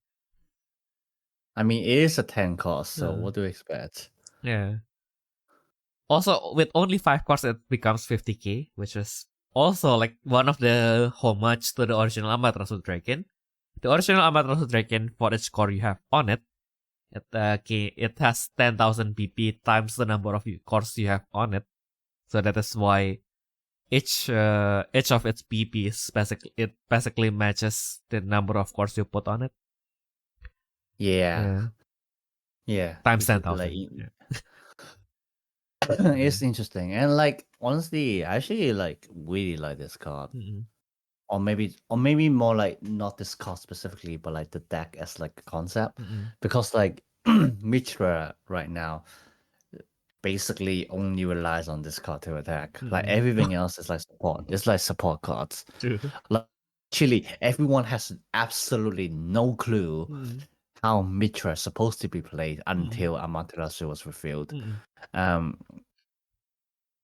I mean, it is a 10 cost, so what do you expect? Yeah. Also, with only 5 cards, it becomes 50k, which is also like one of the homage to the original Amaterasu Dragon. The original Amaterasu Dragon, for each core you have on it, it has 10,000 PP times the number of cores you have on it. So that is why each of its PP is basically matches the number of cores you put on it. Yeah. Times 10,000. Like, yeah. It's interesting, and like honestly, I actually like really like this card. Or maybe more like not this card specifically, but like the deck as like a concept, because like Mitra right now basically only relies on this card to attack. Like everything else is like support. It's like support cards. True. Like actually, everyone has absolutely no clue how Mitra is supposed to be played until Amaterasu was revealed.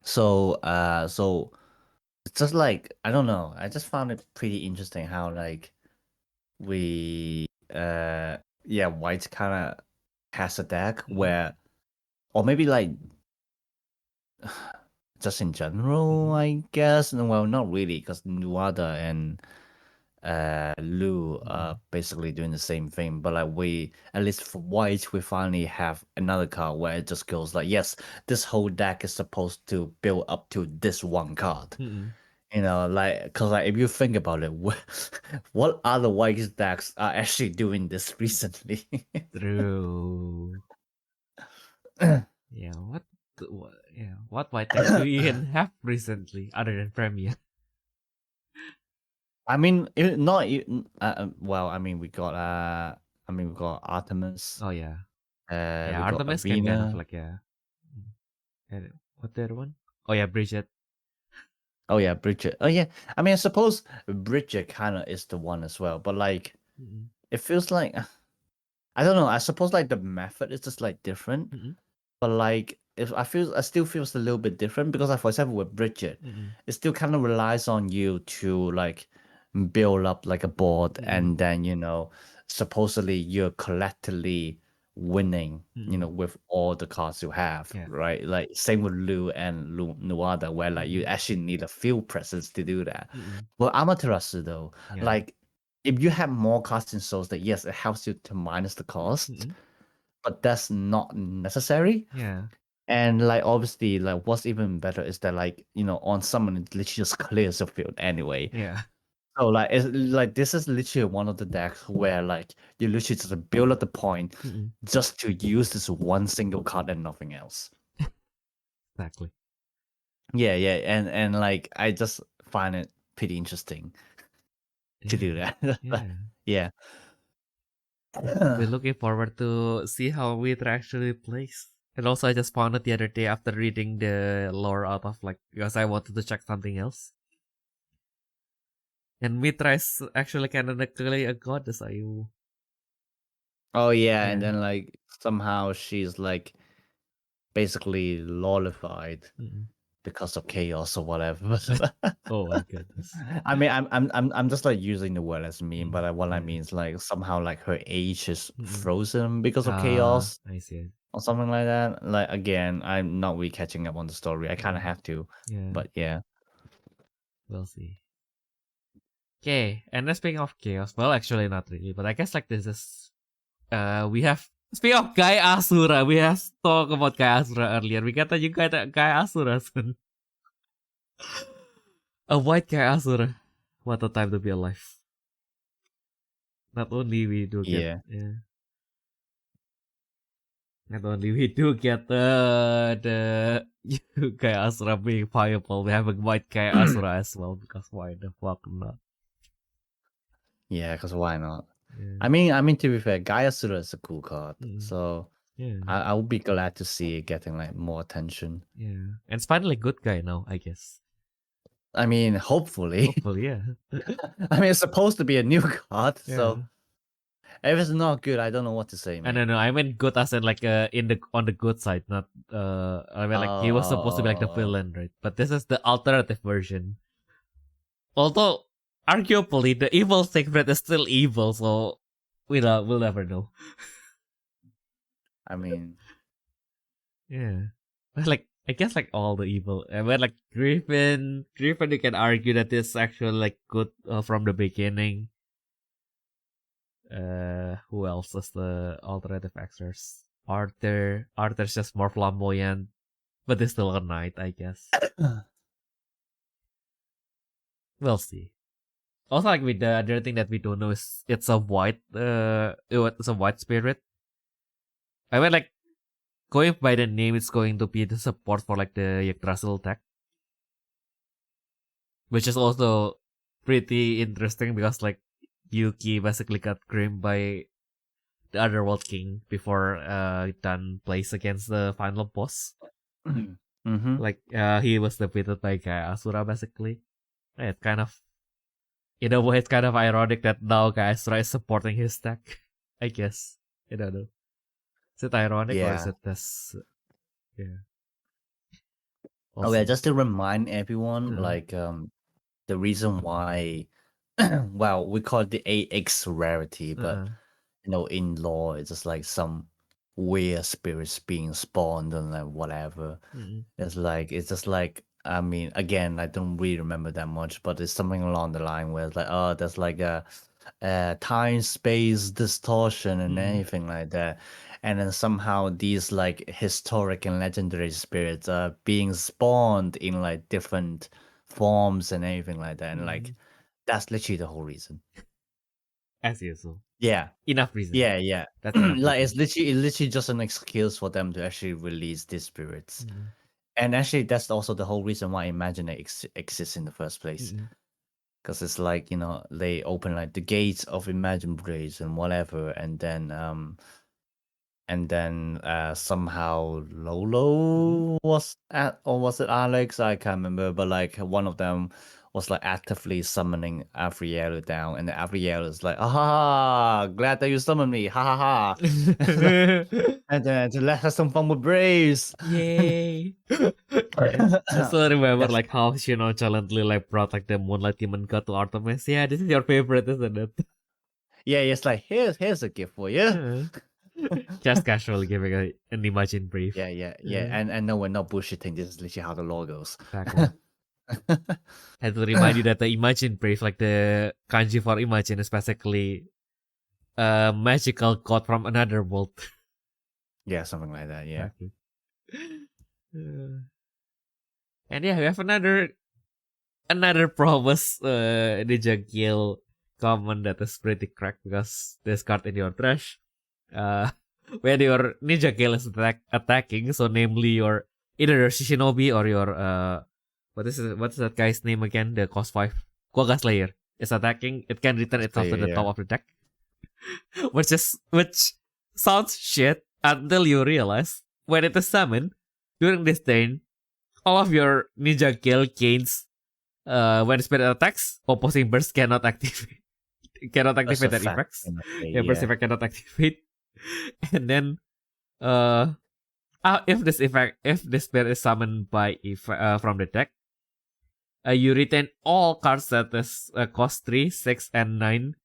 So it's just like, I don't know. I just found it pretty interesting how like we White kind of has a deck where, or maybe like just in general, I guess. Well, not really, because Nuada and Lu are basically doing the same thing, but like we, at least for White, we finally have another card where it just goes like, yes, this whole deck is supposed to build up to this one card. You know, like, because like if you think about it, what other White decks are actually doing this recently? True. Yeah, what white decks do you even have recently other than Premier? I mean, well, I mean, we got Artemis. Oh yeah, We Artemis got can kind Avena. of like And what the other one? Oh yeah, Bridget. Oh yeah, Bridget. Oh yeah, I mean, I suppose Bridget kind of is the one as well, but like, it feels like, I don't know. I suppose like the method is just like different, but like I still feels a little bit different because like, for example, with Bridget, it still kind of relies on you to like build up like a board, and then supposedly you're collectively winning, with all the cards you have, right? Like same with Lu and Nuada, where like you actually need a field presence to do that. Well, Amaterasu though, like if you have more cards in souls, that yes, it helps you to minus the cost, but that's not necessary. Yeah. And like obviously, like what's even better is that like on summon it literally just clears the field anyway. Yeah. So like it's like this is literally one of the decks where like you literally just build up the point just to use this one single card and nothing else. Exactly. Yeah, and like I just find it pretty interesting to do that. Yeah. We're looking forward to see how Wither actually plays. And also, I just found it the other day after reading the lore out of like, because I wanted to check something else. And Mitra is actually canonically a goddess, Ayumu. Oh yeah, and then like somehow she's like basically lollified because of chaos or whatever. Oh my goodness. I mean, I'm just like using the word as meme, but what I mean is like somehow like her age is frozen because of chaos. I see. Or something like that. Like again, I'm not really catching up on the story. I kind of have to, but yeah. We'll see. Okay, and then speaking of chaos, well, actually not really, but I guess like this is, we have, speaking of Kai Asura, we have talked about Kai Asura earlier. We got you Kai Asura soon. A white Kai Asura. What a time to be alive. Not only we do get, not only we do get the Kai Asura being viable, we have a white Kai Asura as well, because why the fuck not? Yeah, because why not? Yeah. I mean, to be fair, Gaiasura is a cool card, so I would be glad to see it getting like more attention. Yeah, and it's finally good guy now, I guess. I mean, hopefully. Hopefully, yeah. I mean, it's supposed to be a new card, so if it's not good, I don't know what to say, man. No. I mean good as in like on the good side, not I mean like he was supposed to be like the villain, right? But this is the alternative version. Although arguably the evil Siegfried is still evil, so we'll never know. I mean, yeah, like I guess like all the evil. But like Griffin, you can argue that it's actually like good from the beginning. Who else is the alternative actors? Arthur's just more flamboyant, but he's still a knight, I guess. We'll see. Also, like with the other thing that we don't know is it's a white spirit. I mean, like going by the name, it's going to be the support for like the Yggdrasil tech, which is also pretty interesting because like Yuki basically got groomed by the Underworld King before Dan plays against the final boss. Mm-hmm. Like he was defeated by Gaia Asura basically. It's kind of, in a way, it's kind of ironic that now Gaia Asura is supporting his tech. I guess. I don't know. Is it ironic or is it this? Yeah. Okay, just to remind everyone, like the reason why, well, we call it the AX rarity, but in law, it's just like some weird spirits being spawned and like whatever. It's just like, I mean, again, I don't really remember that much, but it's something along the line where it's like, oh, there's like a time space distortion and anything like that. And then somehow these like historic and legendary spirits are being spawned in like different forms and everything like that. And like that's literally the whole reason. As usual. Yeah. Enough reason. Yeah. That's enough like it's literally just an excuse for them to actually release these spirits. And actually that's also the whole reason why Imagine exists in the first place. Because it's like, they open like the gates of Imagine Place and whatever, and then somehow Lolo was or was it Alex? I can't remember, but like one of them was like actively summoning Avriel down, and Avriel is like, ah, glad that you summoned me, ha ha ha. And then to let us some fun with Braves. Yay. I still remember like how she nonchalantly like brought like the Moonlight Demon God to Artemis. Yeah, this is your favorite, isn't it? Yeah, it's like here's a gift for you. Just casually giving an Imagine Brief. Yeah. And no, we're not bullshitting. This is literally how the law goes. Exactly. I had to remind you that the Imagine Brief, like the kanji for Imagine, is basically a magical god from another world. Yeah, something like that. Yeah. Exactly. And yeah, we have another promise Ninja Kill common that is pretty cracked because this card in your trash. When your Ninja Kill is attacking, so namely your either your Shishinobi or your what's that guy's name again? The cost 5 Quagga Slayer is attacking, it can return itself to the top of the deck. which sounds shit until you realize when it is summoned during this turn, all of your Ninja Kill gains when the spirit attacks, opposing burst cannot activate their effects. Burst effect cannot activate. And then if this spirit is summoned by from the deck, you retain all cards that is cost 3, 6, and 9.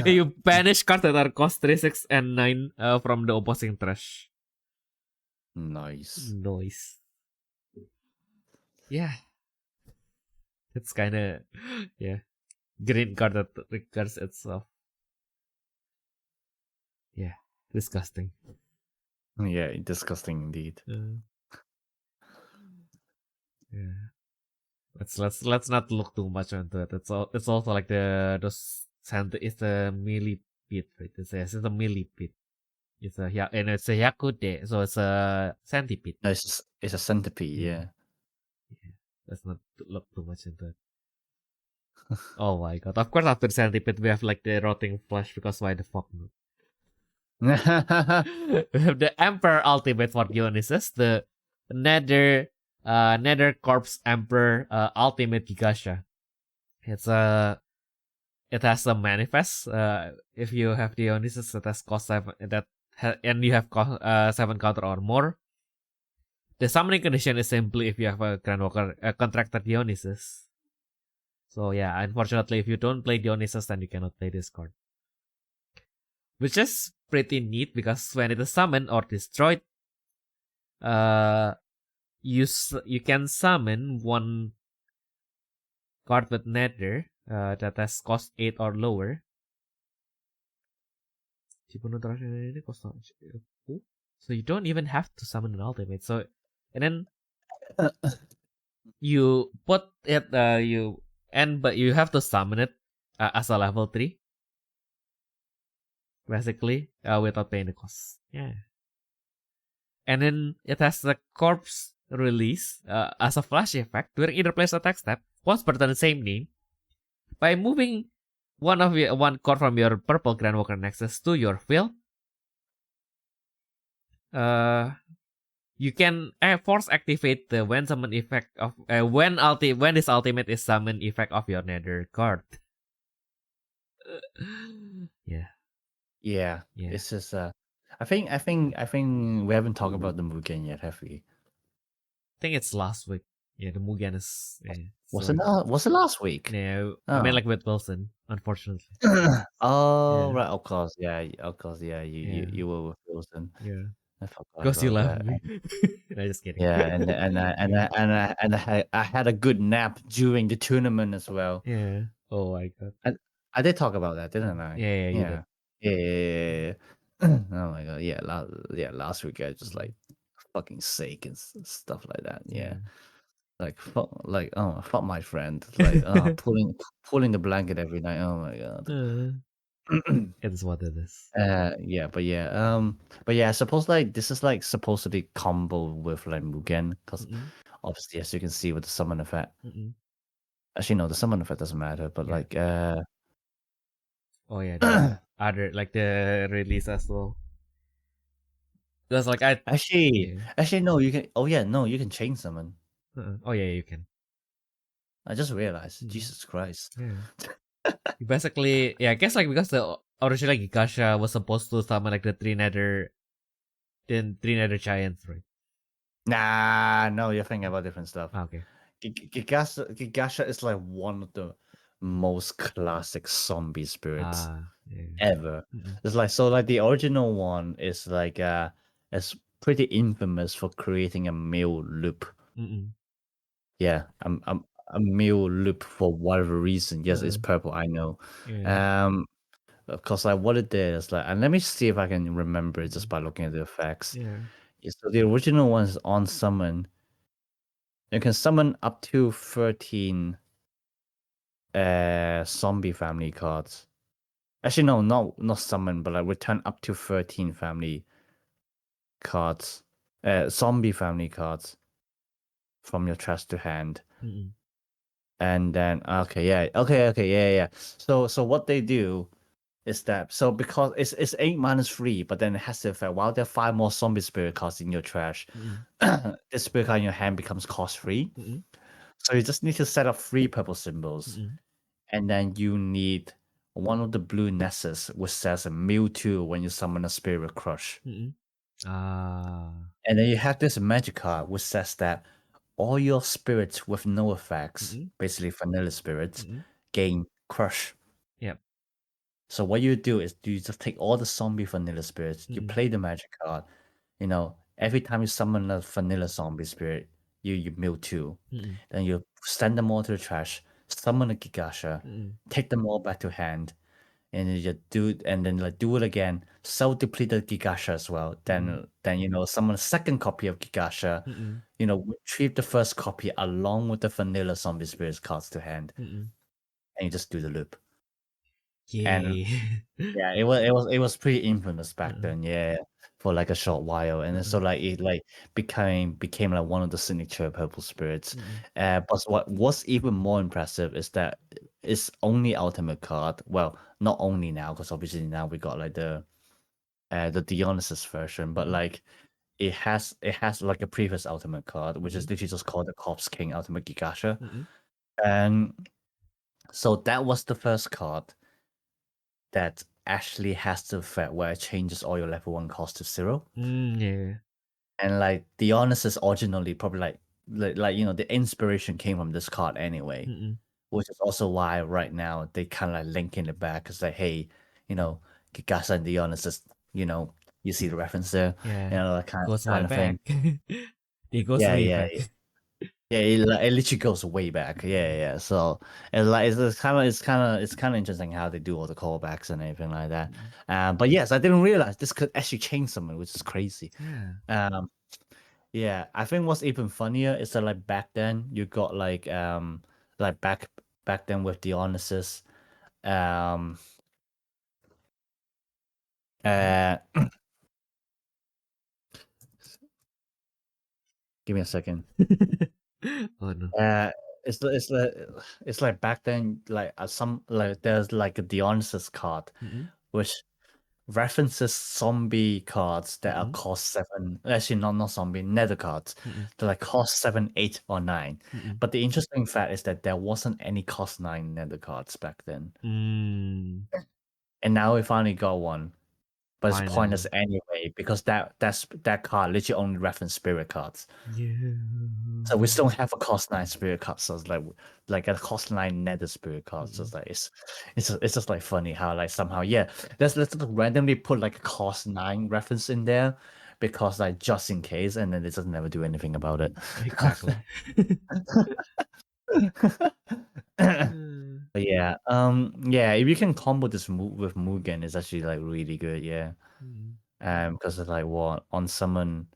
You banish cards that are cost 3, 6, and 9 from the opposing trash. Nice. Yeah. It's kind of, green card that recurs itself. Yeah, disgusting. Yeah, disgusting indeed. Yeah. Let's not look too much into it. It's also like it's the millipede, right? It's a millipede. It's a Yakude, so it's a centipede. No, it's a centipede. Yeah. Let's not look too much into it. Oh my god! Of course, after centipede, we have like the rotting flesh because why the fuck not? We have the Emperor Ultimate for Dionysus, the Nether Corpse Emperor Ultimate Gigasha. It has a manifest. If you have Dionysus, it has cost 7 and you have 7 counter or more. The summoning condition is simply if you have a Grandwalker contracted Dionysus. So yeah, unfortunately, if you don't play Dionysus, then you cannot play this card. Which is pretty neat because when it is summoned or destroyed, you can summon one card with Nether that has cost 8 or lower. So you don't even have to summon an ultimate. So, and then you put it, but you have to summon it as a level 3. Basically, without paying the cost. Yeah. And then it has the corpse release as a flash effect during either place attack step. Once per turn, the same name. By moving one card from your purple Grandwalker Nexus to your field, you can force activate the when summon effect of when this ultimate is summoned effect of your Nether card. Yeah. Yeah. It's just I think we haven't talked about the Mugen yet, have we? I think it's last week. Yeah, the Mugen is. Was it last week? Yeah, I mean like with Wilson, unfortunately. Oh right, of course, yeah, you were with Wilson. Yeah, I forgot because you about love that. me. No, just kidding. Yeah, I had a good nap during the tournament as well. Yeah. Oh my god. I did talk about that, didn't I? Yeah, you did. Yeah. Oh my god, last week I just like fucking sick and stuff like that. Yeah. Like fuck my friend. Like pulling the blanket every night. Oh my god. It is what it is. But yeah, I suppose like this is like supposed to be combo with like Mugen, because obviously as you can see with the summon effect. Actually no, the summon effect doesn't matter, but like oh yeah, the other like the release as well. That's like actually no, you can you can chain summon. Oh yeah, you can. I just realized. Jesus Christ. Yeah. Basically, I guess like because the original Gikasha was supposed to summon like the three nether giants, right? Nah, no, you're thinking about different stuff. Okay. Gigasha is like one of the most classic zombie spirits ever. It's like the original one is like it's pretty infamous for creating a mill loop. Yeah, a mill loop for whatever reason. Yes, it's purple, I know. Because like what it did is like, and let me see if I can remember it just by looking at the effects. So the original one is on summon. You can summon up to 13 zombie family cards. Actually, no, not summon, but like return up to 13 family cards. Zombie family cards from your chest to hand. And then okay. So what they do is that because it's 8-3, but then it has the effect while there are 5 more zombie spirit cards in your trash, the spirit card in your hand becomes cost free. So you just need to set up 3 purple symbols, and then you need one of the blue nesses which says a Mewtwo when you summon a Spirit Crush. And then you have this magic card which says that all your spirits with no effects, basically vanilla spirits, gain Crush. Yep. So what you do is you just take all the zombie vanilla spirits, you play the magic card, every time you summon a vanilla zombie spirit, you Mewtwo. Then you send them all to the trash, summon a Gigasha, take them all back to hand, and you do it again, self-deplete the Gigasha as well. Then summon a second copy of Gigasha, retrieve the first copy along with the vanilla zombie spirits cards to hand. And you just do the loop. And yeah, it was pretty infamous back then, for like a short while, and then so like it like became like one of the signature purple spirits. But what was even more impressive is that it's only ultimate card. Well, not only now, because obviously now we got like the Dionysus version, but like it has like a previous ultimate card, which is literally just called the Corpse King Ultimate Gigasha. And so that was the first card that actually has the effect where it changes all your level 1 cost to 0. And like Dionysus originally probably like the inspiration came from this card anyway, which is also why right now they kind of like link in the back, because like, hey, Gigasha and Dionysus, you you see the reference there. Yeah. You know, that kind Goes way of thing. back. It goes Yeah, way yeah, back. yeah. It literally goes way back. Yeah. So it's kind of interesting how they do all the callbacks and everything like that. But yes, I didn't realize this could actually change someone, which is crazy. Yeah. Yeah, I think what's even funnier is that like back then you got like back then with the Dionysus, um uh give me a second. Oh no. It's it's like back then like some like there's like a Dionysus card which references zombie cards that are cost 7. Actually, not zombie, nether cards. They're like cost 7, 8, or 9. But the interesting fact is that there wasn't any cost 9 nether cards back then. And now we finally got one. But it's pointless anyway because that card literally only reference spirit cards. Yeah. So we still don't have a cost 9 spirit card. So it's like a cost 9 nether spirit card. So it's like it's just like funny how like somehow let's just randomly put like a cost 9 reference in there because like just in case, and then it doesn't never do anything about it. Exactly. But yeah, if you can combo this with Mugen, it's actually like really good, yeah. Because it's like what on summon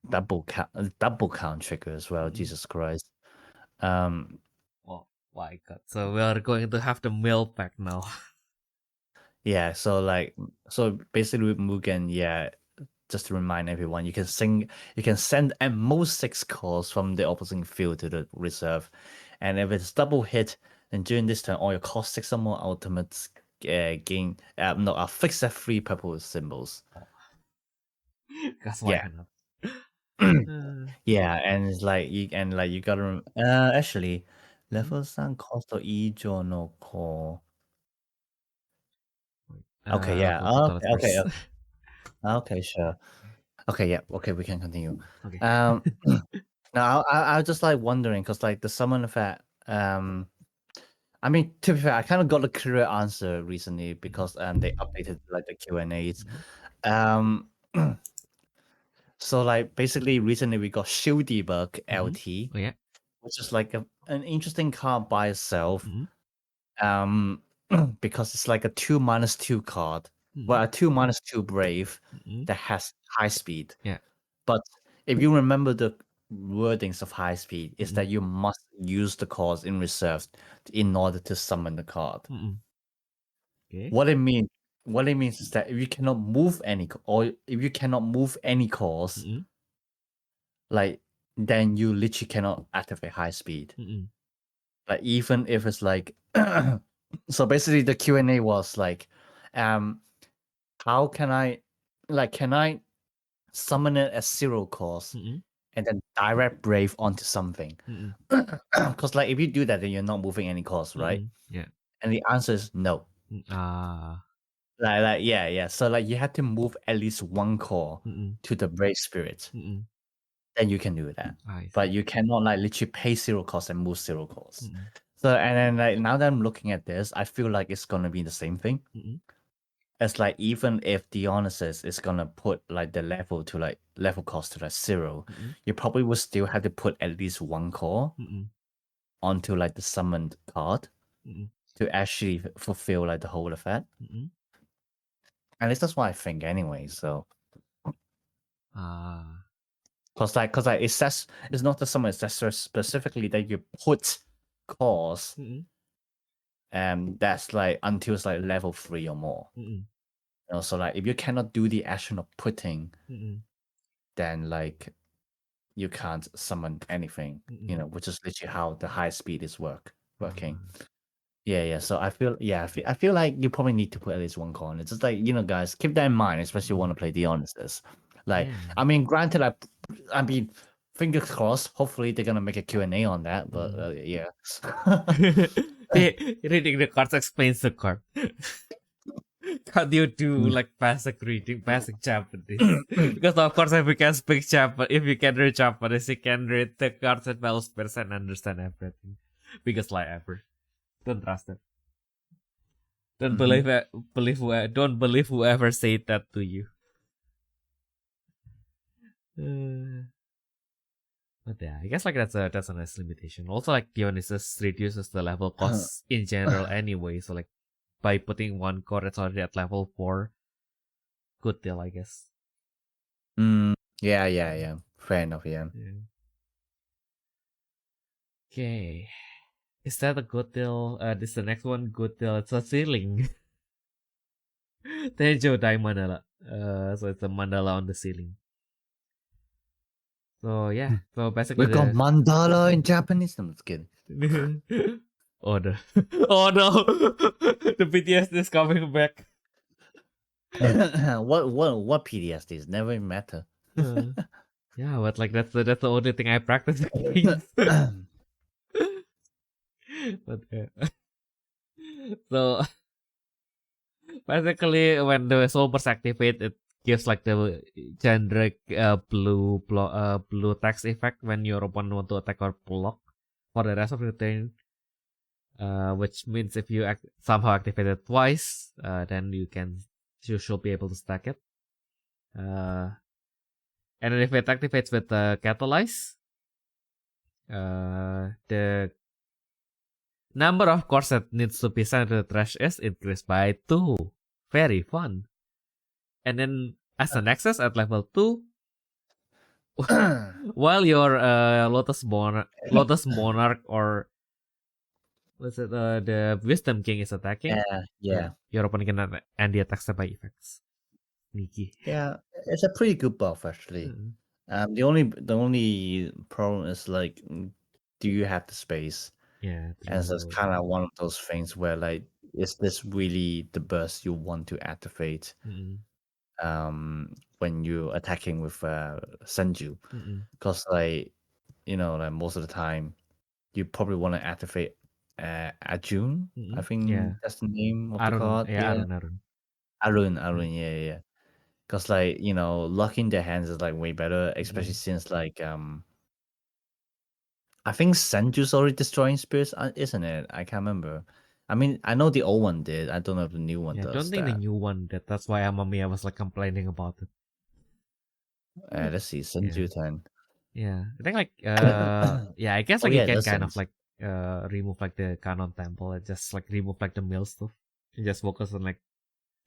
double count trigger as well. Jesus Christ. Oh my god! So we are going to have the mail pack now. Yeah. So basically with Mugen, just to remind everyone, you can send at most 6 calls from the opposing field to the reserve, and if it's double hit, then during this turn, all your cost 6 or more ultimates gain fixed at 3 purple symbols. That's why not. Yeah, and it's like you gotta actually level 3 cost 以上のcall. Okay, yeah. Go to toilet Okay, first. okay, sure. Okay, yeah. Okay, we can continue. Okay. Now I was just like wondering because like the summon effect. I mean, to be fair, I kind of got a clear answer recently because they updated like the Q&As. So like basically recently we got Shield Debug LT, Oh yeah. which is like an interesting card by itself. Because it's like a 2-2 card. Well, a 2-2 brave that has high speed. Yeah. But if you remember the wordings of high speed, is that you must use the cards in reserve in order to summon the card. Okay. What it means is that if you cannot move any cards, like then you literally cannot activate high speed. Like even if it's like so basically the Q&A was like how can I summon it as 0 cost and then direct brave onto something? Because like if you do that, then you're not moving any cost, right? Yeah. And the answer is no. Yeah. So like you have to move at least 1 core to the brave spirit. Then you can do that. But you cannot like literally pay 0 cost and move 0 cost. So and then like now that I'm looking at this, I feel like it's gonna be the same thing. It's like even if Dionysus is gonna put like the level cost to like 0, you probably will still have to put at least 1 core onto like the summoned card to actually fulfill like the whole effect. At least that's what I think anyway. So, cause it says it's not the summon, it says specifically that you put cores, that's like until it's like level 3 or more. You know, so like if you cannot do the action of putting, then like you can't summon anything. You know, which is literally how the high speed is working. Yeah. So I feel like you probably need to put at least 1 core on. It's just like, you know, guys, keep that in mind, especially if you want to play Dionysus. Like, I mean, granted, I mean, fingers crossed. Hopefully, they're gonna make a Q&A on that. But yeah. Reading the cards explains the card. How do you do like basic reading, basic Japanese? Because of course, if you can speak Japanese, if you can read Japanese, you can read the cards and spells and understand everything. Biggest lie ever. Don't trust it. Don't believe it. Don't believe whoever said that to you. But yeah, I guess like that's a nice limitation. Also, like Dionysus reduces the level costs in general anyway. So like by putting one core, it's already at level 4. Good deal, I guess. Yeah. Fair enough, yeah. Okay. Is that a good deal? This is the next one. Good deal. It's a ceiling. Tenjo Dai Mandala. So it's a mandala on the ceiling. So yeah. So basically, We got mandala in Japanese. I'm just kidding. Oh no! Oh no! The PTSD is coming back. What PTSD is never matter. Yeah, but like that's the only thing I practice against. But so basically, when the soul burst activate, it gives like the generic blue text effect when your opponent want to attack or block for the rest of the turn. Which means if you somehow activate it twice, then you should be able to stack it. And then if it activates with catalyze, the number of cores that needs to be sent to the trash is increased by 2. Very fun. And then as an access at level 2, while your Lotus Monarch or what's it, the Wisdom King is attacking, your opponent can end the attacks by effects. Sneaky. Yeah, it's a pretty good buff actually. The only problem is like, do you have the space? Yeah, and so it's kind of one of those things where like, is this really the burst you want to activate? When you're attacking with Senju, because like, like most of the time, you probably want to activate Ajun. I think that's the name of the card. Arun. Yeah. Because like, locking their hands is like way better, especially since like I think Senju's already destroying spirits, isn't it? I can't remember. I mean, I know the old one did. I don't know if the new one does. I don't think the new one did. That's why Amamiya was like complaining about it. Let's see, Senju 10. Yeah, I think like I guess like you can kind of like remove like the Canon Temple and just like remove like the mill stuff and just focus on like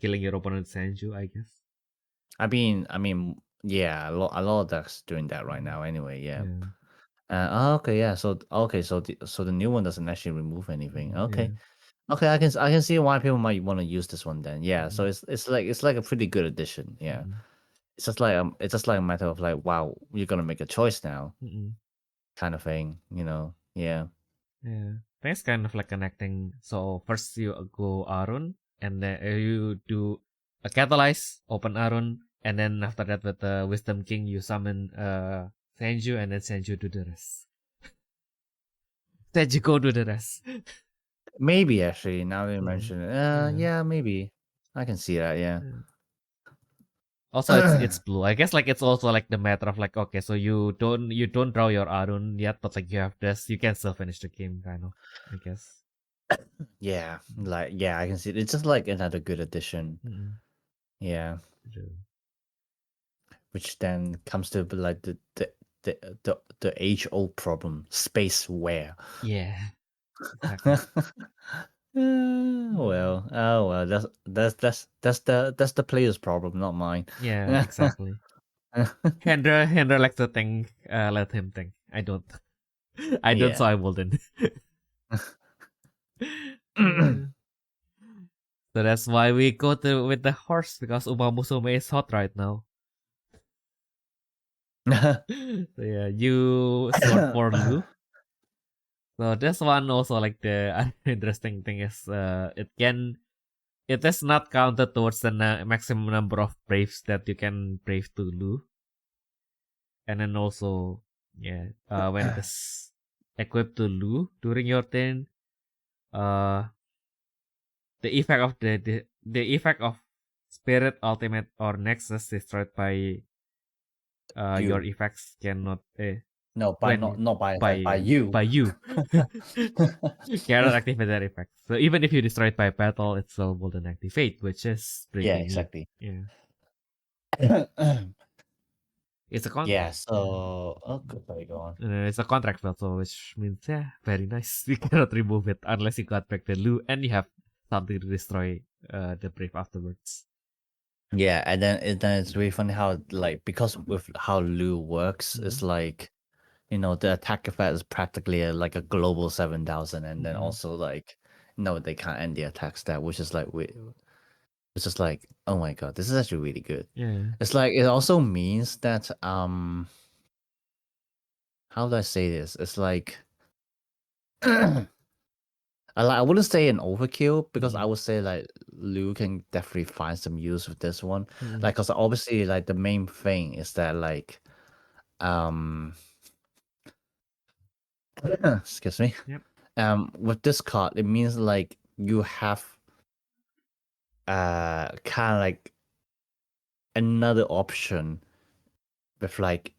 killing your opponent Senju, I guess. I mean, yeah, a lot of decks doing that right now. Anyway, yeah. Okay, yeah. So the new one doesn't actually remove anything. Okay, okay. I can see why people might want to use this one then. Yeah. So it's like a pretty good addition. Yeah. It's just like a matter of like, wow, you're gonna make a choice now, kind of thing. Yeah. Yeah. That's kind of like connecting. So first you go Arun, and then you do a catalyze, open Arun, and then after that with the Wisdom King you summon Senju, and then Senju do the rest. Senju go do the rest. Maybe actually, now that you mention it, yeah, maybe I can see that. Yeah. Also, it's blue. I guess like it's also like the matter of like, okay, so you don't draw your Arun yet, but like you have this, you can still finish the game, kind of. I guess. Yeah, I can see it. It's just like another good addition. Yeah. Which then comes to like the age old problem, space wear. Yeah. Exactly. Well, that's the player's problem, not mine. Yeah, exactly. Hendra likes to think. Let him think. I don't. I don't. So I wouldn't. So that's why we go with the horse, because Uma Musume is hot right now. So yeah, you sword for Lu. So this one also like the interesting thing is it is not counted towards the maximum number of braves that you can brave to Lu. And then also when it is equipped to Lu during your turn, the effect of the effect of Spirit, Ultimate, or Nexus destroyed by your effects cannot not by you. By you. Cannot activate that effect. So even if you destroy it by battle, it still wouldn't activate, which is pretty exactly. Yeah. It's a Yeah, so sorry, go on. it's a contract spell, so which means very nice. You cannot remove it unless you got back the Lu and you have something to destroy the Brave afterwards. Yeah, and then it's really funny how like because with how Lu works, it's like the attack effect is practically like a global 7,000, and then also like no, they can't end the attack stat, which is like it's just like, oh my god, this is actually really good. Yeah. It's like it also means that how do I say this? It's like I wouldn't say an overkill because I would say like Lu can definitely find some use with this one. Like, because obviously like the main thing is that like excuse me. Yep. With this card, it means like you have kind of like another option with like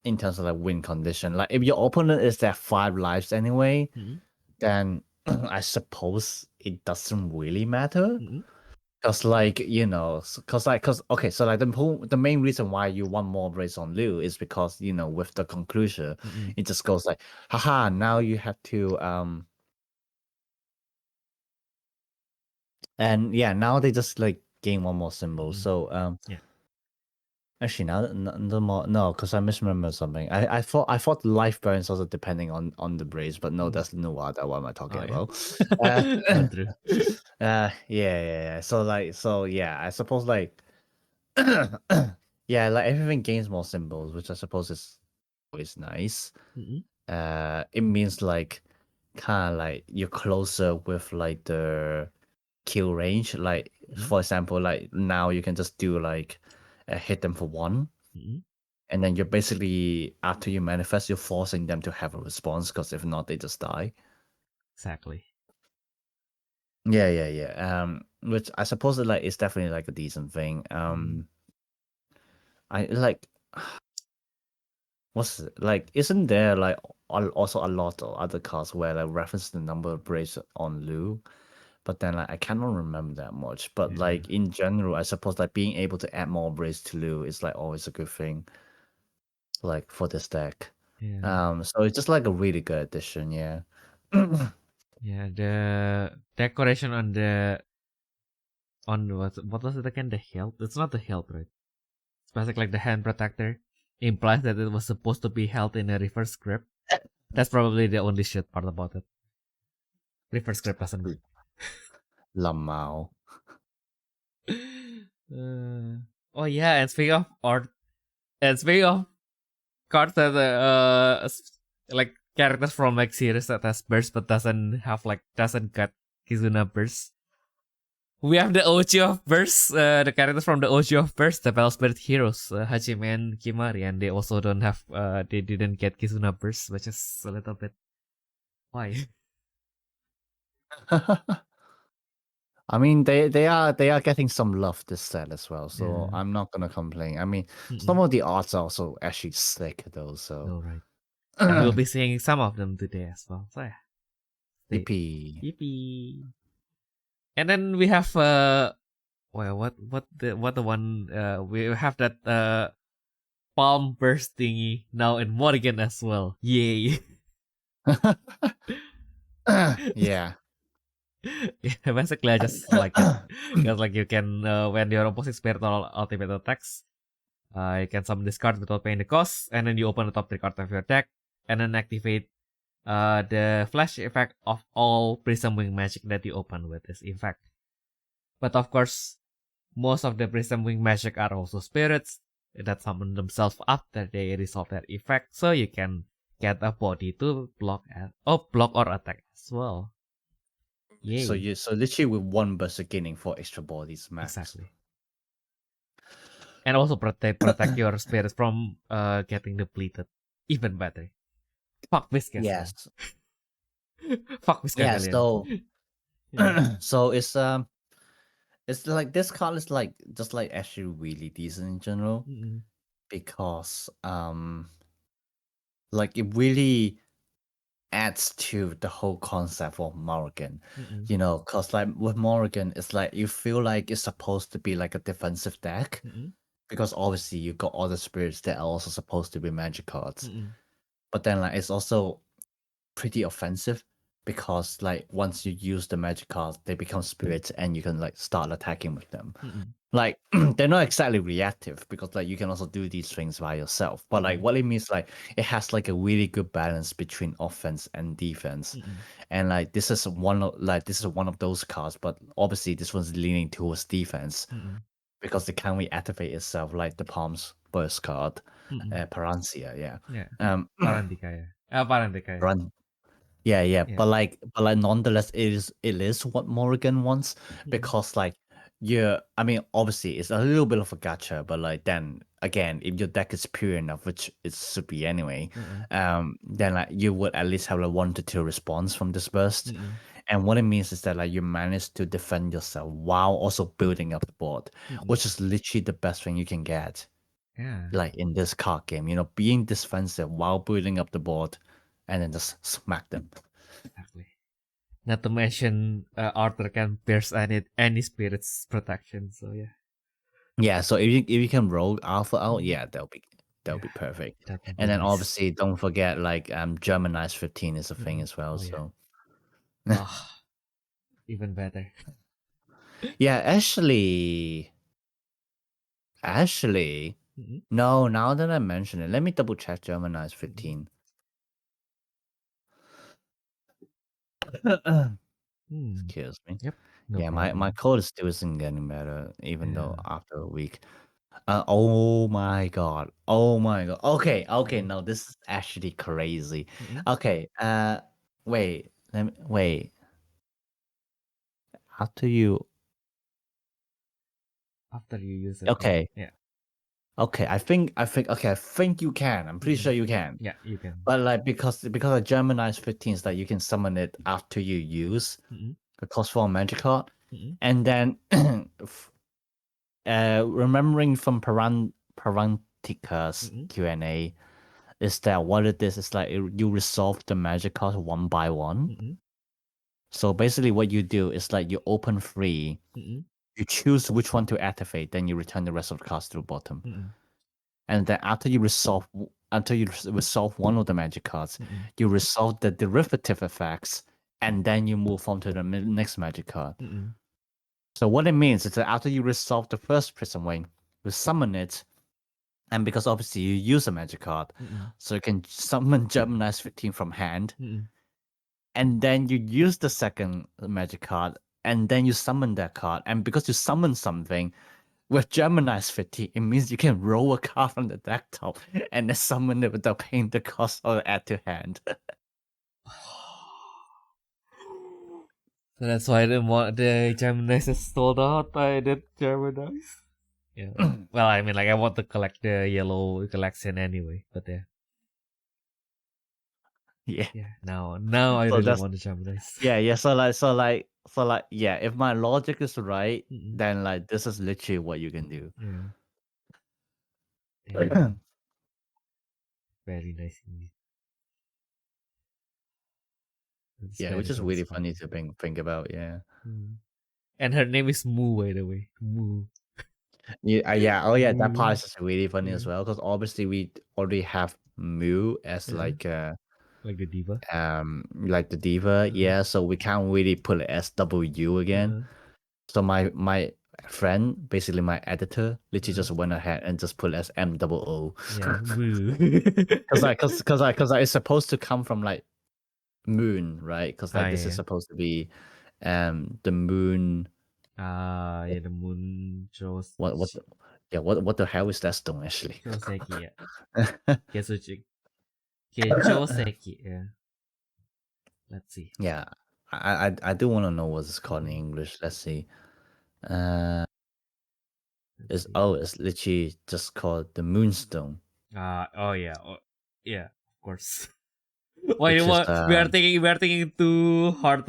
in terms of like win condition. Like if your opponent is at 5 lives anyway, then I suppose it doesn't really matter. Cause like okay, so like the main reason why you want more braids on Liu is because with the conclusion, it just goes like, haha, now you have to and yeah, now they just like gain one more symbol. So Yeah. actually now the more no, because I misremember something. I thought life burns also depending on the braids, but no, that's Nuada. What am I talking about? True. Yeah. So yeah, I suppose like yeah, like everything gains more symbols, which I suppose is always nice. It means like kind of like you're closer with like the kill range. Like for example, like now you can just do like hit them for 1, and then you're basically after you manifest, you're forcing them to have a response because if not, they just die. Exactly. Yeah. Which I suppose like is definitely like a decent thing. I like what's it? Like isn't there like also a lot of other cards where like reference the number of braids on Lu, but then like I cannot remember that much. But like in general, I suppose like being able to add more braids to Lu is like always a good thing. Like for this deck. So it's just like a really good addition, yeah. Yeah, the decoration on what was it again? The hilt? It's not the hilt, right? It's basically like the hand protector. Implies that it was supposed to be held in a reverse grip. That's probably the only shit part about it. Reverse grip doesn't work. Lamau. Oh yeah, and speaking of art, and speaking of cards that like characters from like series that has burst but doesn't get Kizuna burst. We have the OG of burst, the characters from the OG of burst, the Battle Spirit heroes, Hajime and Kimari, and they also don't have they didn't get Kizuna burst, which is a little bit why. I mean, they are getting some love this set as well, so I'm not gonna complain. I mean, some of the arts are also actually sick though. So no, right, and we'll be seeing some of them today as well. So yeah, Yippee. And then we have well, what the one we have that palm burst thingy now in Morrigan as well. Yay! Yeah. Yeah, basically I just like it because like you can when your opposing spiritual ultimate attacks, you can summon this card without paying the cost, and then you open the top 3 cards of your deck, and then activate the flash effect of all Prism Wing magic that you open with this effect. But of course, most of the Prism Wing magic are also spirits that summon themselves after they resolve their effect, so you can get a body to block or attack as well. Yay. So literally with 1 burst gaining 4 extra bodies max. Exactly. And also protect your spirits from getting depleted even better. Fuck Viscous. Yes. Fuck Viscous. Yeah, so so it's like this card is like just like actually really decent in general because like it really adds to the whole concept of Morrigan, because like with Morrigan, it's like you feel like it's supposed to be like a defensive deck, because obviously you got all the spirits that are also supposed to be magic cards. Mm-mm. But then like it's also pretty offensive because like once you use the magic cards, they become spirits and you can like start attacking with them. Mm-mm. Like they're not exactly reactive because like you can also do these things by yourself. But like Mm-mm. what it means, like it has like a really good balance between offense and defense. Mm-mm. And like this is one of those cards, but obviously this one's leaning towards defense Mm-mm. because it can reactivate itself like the Palm's Burst card, Mm-mm. Parancia, yeah. Yeah. Um Parandika, yeah. Parandika. run yeah, Yeah. but like nonetheless, it is what Morrigan wants Mm-mm. because like yeah, I mean obviously it's a little bit of a gacha, but like then again, if your deck is pure enough, which it should be anyway, then like you would at least have like 1 to 2 response from this burst. Mm-mm. And what it means is that like you manage to defend yourself while also building up the board, Mm-mm. which is literally the best thing you can get. Yeah. Like in this card game, being defensive while building up the board, and then just smack them. Exactly. Not to mention, Arthur can pierce any spirit's protection. So yeah. Yeah, so if you can roll Alpha out, Mm-hmm. yeah, that'll be perfect. That would be And then nice. obviously don't forget like Germanized 15 is a thing Mm-mm. as well. Oh yeah. So Even better. yeah, actually, Mm-mm. no. Now that I mention it, let me double check Germanized Mm-mm. 15. Excuse me. Yep. No Yeah, my problem. code still isn't getting better, even though Yeah. after a week. Oh my god. Oh my god. Okay, Mm-mm. no, this is actually crazy. Mm-mm. Okay, wait. Wait. After you After you use a card. Okay. Yeah. Okay, I think you can. I'm pretty Mm-mm. sure you can. Yeah, you can. But like because of Germanized 15 is that you can summon it after you use Mm-mm. the cost 4 magic card. Mm-mm. And then remembering from Parantica's Mm-mm. Q&A is that what it is like you resolve the magic cards one by one. Mm-mm. So basically what you do is like you open 3, Mm-mm. you choose which one to activate, then you return the rest of the cards to the bottom. Mm-mm. And then after you resolve one of the magic cards, Mm-mm. you resolve the derivative effects, and then you move on to the next magic card. Mm-mm. So what it means is that after you resolve the first prison wing, you summon it, and because obviously you use a magic card, Mm-mm. so you can summon Gemini's 15 from hand, Mm-mm. and then you use the second magic card, and then you summon that card, and because you summon something, with Gemini's 50, it means you can roll a card from the deck top and then summon it without paying the cost or add to hand. So that's why the Gemini's is sold out. I did Gemini's. Yeah. Well, I mean, like, I want to collect the yellow collection anyway, but yeah. Yeah. Yeah. Now I So really that's want the Gemini's. yeah. So like yeah. If my logic is right, Mm-mm. then like this is literally what you can do. Yeah. Damn. Very nice indeed. It's Yeah, very which is really satisfying. funny to think about. Yeah. And her name is Moo, by the way. Moo. Yeah. Yeah. Oh yeah. That part Moo. is just really funny Yeah. as well because obviously we already have Mu as Like the diva. like the diva. Yeah. So we can't really put it as W again. So my friend, basically my editor, literally just went ahead and just put it as MOO. Yeah, Moo. Cause it's supposed to come from like moon, right? Because like this is Yeah. supposed to be the moon. Yeah, the moon shows. What the hell is that stone actually? Seiki, yeah. Seki, yeah. Let's see. Yeah, I do want to know what it's called in English. Let's see. It's literally just called the moonstone. Oh yeah, yeah, of course. Why Which is we are thinking too hard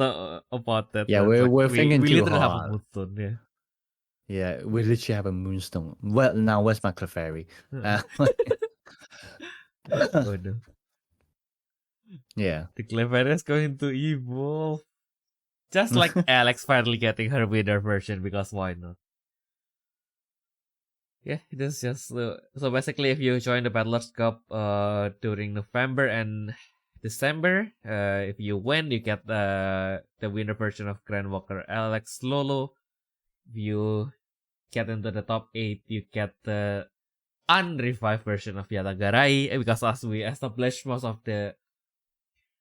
about that. yeah, Like we're we thinking too literally have a hard. moonstone, yeah. Yeah, we literally have a moonstone. Well, now where's my Clefairy? Oh no. Yeah. The Clefairy is going to evolve. Just like Alex finally getting her winner version, because why not? yeah, this is just so basically if you join the Battlers Cup during November and December, if you win, you get the winner version of Grand Walker Alex Lolo. If you get into the top 8, you get the unrevived version of Yatagarai, because as we established, most of the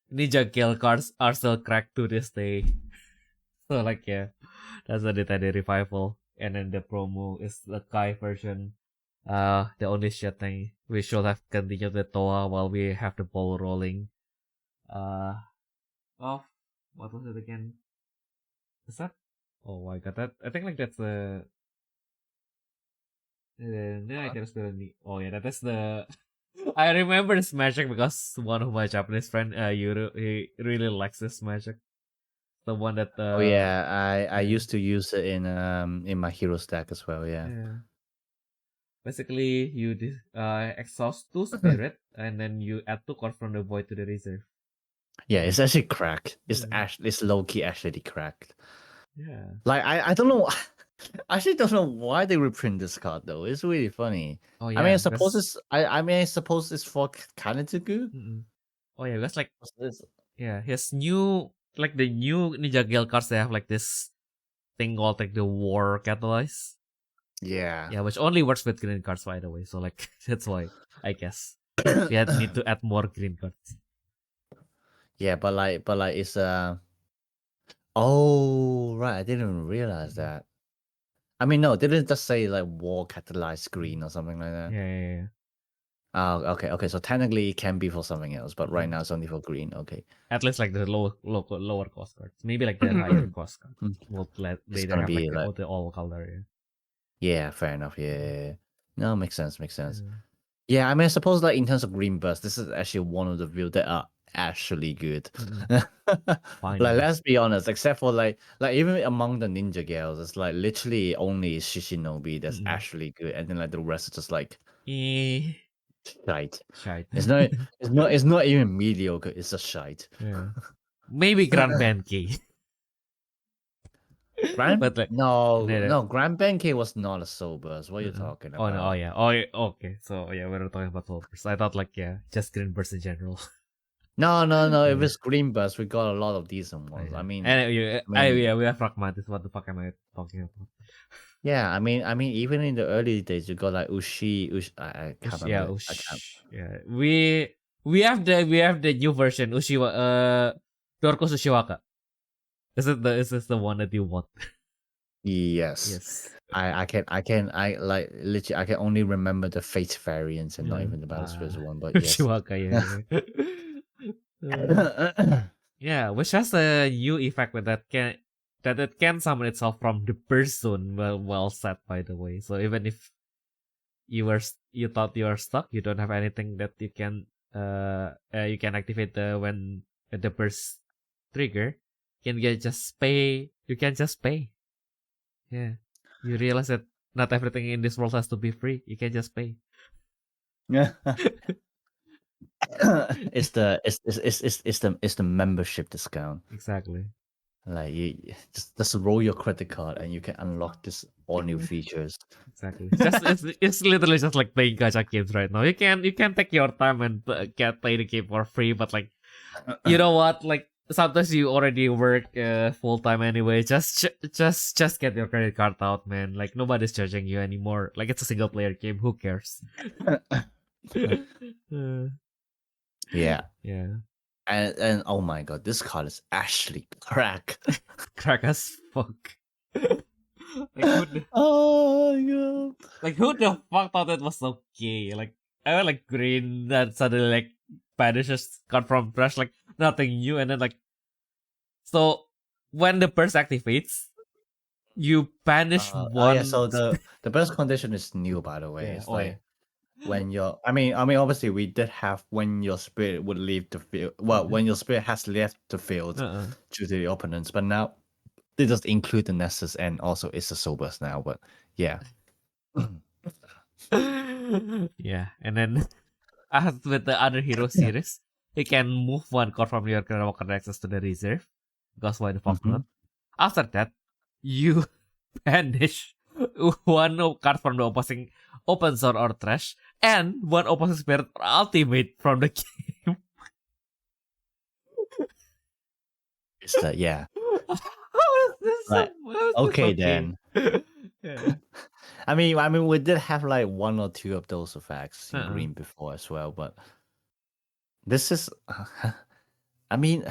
Ninja Gale cards are still cracked to this day. So like yeah, that's a Nintendo revival. And then the promo is the Kai version. The only shit thing, we should have continued with Toa while we have the ball rolling. What was it again? Is that? Oh my god, that I think like that's the. Oh yeah, that is the. I remember this magic because one of my Japanese friend, Yuru, he really likes this magic. The one that. Oh yeah, I used to use it in my hero stack as well. Yeah. Basically, you exhaust 2 spirit and then you add 2 cards from the void to the reserve. Yeah, it's actually cracked. It's low key actually cracked. Yeah. Like I don't know. I actually don't know why they reprint this card though. It's really funny. Oh yeah. I mean, I suppose it's for Kanetsugu. Oh yeah, that's like yeah, his new like the new Ninja Gale cards. They have like this thing called like the War Catalyze. Yeah. Yeah, which only works with green cards, by the way. So like that's why I guess we need to add more green cards. Yeah, but like it's oh right, I didn't realize that. I mean, no, didn't just say like War Catalyzed Green or something like that. Yeah. Oh, okay. So technically it can be for something else, but right now it's only for green. Okay. At least like the lower cost cards. Maybe like the higher cost cards. We'll later have like the all color. Yeah, fair enough. Yeah. No, makes sense. Yeah, I mean, I suppose like in terms of green burst, this is actually one of the builds that are actually good. Like let's be honest, except for like even among the Ninja Gales, it's like literally only Shishinobi that's actually good, and then like the rest is just like shite. It's not even mediocre. It's just shite. Yeah. Maybe Grand Benkei. Grand Benkei was not a soul burst. What are you talking about? Oh yeah. Okay. So yeah, we're talking about soul burst. I thought like just green burst in general. No. If it's green burst, we got a lot of decent ones. I mean, we have Pragmatis. What the fuck am I talking about? Yeah, I mean, even in the early days, you got like Ushi. I can't remember. Yeah. We have the new version Dorko Sushiwaka. Is this the one that you want? Yes. I literally I can only remember the Fate variants and not even the Battle Spirits one, but yes. Sushiwaka, yeah, which has a new effect with that it can summon itself from the burst zone. Well said, by the way. So even if you thought you were stuck, you don't have anything that you can activate when the burst trigger. You can just pay. Yeah, you realize that not everything in this world has to be free. You can just pay. Yeah. It's the membership discount. Exactly. Like you just roll your credit card and you can unlock this all new features. Exactly. It's literally just like playing gacha games right now. You can take your time and play the game for free, but like you know what? Like sometimes you already work full time anyway. Just get your credit card out, man. Like nobody's charging you anymore. Like it's a single player game. Who cares? Yeah. Yeah. And oh my god, this card is actually crack. Crack as fuck. Oh my god. Like who the fuck thought it was okay? Like I went like green that suddenly like banishes card from trash, like nothing new, and then like so when the burst activates, you banish one. Oh yeah, so the burst condition is new, by the way. Yeah. It's like when your I mean obviously we did have when your spirit would leave the field. Well, when your spirit has left the field due to the opponents, but now they just include the Nessus and also it's a soul burst now. But yeah. Yeah, and then as with the other hero series, you can move one card from your Grand Walker access to the reserve. Because why the fuck not? After that, you banish one card from the open source or trash, and one opposite spirit or ultimate from the game. It's that, yeah. How is this? Like, okay then. Yeah. I mean, we did have like one or two of those effects in green before as well, but this is. I mean,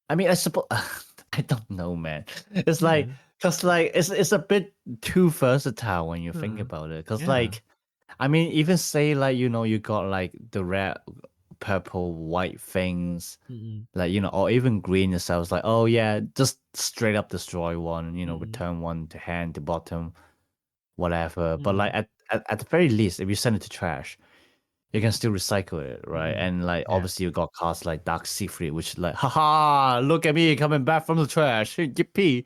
I suppose I don't know, man. It's like because like it's a bit too versatile when you think about it. Because like, I mean, even say like you got like the red, purple, white things, like or even green itself. It's like, oh yeah, just straight up destroy one. Return one to hand to bottom, whatever. But like at the very least, if you send it to trash, you can still recycle it, right? And like obviously you got cards like Dark Secret, which is like, haha, look at me coming back from the trash, yippee,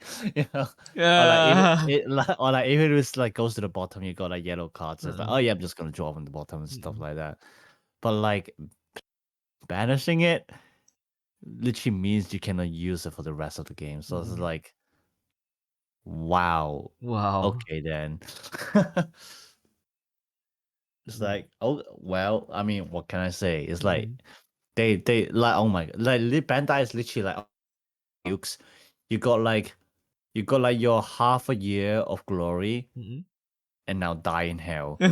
Or like even if it's like goes to the bottom, you got like yellow cards. So it's like, oh yeah, I'm just gonna draw from the bottom and stuff like that. But like banishing it literally means you cannot use it for the rest of the game. So it's like, wow. Okay then. It's like, oh well, I mean, what can I say? It's like they like, oh my, like Bandai is literally like, Ukes, you got like your half a year of glory, and now die in hell. Die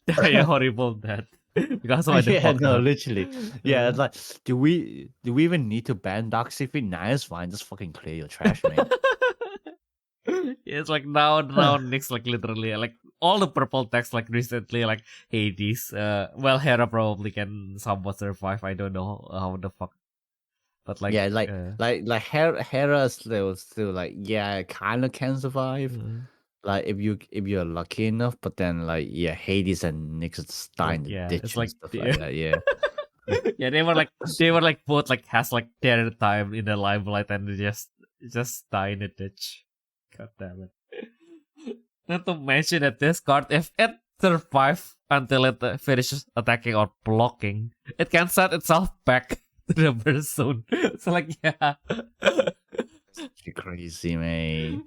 a horrible death. Because why the fuck no, not? literally. Yeah, it's like, do we even need to ban Dark Secret? Nah, it's fine. Just fucking clear your trash, man. It's like now Nick's like literally like all the purple text like recently like Hades. Well, Hera probably can somewhat survive. I don't know how the fuck, but like yeah, like Hera still like, yeah, kind of can survive. Like if you're lucky enough, but then like, yeah, Hades and Nyx just die in the ditch it's and like stuff like that. Yeah. yeah, they were like both like has like their time in the limelight and they just die in the ditch. God damn it. Not to mention that this card, if it survives until it finishes attacking or blocking, it can set itself back to the burst zone. So like, yeah. It's crazy, mate.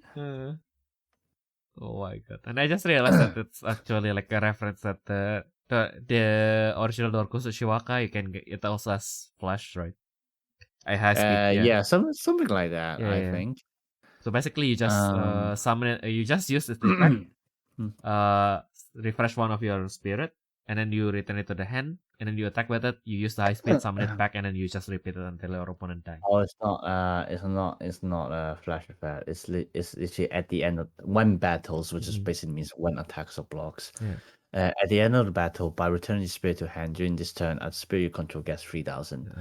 Oh my god. And I just realized that it's actually like a reference that the original Dorkus Ushiwaka, you can get it also as flash, right? I high speed, yeah, something like that, I think. So basically, you just summon it. You just use this effect. Refresh one of your spirit, and then you return it to the hand, and then you attack with it. You use the high speed, summon it back, and then you just repeat it until your opponent dies. Oh, it's not a flash effect. It's literally at the end of when battles, which is basically means when attacks or blocks. At the end of the battle, by returning the spirit to hand during this turn, a spirit you control gets 3,000.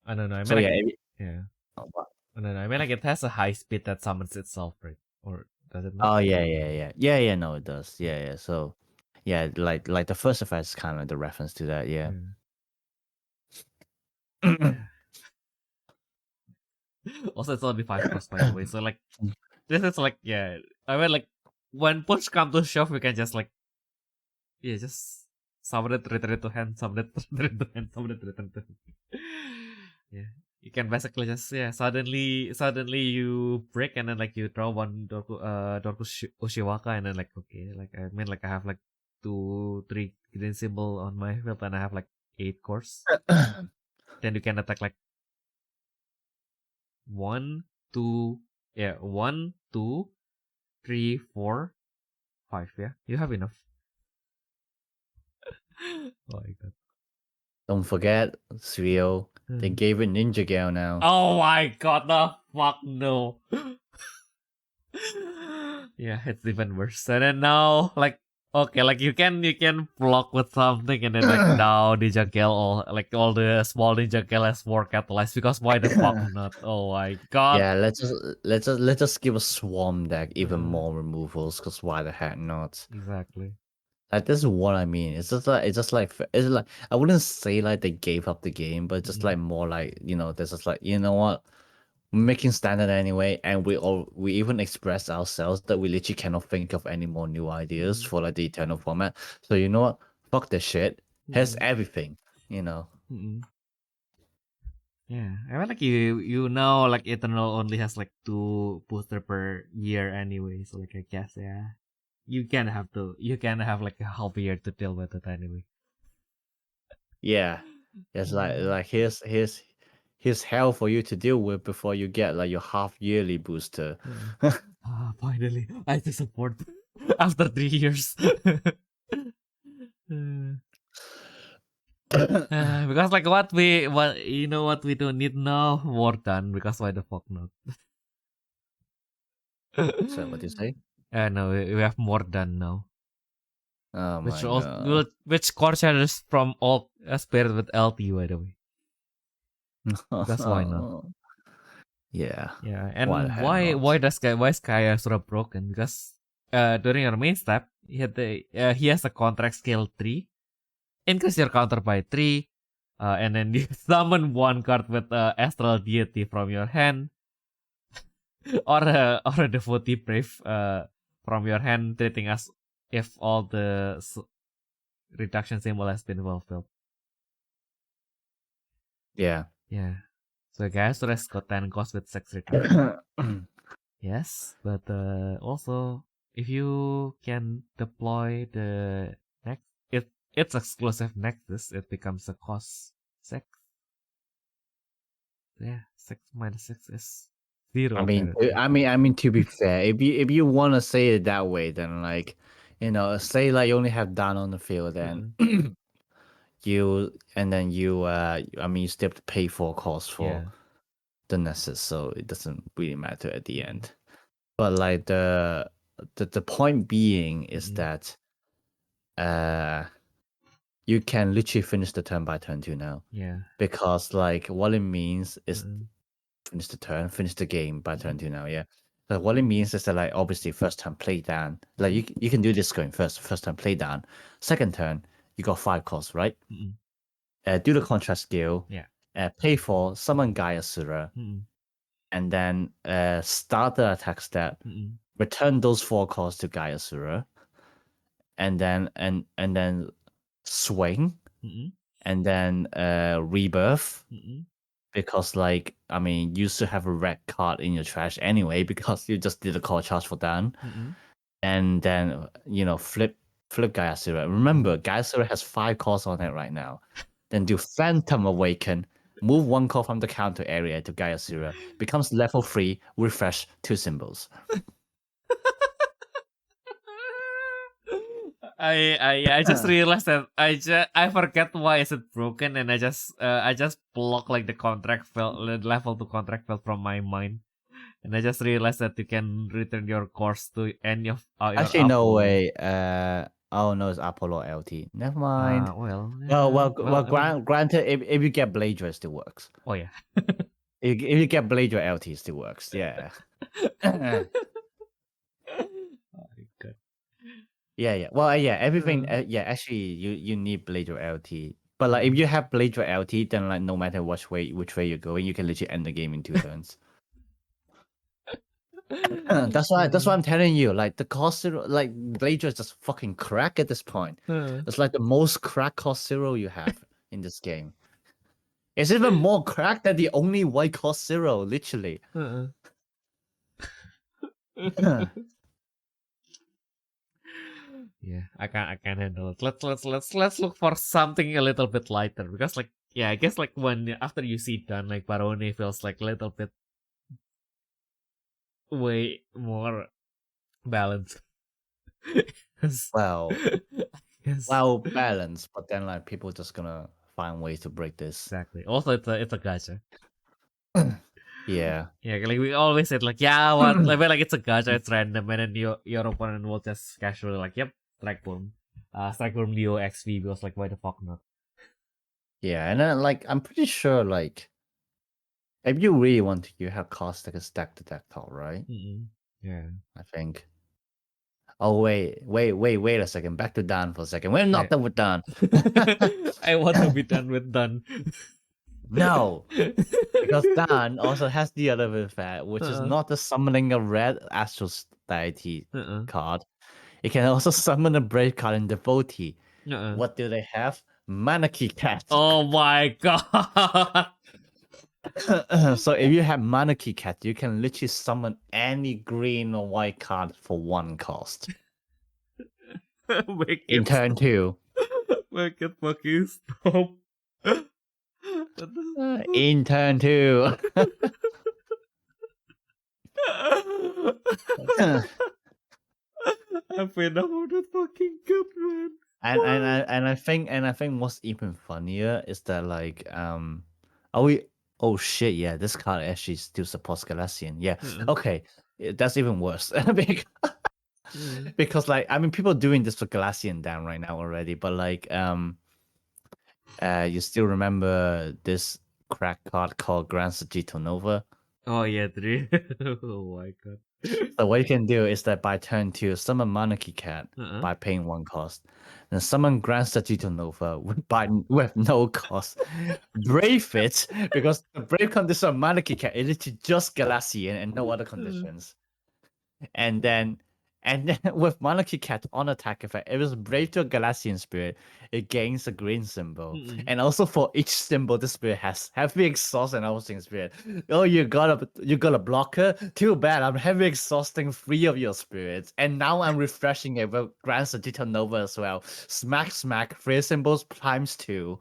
I don't know. I mean, So like, yeah. Oh, what? I don't know. I mean, like it has a high speed that summons itself, right? Or does it not? Oh yeah. No, it does. Yeah. So yeah, like the first effect is kind of like the reference to that. Yeah. Also, it's only 5 cost, by the way. So like, this is like, yeah. I mean, like, when push comes to shove, we can just like, yeah, just summon it, return it to hand, summon it, return it to hand, summon it, return it to hand. Yeah, you can basically just suddenly you break and then like you draw one Dorku Ushiwaka and then like, okay, like I mean, like I have like 2-3 green symbol on my field and I have like 8 cores. Then you can attack like 1, 2, 3, 4, 5. Yeah, you have enough. Oh my god. Don't forget, Suyo, they gave it Ninja Gale now. Oh my god, the fuck no. Yeah, it's even worse. And then now, like, okay, like you can block with something, and then like now Ninja Gale all the small Ninja Gale has more catalyzed because why the fuck not? Oh my god. Yeah, let's just give a swarm deck even more removals, because why the heck not? Exactly. Like, this is what I mean. It's like I wouldn't say like they gave up the game, but just like more like, there's just like, you know what, we're making standard anyway, and we even express ourselves that we literally cannot think of any more new ideas for like the Eternal format. So you know what? Fuck this shit. Here's everything. Yeah, I mean, like you know, like Eternal only has like 2 booster per year anyway, so like I guess, yeah. you can have like a half year to deal with it anyway. Yeah, it's like here's hell for you to deal with before you get like your half yearly booster. Finally, I have to support after 3 years. Because like what we don't need now, more done, because why the fuck not? So what do you say? No, we have more done now. Oh my god. Which core shares from all paired with LT, by the way. Because why not? Yeah. Yeah, and why is Kaya sort of broken? Because during your main step, he has a contract skill 3. Increase your counter by 3. And then you summon one card with astral deity from your hand. or a devotee brave from your hand, treating as if all the reduction symbol has been fulfilled. Yeah. So guys, rest got 10 cost with 6 reduction. Yes, but also if you can deploy the next, it's exclusive Nexus, it becomes a cost 6. Yeah, 6 minus 6 is 0. I mean, to be fair, if you want to say it that way, then like, say like you only have Dan on the field, then you still have to pay 4 costs for the Nessus, so it doesn't really matter at the end. But like the point being is that you can literally finish the turn by turn 2 now. Yeah. Because like what it means is finish the game by turn 2 now, yeah. So what it means is that like obviously first turn play down. Like you can do this going first turn play down. Second turn, you got 5 costs, right? Do the contrast skill. Yeah. Pay for summon Gaiasura. And then start the attack step. Return those 4 costs to Gaiasura. And then swing. And then rebirth. Because like you used to have a red card in your trash anyway because you just did a call charge for Dan. And then flip Gaiasura. Remember, Gaiasura has 5 calls on it right now. Then do Phantom Awaken, move 1 call from the counter area to Gaiasura, becomes level 3, refresh 2 symbols. I just realized that I forget why is it broken, and I just block like the level 2 contract fell from my mind, and I just realized that you can return your course to any of your Actually, no way. Oh no, it's Apollo LT. Never mind. Granted, if you get Bladra, it still works. Oh yeah. if you get Bladra LT, it still works. Yeah. Yeah. Well, yeah. Everything. Actually, you need Bladra LT. But like, if you have Bladra LT, then like, no matter which way you're going, you can literally end the game in 2 turns. That's why I'm telling you. Like the cost 0, like Bladra is just fucking crack at this point. It's like the most crack cost 0 you have in this game. It's even more crack than the only white cost 0, literally. Yeah, I can't handle it. Let's look for something a little bit lighter, because like I guess like when after you see done, like Barone feels like a little bit way more balanced. Well balanced, but then like people just gonna find ways to break this. Exactly. Also, it's a gacha. Yeah, like we always said, like like it's a gacha, it's random, and then your opponent will just casually like, yep, strike boom, Leo XV, because like why the fuck not? Yeah, and then like I'm pretty sure like if you really want to, you have cost like a stack to deck top, right? Yeah, I think. Oh wait a second. Back to Dan for a second. We're not done with Dan. I want to be done with Dan. No, because Dan also has the other effect, which is not the summoning a red astral deity card. It can also summon a brave card in devotee. What do they have? Manaki Cat. Oh my god. So if you have Manaki Cat, you can literally summon any green or white card for 1 cost. In turn 2. Make it fucking stop. In turn 2. I've been about that fucking cat, man. And I think what's even funnier is that like oh shit, yeah, this card actually still supports Galatian. Yeah. Okay. That's even worse. Because like I mean people doing this for Galatian down right now already, but like you still remember this crack card called Grand Sagitto Nova? Oh yeah, 3. Oh my god. So what you can do is that by turn 2, summon Monarchy Cat by paying 1 cost. Then summon Grand Sagitto Nova with no cost. Brave it, because the brave condition of Monarchy Cat is literally just Galatian and no other conditions. And then with Monarchy Cat on attack effect, if it's brave to a Galatian spirit, it gains a green symbol. And also for each symbol, the spirit has heavy exhaust and hosting spirit. Oh, you got a blocker? Too bad, I'm heavy exhausting 3 of your spirits. And now I'm refreshing it with Grand Sagitto Nova as well. Smack, 3 symbols times 2.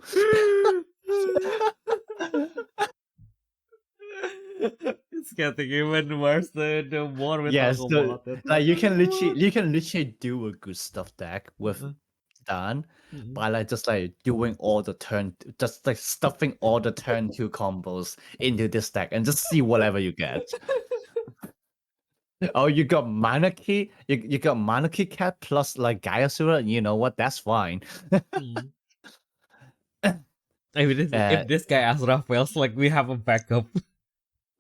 It's getting even worse the more we talk about it. Like you can literally do a good stuff deck with Dan by like just like doing all the just like stuffing all the turn 2 combos into this deck and just see whatever you get. Oh, you got Monarchy? You got Monarchy Cat plus like Gaiasura? You know what? That's fine. If this guy Asra fails, like we have a backup.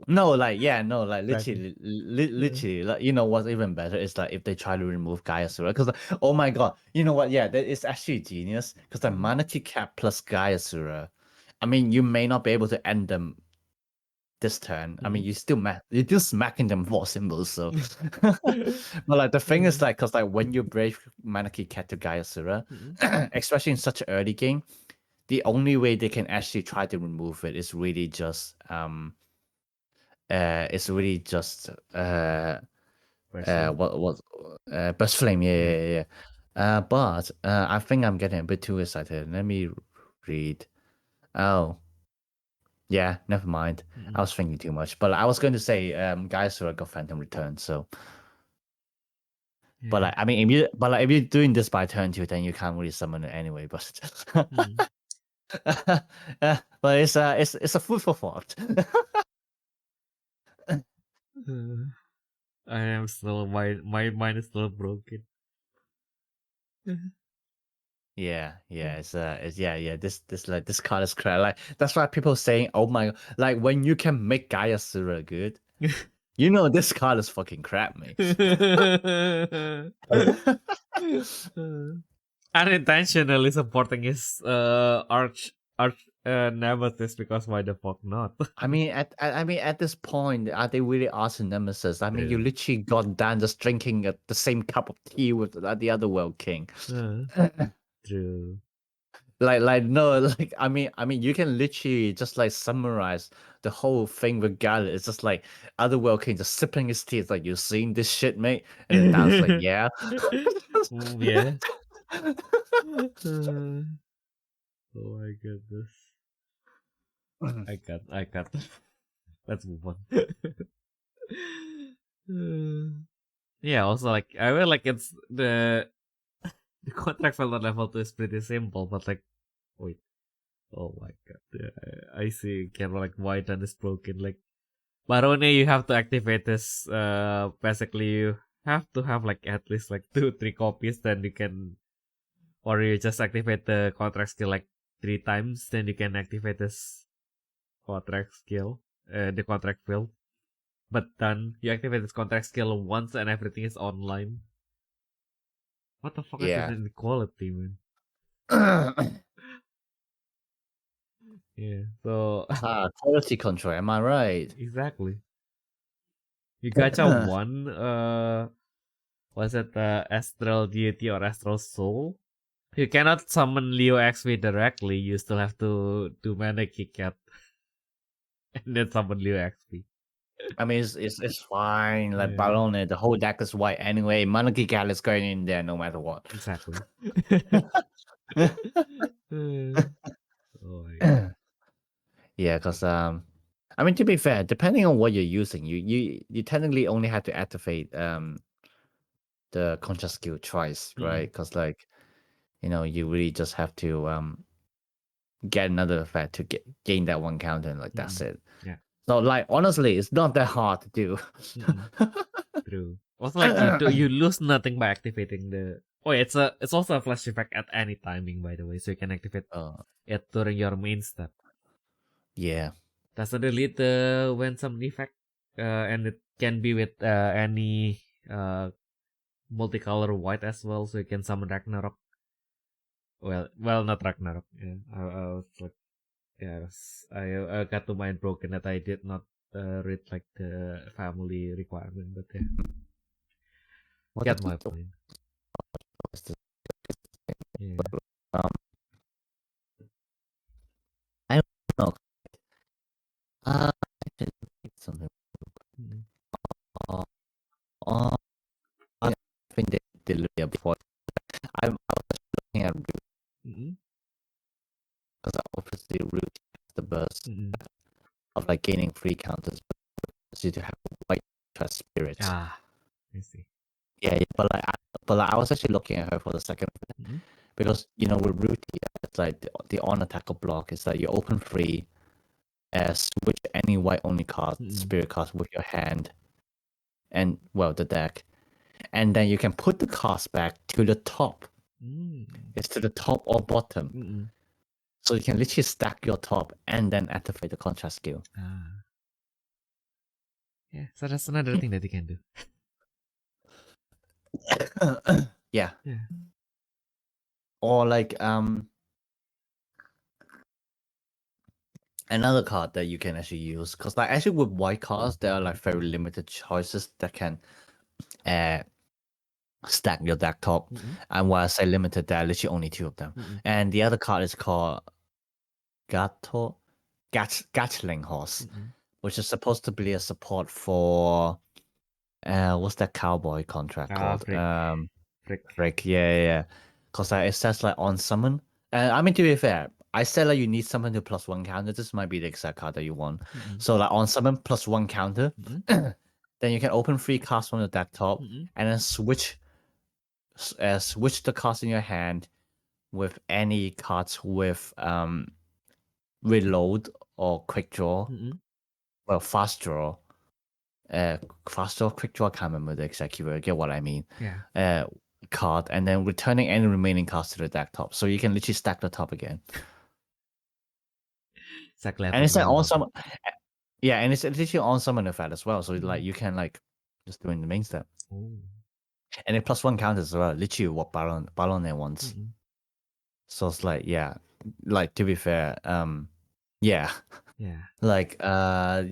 No, like literally, like, you know what's even better is like if they try to remove Gaiasura, because like, oh my god, you know what? Yeah, that is actually genius because the Monarchy Cat plus Gaiasura. I mean, you may not be able to end them this turn. I mean, you're still smacking them 4 symbols. So, but like the thing is like, because like when you break Monarchy Cat to Gaiasura, especially in such an early game, the only way they can actually try to remove it is really just burst flame, yeah. But I think I'm getting a bit too excited. Let me read. Oh, yeah, never mind. I was thinking too much. But I was going to say, guys who got Phantom Return. So, but like, I mean, if you're doing this by turn 2, then you can't really summon it anyway. But but it's a food for thought. I am still my mind is still broken. Yeah, it's this card is crap. Like that's why people saying, "Oh my!" Like when you can make Gaiasura good, you know this card is fucking crap, mate. Unintentionally supporting his arch nemesis, because why the fuck not? I mean, at this point, are they really arch nemesis? I mean, you literally got Dan just drinking the same cup of tea with the other World King. True. Like no, like I mean, you can literally just like summarize the whole thing with Gallus. It's just like Otherworld King just sipping his tea. It's like, you seen this shit, mate? And then Dan's like, yeah. Yeah. Oh my goodness. I got. Let's move on. Yeah, also like I feel like it's the contract for level 2 is pretty simple, but like wait. Oh my god. Yeah, I see camera like white and is broken. Like Barone, you have to activate this basically you have to have like at least like 2-3 copies, then you can, or you just activate the contract skill like 3 times, then you can activate this contract skill, the contract field. But then you activate this contract skill once and everything is online. What the fuck is this inequality, man? Yeah, so quality control, am I right? Exactly. You gacha one, was it Astral Deity or Astral Soul? You cannot summon Leo XP directly, you still have to do mana kick out and then summon Leo XP. I mean, it's fine. Like Balone, the whole deck is white anyway. Monarchy Cat is going in there no matter what. Exactly. Oh my God. Yeah, because I mean, to be fair, depending on what you're using, you technically only have to activate the contrast skill twice, right? Because like, you really just have to get another effect to gain that one counter, and like that's it. Yeah. So like honestly, it's not that hard to do. True. Also, like you lose nothing by activating the. Oh, it's also a flash effect at any timing, by the way, so you can activate it during your main step. Yeah. Does it delete when some effect, and it can be with any multicolor white as well, so you can summon Ragnarok. Well, not Ragnarok. Yeah, I was like, yes, I got to mind broken that I did not read like the family requirement, but yeah, get my point. Yeah. I don't know. I did something. I think they did it before. I was looking at because obviously root is the burst of like gaining free counters, so you to have white trust spirit. Ah, I see. Yeah, but I was actually looking at her for the second because with Ruti, it's like the on attacker block is that you open free, switch any white only card, spirit cards with your hand, and the deck, and then you can put the cards back to the top. It's to the top or bottom, so you can literally stack your top and then activate the contrast skill. Yeah, so that's another thing that you can do. Yeah. Or like another card that you can actually use, because like actually with white cards there are like very limited choices that can stack your deck top. And when I say limited, there are literally only 2 of them. And the other card is called Gatling Horse, which is supposed to be a support for what's that cowboy contract called? Frick. Yeah. Because it says like on summon. I mean, to be fair, I said like you need summon to +1 counter. This might be the exact card that you want. So like on summon +1 counter, then you can open 3 cards from the deck top and then switch the cards in your hand with any cards with reload or quick draw. Well, fast draw. Fast draw, quick draw, I can't remember the exact keyword. Get what I mean? Yeah. Card, and then returning any remaining cards to the deck top, so you can literally stack the top again. Exactly. And it's like on some, yeah, and it's literally on summon effect as well. So like you can like just do in the main step, and it +1 counters as well. Literally what Baron wants. So it's like like to be fair, yeah. Like if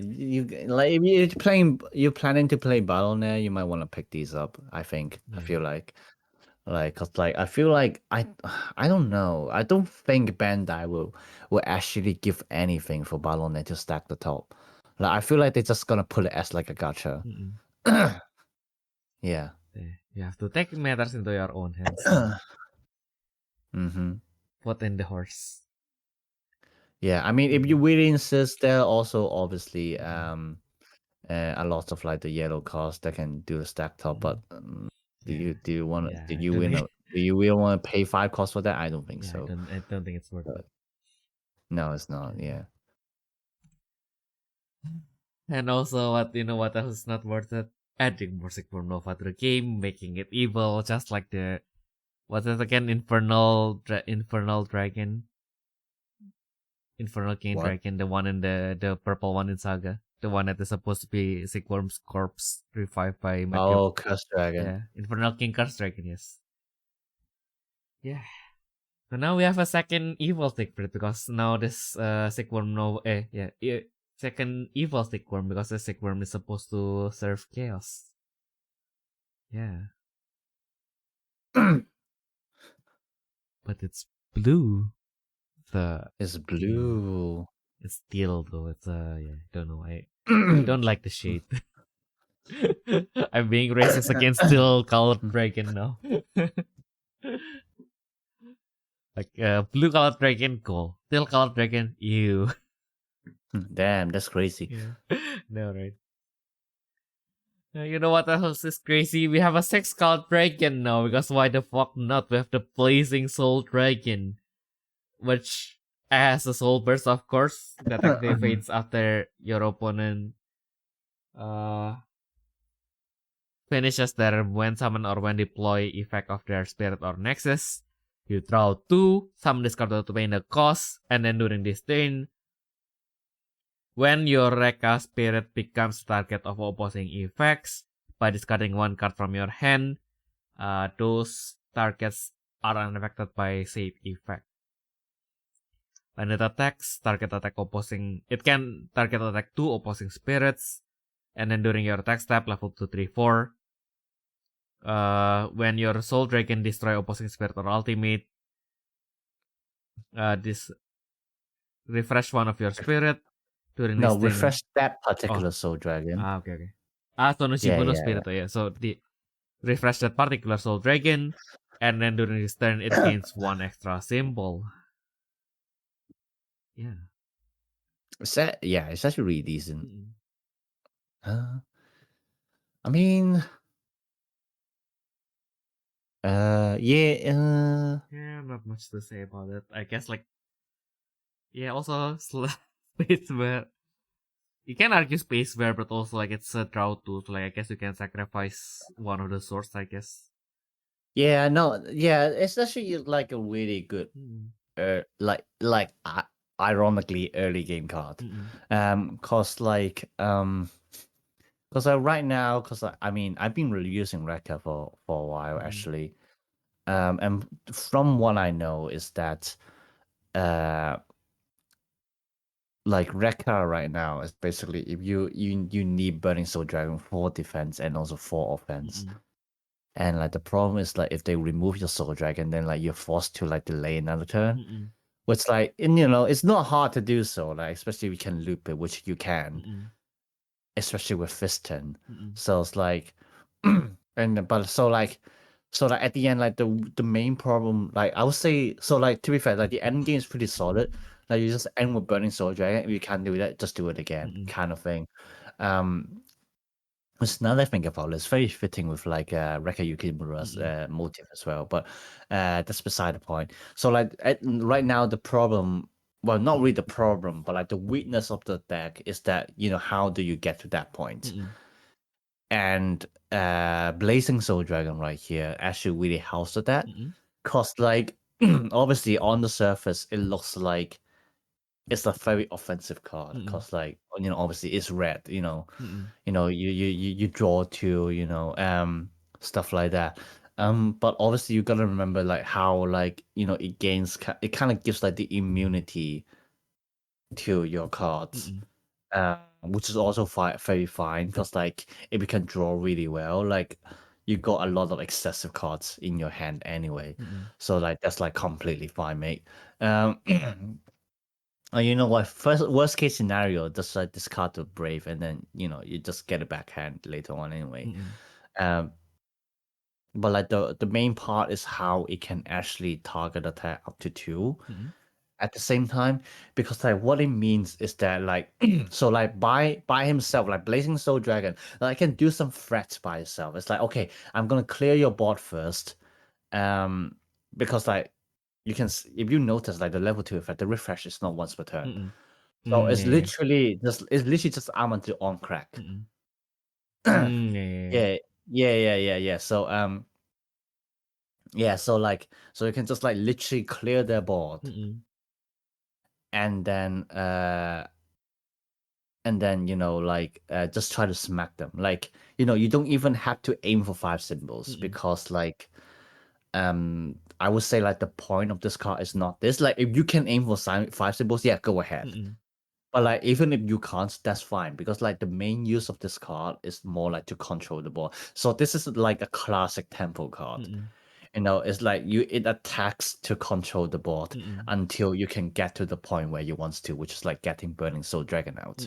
you're planning to play Battle.net, you might want to pick these up. I think. I feel like cause like I feel like I don't know. I don't think Bandai will actually give anything for Battle.net to stack the top. Like I feel like they're just gonna put it as like a gacha. Yeah. You have to take matters into your own hands. Put in the horse. Yeah, I mean, if you really insist, there are also obviously a lot of like the yellow cards that can do the stack top. But do you really want to pay 5 costs for that? I don't think so. I don't think it's worth it. No, it's not. Yeah. And also, what else is not worth it? Adding more Sigmar Nova to the game, making it evil, just like the what is it again? Infernal Dragon. Infernal King Dragon, the one in the purple one in Saga. The one that is supposed to be Sigworm's corpse revived by Curse Dragon. Yeah. Infernal King Curse Dragon, yes. Yeah. So now we have a second evil Sigworm because now this Sigworm second evil Sigworm because the Sigworm is supposed to serve chaos. Yeah. But it's blue. It's blue. It's steel though. It's don't know. I don't like the shade. I'm being racist against steel colored dragon now. Like blue colored dragon, cool. Steel colored dragon, ew. Damn, that's crazy. Yeah. No, right. You know what else is crazy? We have a 6 colored dragon now, because why the fuck not? We have the blazing soul dragon, which has a soul burst, of course, that activates after your opponent finishes their when summon or when deploy effect of their spirit or nexus. You draw 2, summon this card to pay the cost, and then during this turn, when your Rekka spirit becomes target of opposing effects, by discarding 1 card from your hand, those targets are unaffected by said effect. When it attacks, it can target attack 2 opposing spirits, and then during your attack step, level 2, 3, 4, when your soul dragon destroy opposing spirit or ultimate, this refresh 1 of your spirit during this refresh that particular soul dragon. Okay. So no Shibuno spirit, yeah. So the refresh that particular soul dragon, and then during this turn it gains 1 extra symbol. Yeah. It's actually really decent. I mean, not much to say about it. I guess also space bear. You can argue space bear, but also it's a draw tool. So I guess you can sacrifice one of the swords. I guess. Yeah, no, yeah, it's actually like a really good, ironically early game card. Cause right now, I've been really using Rekka for a while actually, and from what I know is that, Rekka right now is basically if you need Burning Soul Dragon for defense and also for offense. And the problem is if they remove your Soul Dragon, then you're forced to delay another turn. Which it's not hard to do so, especially if you can loop it, which you can, especially with Fisten. So it's at the end, the main problem, I would say, to be fair, the end game is pretty solid. You just end with Burning Soul Dragon. If you can't do that, just do it again, kind of thing. Which now that I think about it, it's very fitting with Rekka Yukimura's motive as well. But that's beside the point. So right now the problem, well, not really the problem, but the weakness of the deck is that how do you get to that point? And Blazing Soul Dragon right here actually really helps with that. Cause obviously on the surface it looks like it's a very offensive card. Cause obviously it's red. You draw 2. Stuff like that. But obviously you gotta remember how it gains. It kind of gives the immunity to your cards. Which is also very fine because if you can draw really well, you got a lot of excessive cards in your hand anyway. So that's completely fine, mate. You know what? Worst case scenario, just discard the Brave, and then you just get a backhand later on anyway. But the main part is how it can actually target attack up to 2 at the same time, because what it means is that so by himself, Blazing Soul Dragon, can do some threats by itself. It's okay, I'm gonna clear your board first, because you can, if you notice the level 2 effect, the refresh is not once per turn. So it's literally just armor to on crack. Yeah. So so you can just literally clear their board, and then just try to smack them. You don't even have to aim for 5 symbols, because I would say the point of this card is not this. If you can aim for 5 symbols, yeah, go ahead. But even if you can't, that's fine, because the main use of this card is more to control the board. So this is a classic tempo card. it's like it attacks to control the board until you can get to the point where you want to, which is like getting Burning Soul Dragon out.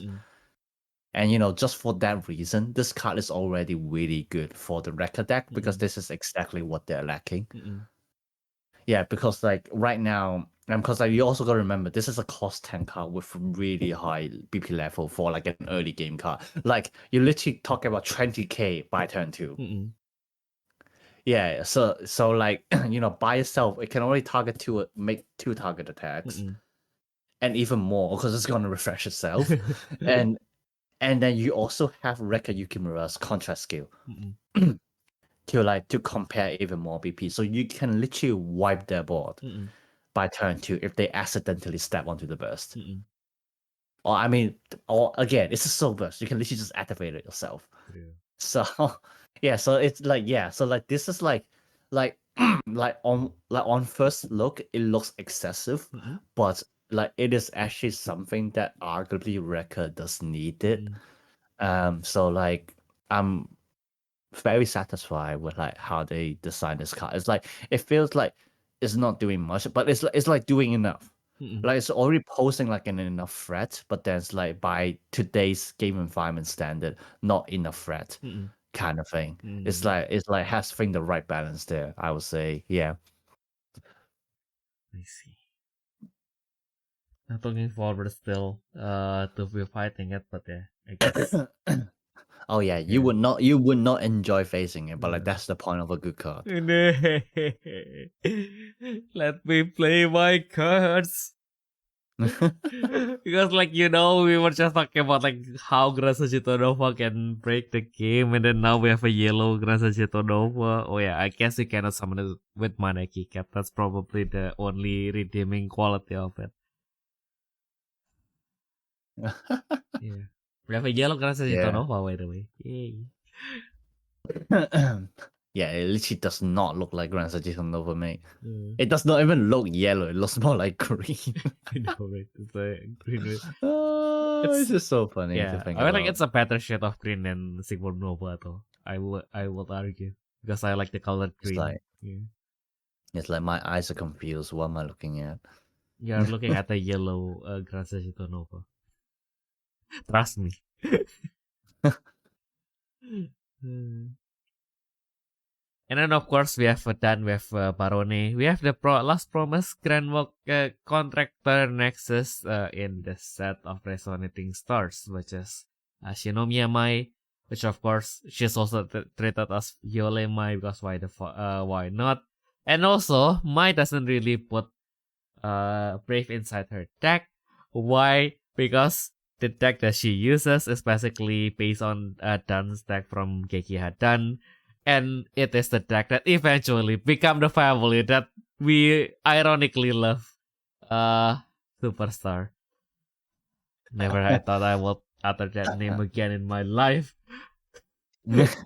And just for that reason, this card is already really good for the record deck because this is exactly what they're lacking. Yeah, because like right now, and because like you also got to remember, this is a cost 10 card with really high BP level for like an early game card. Like you literally talk about 20k by turn 2. Yeah, so like by itself, it can only make 2 target attacks, and even more because it's gonna refresh itself, and then you also have Rekka Yukimura's contrast skill to compare even more BP, so you can literally wipe their board by turn 2 if they accidentally step onto the burst. Or again, it's a soul burst. You can literally just activate it yourself. So yeah, so it's like so like this is like on first look it looks excessive, but like it is actually something that arguably Rekka does need it. So like I'm very satisfied with like how they designed this card. It's like it feels like it's not doing much, but it's like doing enough. Like it's already posing like an enough threat, but then it's like by today's game environment standard, not enough threat kind of thing. It's like has to find the right balance there, I would say. Yeah. I see. I'm looking forward still to be fighting it, but yeah, I guess. Oh yeah, you would not enjoy facing it, but like that's the point of a good card. Let me play my cards. Because like we were just talking about like how Grasa Nova can break the game, and then now we have a yellow Grasa Nova. Oh yeah, I guess you cannot summon it with Mana Keycap. That's probably the only redeeming quality of it. Yeah, we have a yellow Grasa Nova, by the way. Yay. Yeah, it literally does not look like Grand Sagittarius Nova, mate. It does not even look yellow. It looks more like green. I know, right? It's like green. It's just so funny to think about. I think it's a better shade of green than Sigmund Nova, though. I would argue because I like the color green. It's like my eyes are confused. What am I looking at? You're looking at the yellow Grand Sagittarius Nova. Trust me. And then of course we have done with Barone. We have the last promise Grand Walk Contractor Nexus in the set of Resonating Stars, which is Shinomiya Mai, which of course she's also treated as Yole Mai because why not? And also Mai doesn't really put Brave inside her deck. Why? Because the deck that she uses is basically based on Dan's deck from Gekiha Dan. And it is the deck that eventually become the family that we ironically love. Superstar. Never I thought I would utter that name again in my life. But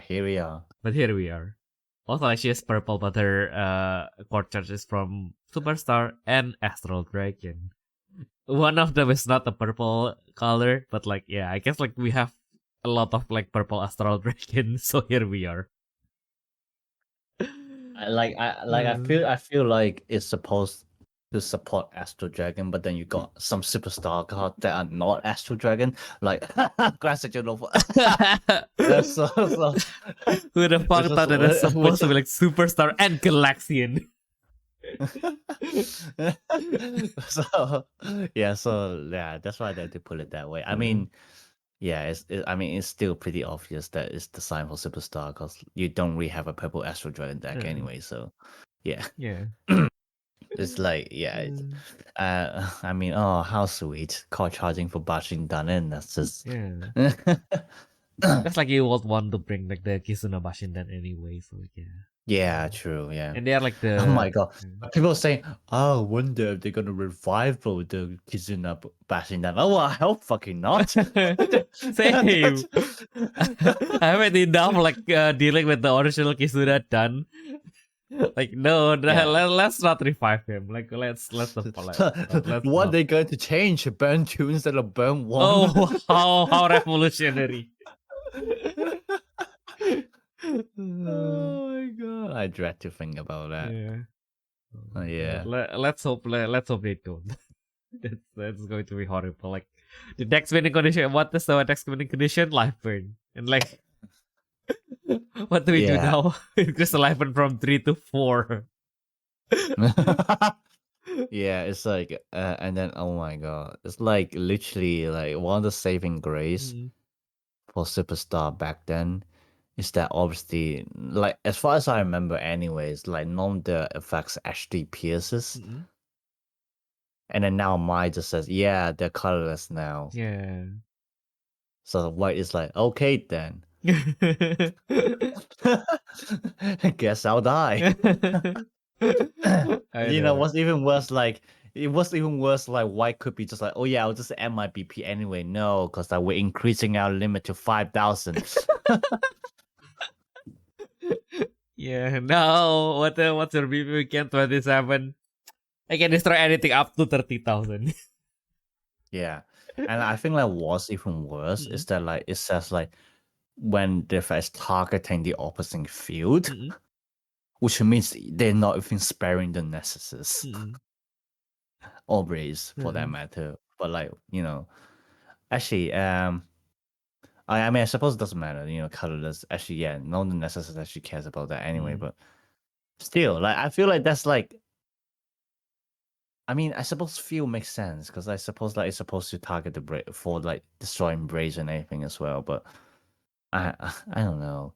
here we are. Also, she is purple, but her court charge is from Superstar and Astral Dragon. One of them is not a purple color, but like I guess like we have a lot of like purple Astral Dragon, so here we are. I feel like it's supposed to support Astral Dragon, but then you got some Superstar cards that are not Astral Dragon, like Grand Nova. Who the fuck thought that it's supposed to be like Superstar and Galaxian? So that's why they put it that way. I mean, it's still pretty obvious that it's designed for Superstar because you don't really have a purple Astral Dragon deck anyway. So yeah. It's like I mean, oh how sweet, call charging for Bashin Danen. That's just that's like you would want to bring like the Kizuna Bashindan anyway, so yeah, true, yeah. And they're like the oh my god, people are saying, oh, I wonder if they're gonna revive the Kizuna Bashindan. Oh, I hope fucking not. Same. I haven't enough like dealing with the original Kizuna done. Like no, let's not revive him. Like let's what are they going to change? Burn 2 instead of burn 1? Oh, how revolutionary. Oh my god, I dread to think about that. Yeah. Yeah. Let's hope they don't. That's going to be horrible. Like the next winning condition. What is the next winning condition? Life burn. And like, what do we do Yeah. now? Increase the life burn from 3 to 4. Yeah, it's like, and then oh my god, it's like literally like one of the saving grace for Superstar back then is that obviously, like as far as I remember, anyways, like none of the effects actually pierces, and then now Mai just says, yeah, they're colorless now. Yeah. So White is like, okay then, guess I'll die. I know. What's even worse, like it was even worse. Like White could be just like, oh yeah, I'll just end my BP anyway. No, because like we're increasing our limit to 5,000. Yeah. Now, what's your BP weekend 27? I can destroy anything up to 30,000. Yeah, and I think like what's even worse is that like it says like when the is targeting the opposite field, which means they're not even sparing the necesses or rays for that matter. But like actually, I mean, I suppose it doesn't matter. Colorless. Actually, yeah, no one necessarily actually cares about that anyway. But still, like, I feel like that's like. I mean, I suppose feel makes sense because I suppose like it's supposed to target the for like destroying braids and everything as well. But I don't know.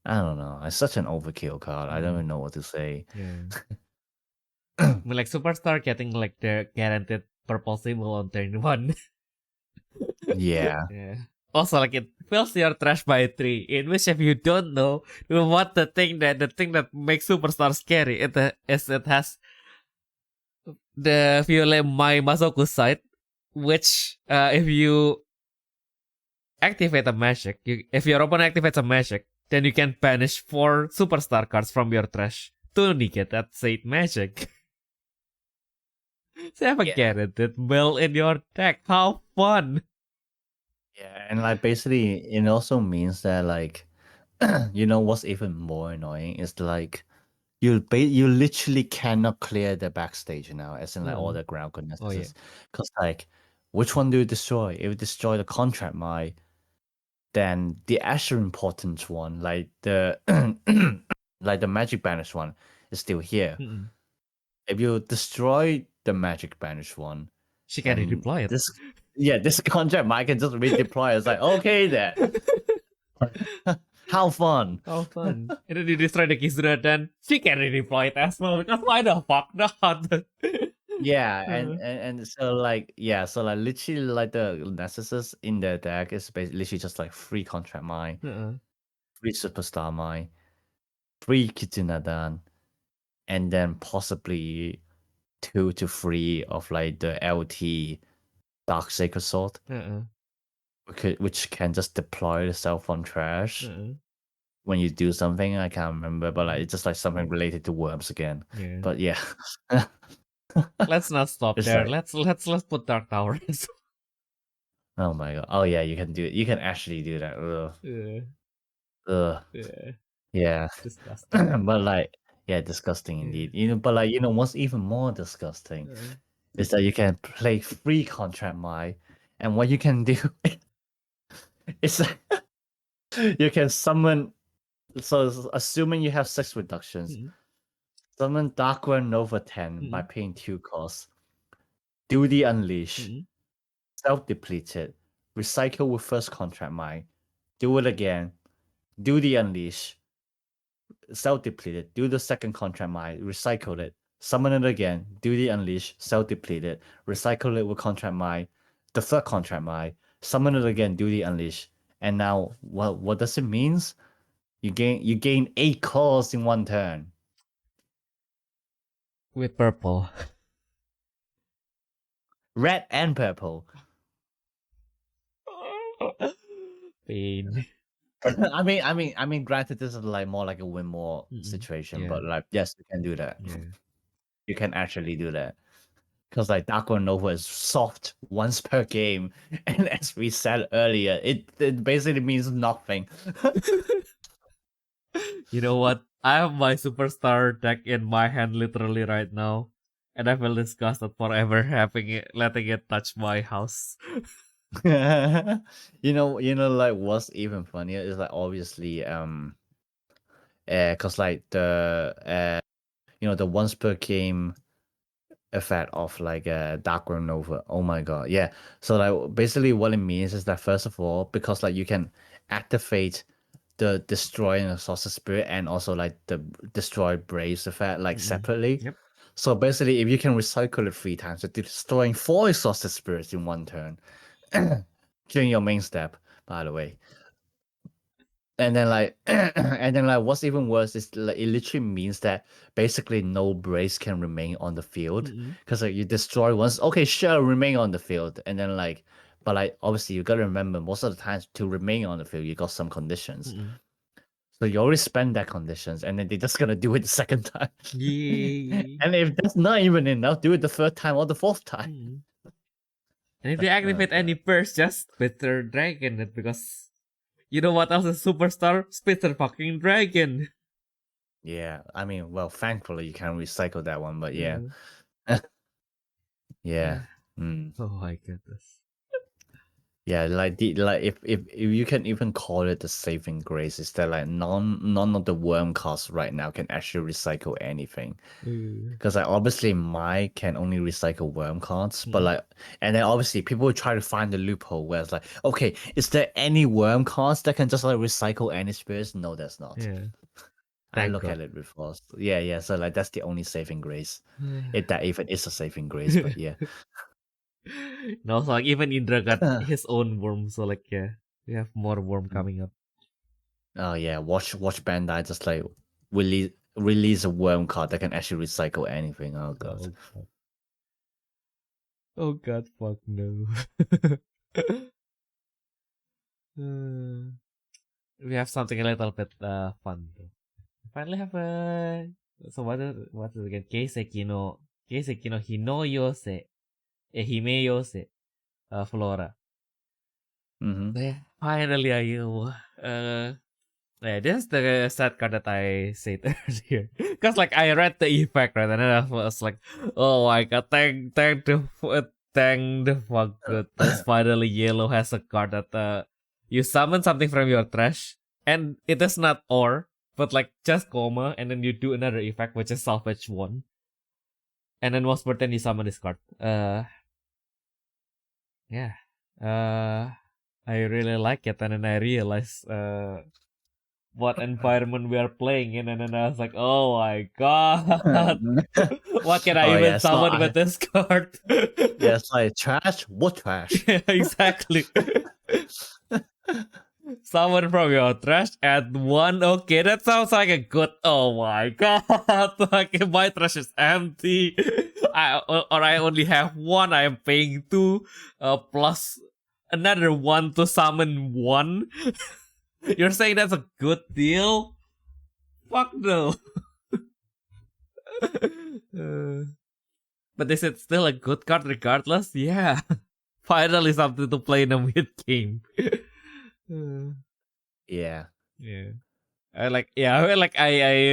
I don't know. It's such an overkill card. I don't even know what to say. Yeah. I mean, like Superstar getting like the guaranteed purple symbol on turn 1. Yeah. Yeah. Also, like it fills your trash by 3. In which, if you don't know what the thing that makes Superstar scary, it has the Violet Mai Masoku site, which if you activate a magic, if your opponent activates a magic, then you can banish 4 Superstar cards from your trash to negate that said magic. So have a guaranteed mill in your deck. How fun! Yeah, and like basically, it also means that like, what's even more annoying is like you literally cannot clear the backstage now, as in like all the ground goodnesses. Because like, which one do you destroy? If you destroy the contract mine, then the actual important one, like the like the magic banish one, is still here. If you destroy the magic banish one, she can redeploy it. This contract mine can just redeploy. It's like okay then. How fun! How fun! And then you destroy the Kizuna, then she can redeploy it as well. Because why the fuck not? Yeah, and so like literally like the necesses in the deck is basically literally just like free contract mine, free superstar mine, free Kitunadan, and then possibly 2 to 3 of like the LT Dark Sacred Sword, which can just deploy itself on trash when you do something. I can't remember, but like it's just like something related to worms again. Yeah. But yeah. Let's not stop It's there. like- Let's put Dark Tower. Oh my god. Oh yeah, you can do it. You can actually do that. Ugh. Yeah. Ugh. Yeah. Disgusting. But like, yeah, disgusting indeed. But like, what's even more disgusting is that you can play free contract mine, and what you can do is you can summon. So assuming you have 6 reductions, summon Darkwa Nova 10 by paying 2 costs. Do the unleash. Self-depleted. Recycle with first contract mine. Do it again. Do the unleash. Self-depleted. Do the second contract mine. Recycle it. Summon it again. Do the unleash. Self-depleted. Recycle it with contract mine. The third contract mine. Summon it again. Do the unleash. And now, what does it mean? You gain 8 calls in 1 turn. With purple. Red and purple. Pain. I mean, granted, this is like more like a win more situation, but like, yes, you can do that. Yeah. You can actually do that. Because like Dark Nova is soft once per game, and as we said earlier, it basically means nothing. You know what? I have my superstar deck in my hand literally right now. And I feel disgusted forever letting it touch my house. Like what's even funnier is like obviously cause like the the once per game effect of like a darkroom nova. Oh my god, yeah. So like basically what it means is that first of all, because like you can activate the destroy and exhausted spirit and also like the destroy braves effect like separately. Yep. So basically if you can recycle it 3 times, so destroying 4 exhausted spirits in one turn during your main step, by the way. And then like what's even worse is like it literally means that basically no brace can remain on the field because like you destroy once, okay, sure, remain on the field, and then like but like obviously you gotta remember most of the times to remain on the field you got some conditions. So you already spend that conditions and then they're just gonna do it the second time. Yay. And if that's not even enough, do it the third time or the fourth time. And if you activate any burst, just Spitzer Dragon it, because you know what else is superstar? Spitzer fucking Dragon. Yeah, I mean, well, thankfully you can recycle that one, but yeah. Yeah. Oh my goodness. Yeah, like if you can even call it the saving grace, is that like none of the worm cards right now can actually recycle anything. Because like obviously my can only recycle worm cards, but like and then obviously people will try to find the loophole where it's like, okay, is there any worm cards that can just like recycle any spirits? No, there's not. Yeah. I look at it before. Yeah. So like that's the only saving grace. If that even is a saving grace, but yeah. No, so like even Indra got his own worm, so like yeah, we have more worm coming up. Oh yeah, watch Bandai just like release a worm card that can actually recycle anything. Oh god. Oh god, fuck no. We have something a little bit fun though. Finally have a what is it again? Keiseki no Hinoyose Himeyose Flora. Yeah, finally Ayumu. Yeah, this is the sad card that I said earlier. Because like I read the effect, right, and then I was like, oh my god, thank the fuck goodness. Finally yellow has a card that you summon something from your trash, and it is not or, but like just comma, and then you do another effect which is salvage 1. And then once per turn you summon this card. Yeah. I really like it, and then I realized what environment we are playing in, and then I was like, oh my god, what can I even summon with this card? Yeah, it's like trash. What trash? Yeah, exactly. Summon from your trash, add 1. Okay, that sounds like a good. Oh my god, like my trash is empty. I only have 1. I am paying 2 plus another 1 to summon 1. You're saying that's a good deal? Fuck no. But is it still a good card regardless? Yeah. Finally something to play in a mid game. Yeah. I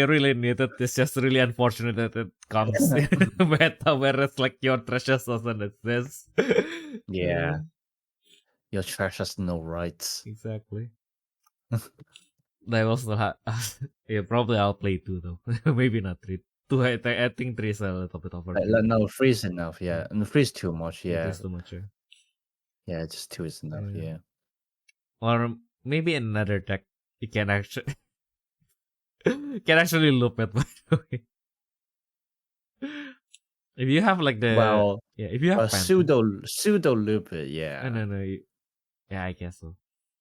really needed this. Just really unfortunate that it comes in the meta where it's like your treasures doesn't exist. Yeah. Your trash has no rights. Exactly. I also yeah, probably I'll play 2 though. Maybe not 3. 2, I think 3 is a little bit over. No, 3 is enough, yeah. And 3 is too much, yeah. 3 is too much, yeah. Yeah, just 2 is enough, yeah. Or maybe another deck you can actually loop it, by the way. If you have like the if you have pseudo loop it, yeah. No. Yeah, I guess so.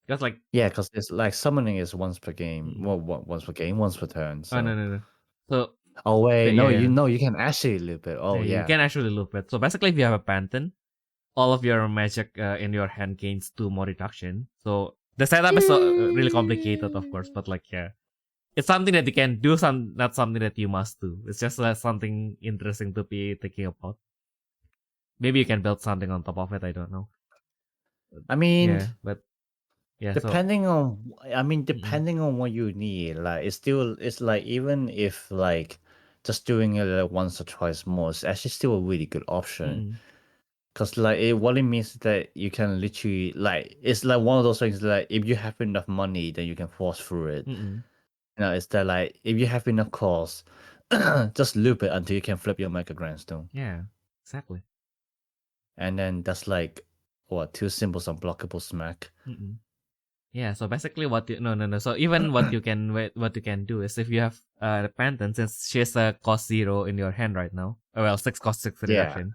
Because like because it's like summoning is once per game. Well, once per game, once per turn. So. Oh no. So wait, you can actually loop it. Oh yeah, you can actually loop it. So basically, if you have a Pantheon, all of your magic in your hand gains 2 more reduction. So the setup is really complicated, of course, but like yeah, it's something that you can do. Not something that you must do. It's just something interesting to be thinking about. Maybe you can build something on top of it. I don't know. I mean, yeah, but Yeah. Depending on, I mean, depending on what you need, like it's like even if like just doing it like once or twice more, it's actually still a really good option. Cause like what it means is that you can literally like it's like one of those things like if you have enough money, then you can force through it. You know, it's that like if you have enough course, just loop it until you can flip your Mega Grandstone. Yeah, exactly. And then that's like what, 2 symbols unblockable smack. Yeah, so basically what you no. So even what you can do is if you have the Pantheon, since she has a cost 0 in your hand right now, well 6 cost 6 reduction.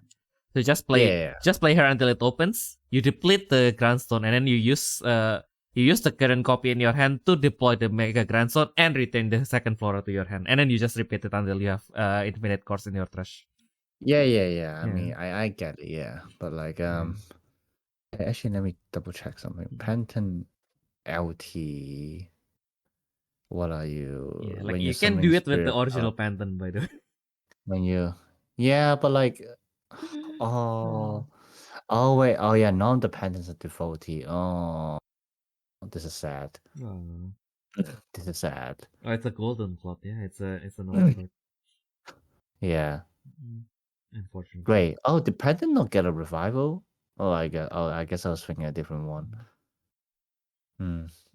So just play her until it opens. You deplete the Grandstone and then you use the current copy in your hand to deploy the Mega Grandstone and return the second Flora to your hand. And then you just repeat it until you have infinite cores in your trash. Yeah. I mean, I get it, yeah. But like actually let me double check something. Pantheon LT. What are you? Yeah, like when you you're can do summoning it with the spirit original Pantheon, by the way. when you but like wait, yeah, none of the Pantheons are devotee. Oh, this is sad. This is sad. Oh, it's a golden plot. Yeah, it's an old card. Yeah. Unfortunately. Wait. Oh, did Pantheon not get a revival? I guess I was thinking a different one.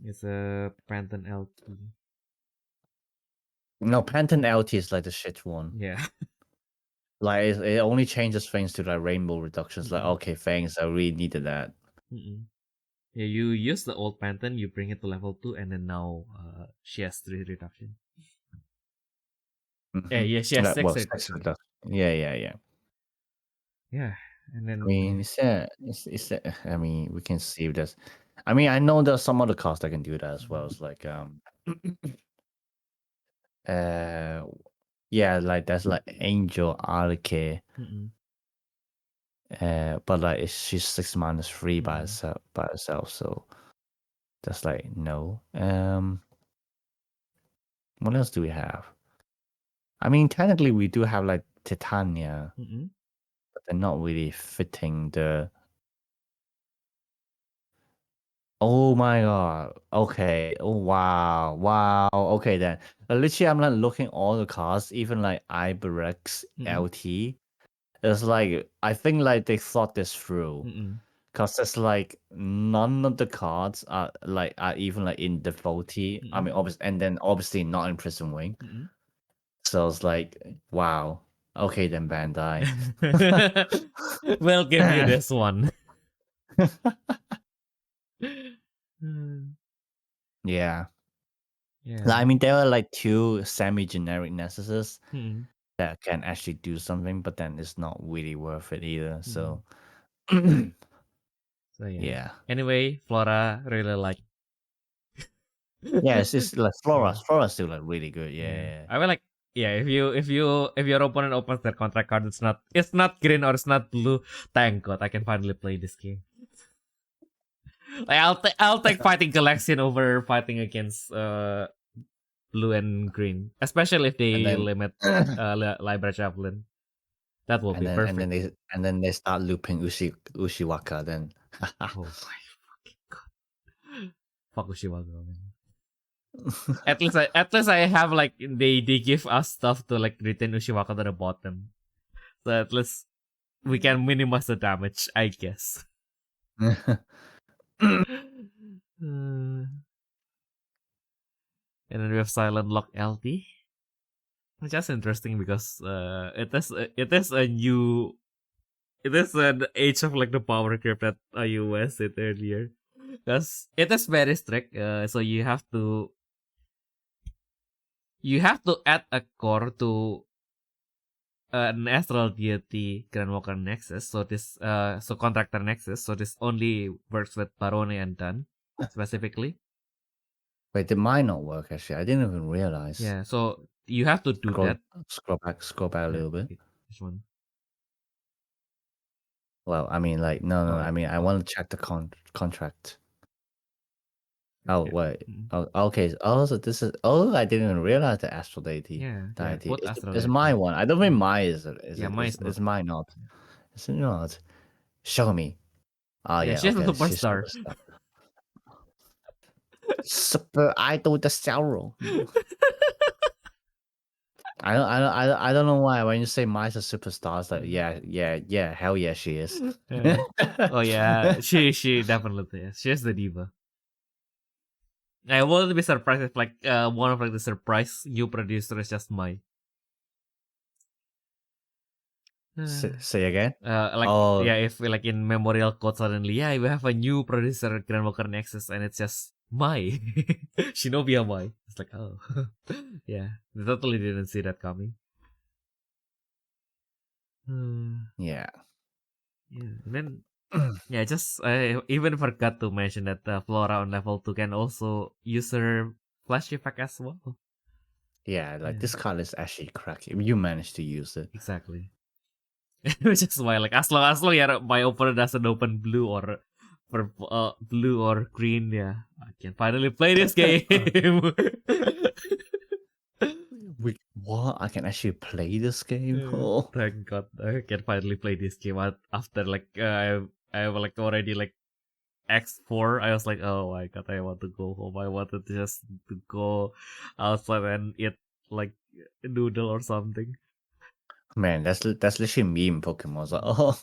It's a Pantheon LT. No, Pantheon LT is like the shit one. Yeah. Like it only changes things to like rainbow reductions. Like okay, thanks, I really needed that. Yeah, you use the old Pantheon, you bring it to level 2, and then now she has 3 reduction. Yeah, she has 6 reduction. Yeah. Yeah, and then I mean, is that? I mean, we can save this. I mean, I know there's some other cards that can do that as well. It's like yeah, like that's like Angel Arcade. But like she's 6 minus 3 by herself, so that's like no. What else do we have? I mean, technically we do have like Titania, but they're not really fitting the. Oh my god. Okay. Oh wow. Okay then. Literally, I'm like looking all the cards, even like Iberex LT. It's like I think like they thought this through. Cause it's like none of the cards are even like in devotee. I mean, obviously, and then obviously not in Prison Wing. So it's like, wow. Okay then, Bandai. We'll give you this one. Yeah. I mean, there are like 2 semi-generic Nessuses that can actually do something, but then it's not really worth it either. So, yeah. Anyway, Flora really like. Yeah, it's just like Flora's still like really good. Yeah. I mean, like, yeah, if your opponent opens their contract card, it's not green or it's not blue. Thank God, I can finally play this game. Like, I'll take Fighting Galaxian over fighting against blue and green, especially if they limit Libra Javelin. That will be perfect. And then they start looping Ushiwaka. Then oh my fucking god! Fuck Ushiwaka, man. at least I have like they give us stuff to like return Ushiwaka to the bottom, so at least we can minimize the damage, I guess. And then we have Silent Lock LT. It's just interesting because it is an age of like the power creep that Ayumu said earlier. Because it is very strict, so you have to add a core to an astral deity Grandwalker Nexus. So this contractor Nexus. So this only works with Barone and Dan specifically. Wait, did mine not work actually? I didn't even realize. Yeah, so you have to do that. Scroll back a little bit. Which one? Well, I mean, like no. I mean, I want to check the contract. Oh wait. Oh, okay. Oh, so this is. Oh, I didn't even realize the astral deity. Yeah. Deity. It's my one. I don't think mine is. It's mine not. Is it not? Show me. Oh yeah. She's okay. a superstar. Super idol the sorrow. I don't know why when you say Mai's a superstar, it's like yeah, hell yeah, she is. Oh yeah, she definitely is. She's the diva. I wouldn't be surprised if like one of like the surprise new producer is just Mai. Say again? Yeah, if like in memorial quote suddenly, yeah, we have a new producer Grand Walker Nexus, and it's just Mai, Shinobi Mai. It's like, oh, yeah, they totally didn't see that coming. Yeah. And then yeah, I even forgot to mention that Flora on level 2 can also use her flash effect as well. Yeah, this card is actually cracky. You managed to use it. Exactly. Which is why, like, as long yeah, my opponent doesn't open blue or blue or green, yeah, I can finally play this game. What? I can actually play this game? Oh. Thank God, I can finally play this game after like I like already like X4. I was like, oh my God, I want to go home. I wanted just to go outside and eat like a noodle or something. Man, that's literally me in Pokemon. It's like,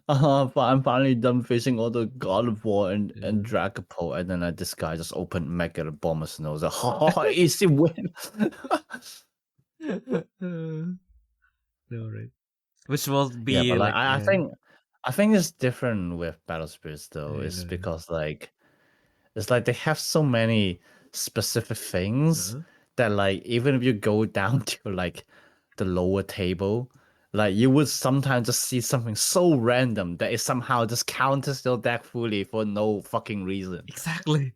I'm finally done facing all the God of War and Dragapult, and then this guy just opened Mega Bombers and I was like, oh, easy win. No, right. Which will be Yeah, but like I think it's different with Battle Spirits though. It's because like it's like they have so many specific things that like even if you go down to like the lower table, like you would sometimes just see something so random that it somehow just counters your deck fully for no fucking reason. Exactly.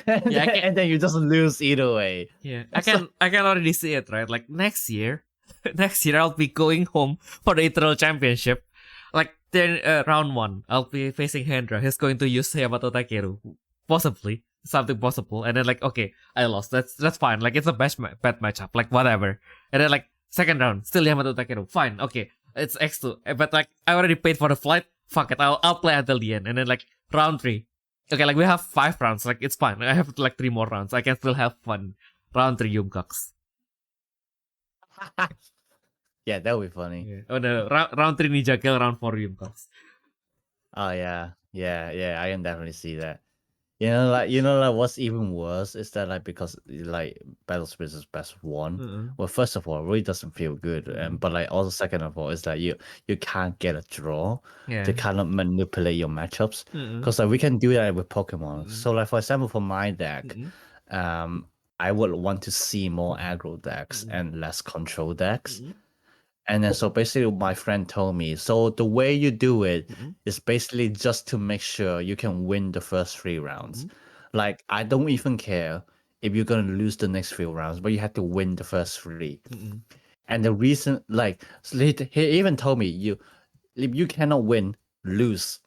And then you just lose either way. Yeah, I can already see it, right? Like next year I'll be going home for the Eternal Championship. Like then round 1, I'll be facing Hendra. He's going to use Yamato Takeru, possibly something possible. And then like, okay, I lost. That's fine. Like it's a bad matchup. Like whatever. And then like second round, still Yamato Takeru. Fine, okay, it's X2. But like I already paid for the flight. Fuck it, I'll play until the end. And then like round 3. Okay, like we have 5 rounds. Like it's fine. I have like 3 more rounds. I can still have fun. Round 3 Yumcox. Yeah, that would be funny. Yeah. Oh no, round 3 Ninja Kill, round 4 Yumcox. Oh yeah, I can definitely see that. You know, like what's even worse is that like because like Battle Spirits is best of 1. Well, first of all, it really doesn't feel good, and but like also second of all, is that you can't get a draw to kind of manipulate your matchups because like we can do that with Pokemon. So like for example, for my deck, I would want to see more aggro decks and less control decks. And then so basically my friend told me, so the way you do it is basically just to make sure you can win the first 3 rounds. Like I don't even care if you're gonna lose the next few rounds, but you have to win the first 3. And the reason, like he even told me, if you cannot win, lose.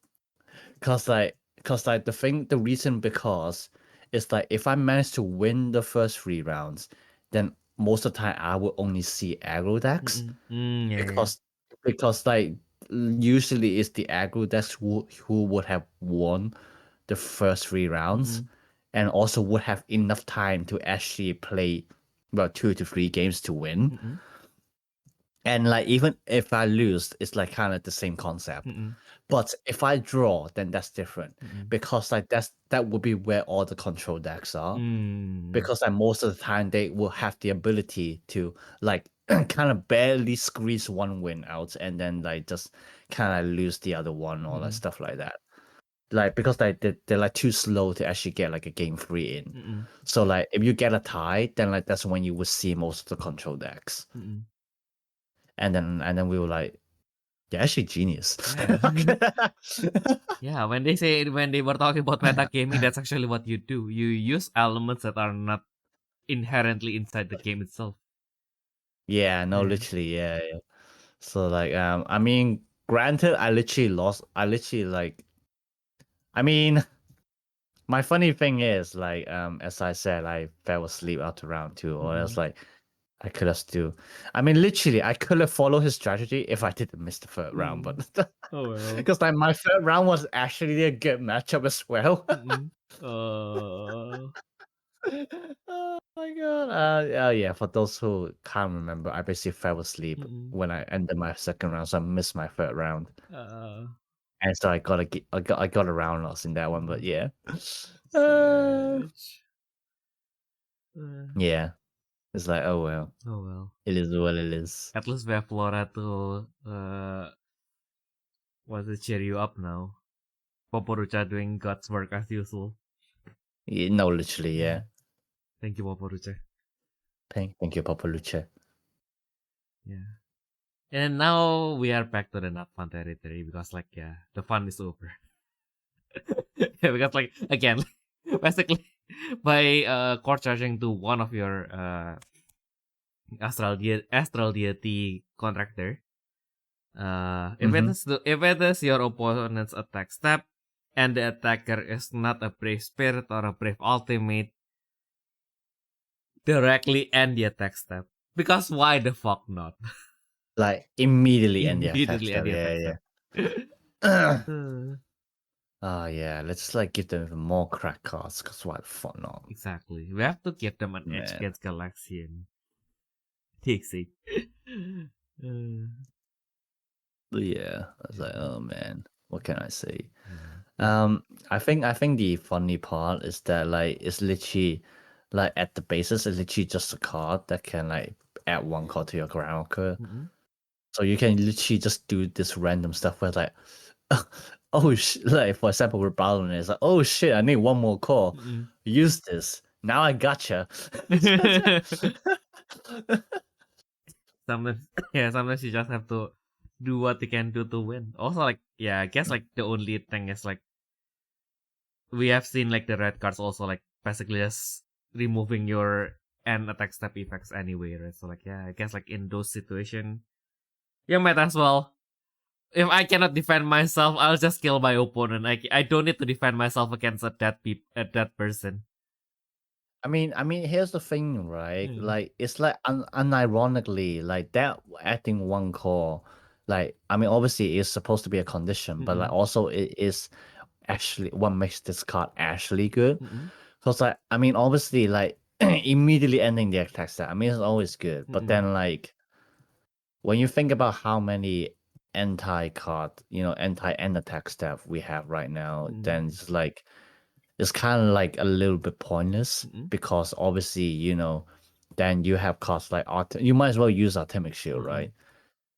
Cause the reason because it's like if I manage to win the first 3 rounds, then most of the time I will only see aggro decks because like usually it's the aggro decks who would have won the first 3 rounds and also would have enough time to actually play about 2 to 3 games to win. And like even if I lose, it's like kind of the same concept. But if I draw, then that's different because like that would be where all the control decks are. Because like most of the time they will have the ability to like kind of barely squeeze one win out and then like just kind of lose the other one or like stuff like that. Like because like they're like too slow to actually get like a game 3 in. So like if you get a tie, then like that's when you would see most of the control decks. And then we were like, yeah, actually genius. Yeah, when they were talking about metagaming, that's actually what you do. You use elements that are not inherently inside the game itself. Yeah, no, literally, yeah. So like, I mean, granted, I literally lost. I mean, my funny thing is like, as I said, I fell asleep after round 2, or else like, I could have still. I mean, literally, I could have followed his strategy if I didn't miss the 3rd round, but because like my 3rd round was actually a good matchup as well. Oh my god. Yeah, for those who can't remember, I basically fell asleep when I ended my second round, so I missed my third round. And so I got a round loss in that one, but yeah. Yeah. It's like, oh well. Oh well. It is what it is. At least we have Flora to cheer you up now. Poporucha doing God's work as usual. Yeah, no, literally, yeah. Thank you, Poporucha. Thank you, Poporucha. Yeah. And now we are back to the not fun territory because, like, yeah, the fun is over. Yeah, because, like, again, basically, by core charging to one of your astral deity contractor, if it is your opponent's attack step, and the attacker is not a brave spirit or a brave ultimate, directly end the attack step. Because why the fuck not? Like immediately end the attack step. Yeah. Oh yeah, let's like give them even more crack cards, cause why the fuck not? Exactly. We have to give them an edge against Galaxian. Takes it. Yeah, I was like, oh man, what can I say? I think the funny part is that like it's literally like at the basis it's literally just a card that can like add one card to your ground card. So you can literally just do this random stuff where like like for example with Balon it's like, oh shit, I need one more call. Use this. Now I gotcha. Sometimes you just have to do what you can do to win. Also, like, yeah, I guess like the only thing is like we have seen like the red cards also like basically just removing your end attack step effects anyway, right? So like, yeah, I guess like in those situations, you might as well. If I cannot defend myself, I'll just kill my opponent. I don't need to defend myself against that person. I mean, here's the thing, right? Like, it's like unironically, like that adding one core, like, I mean, obviously it's supposed to be a condition, but like also it is actually what makes this card actually good. Because like, I mean, obviously, like immediately ending the attack step, I mean, it's always good, but then like when you think about how many anti-card, anti-end attack step we have right now, then it's like it's kind of like a little bit pointless because obviously, then you have cards like you might as well use Artemic Shield, right?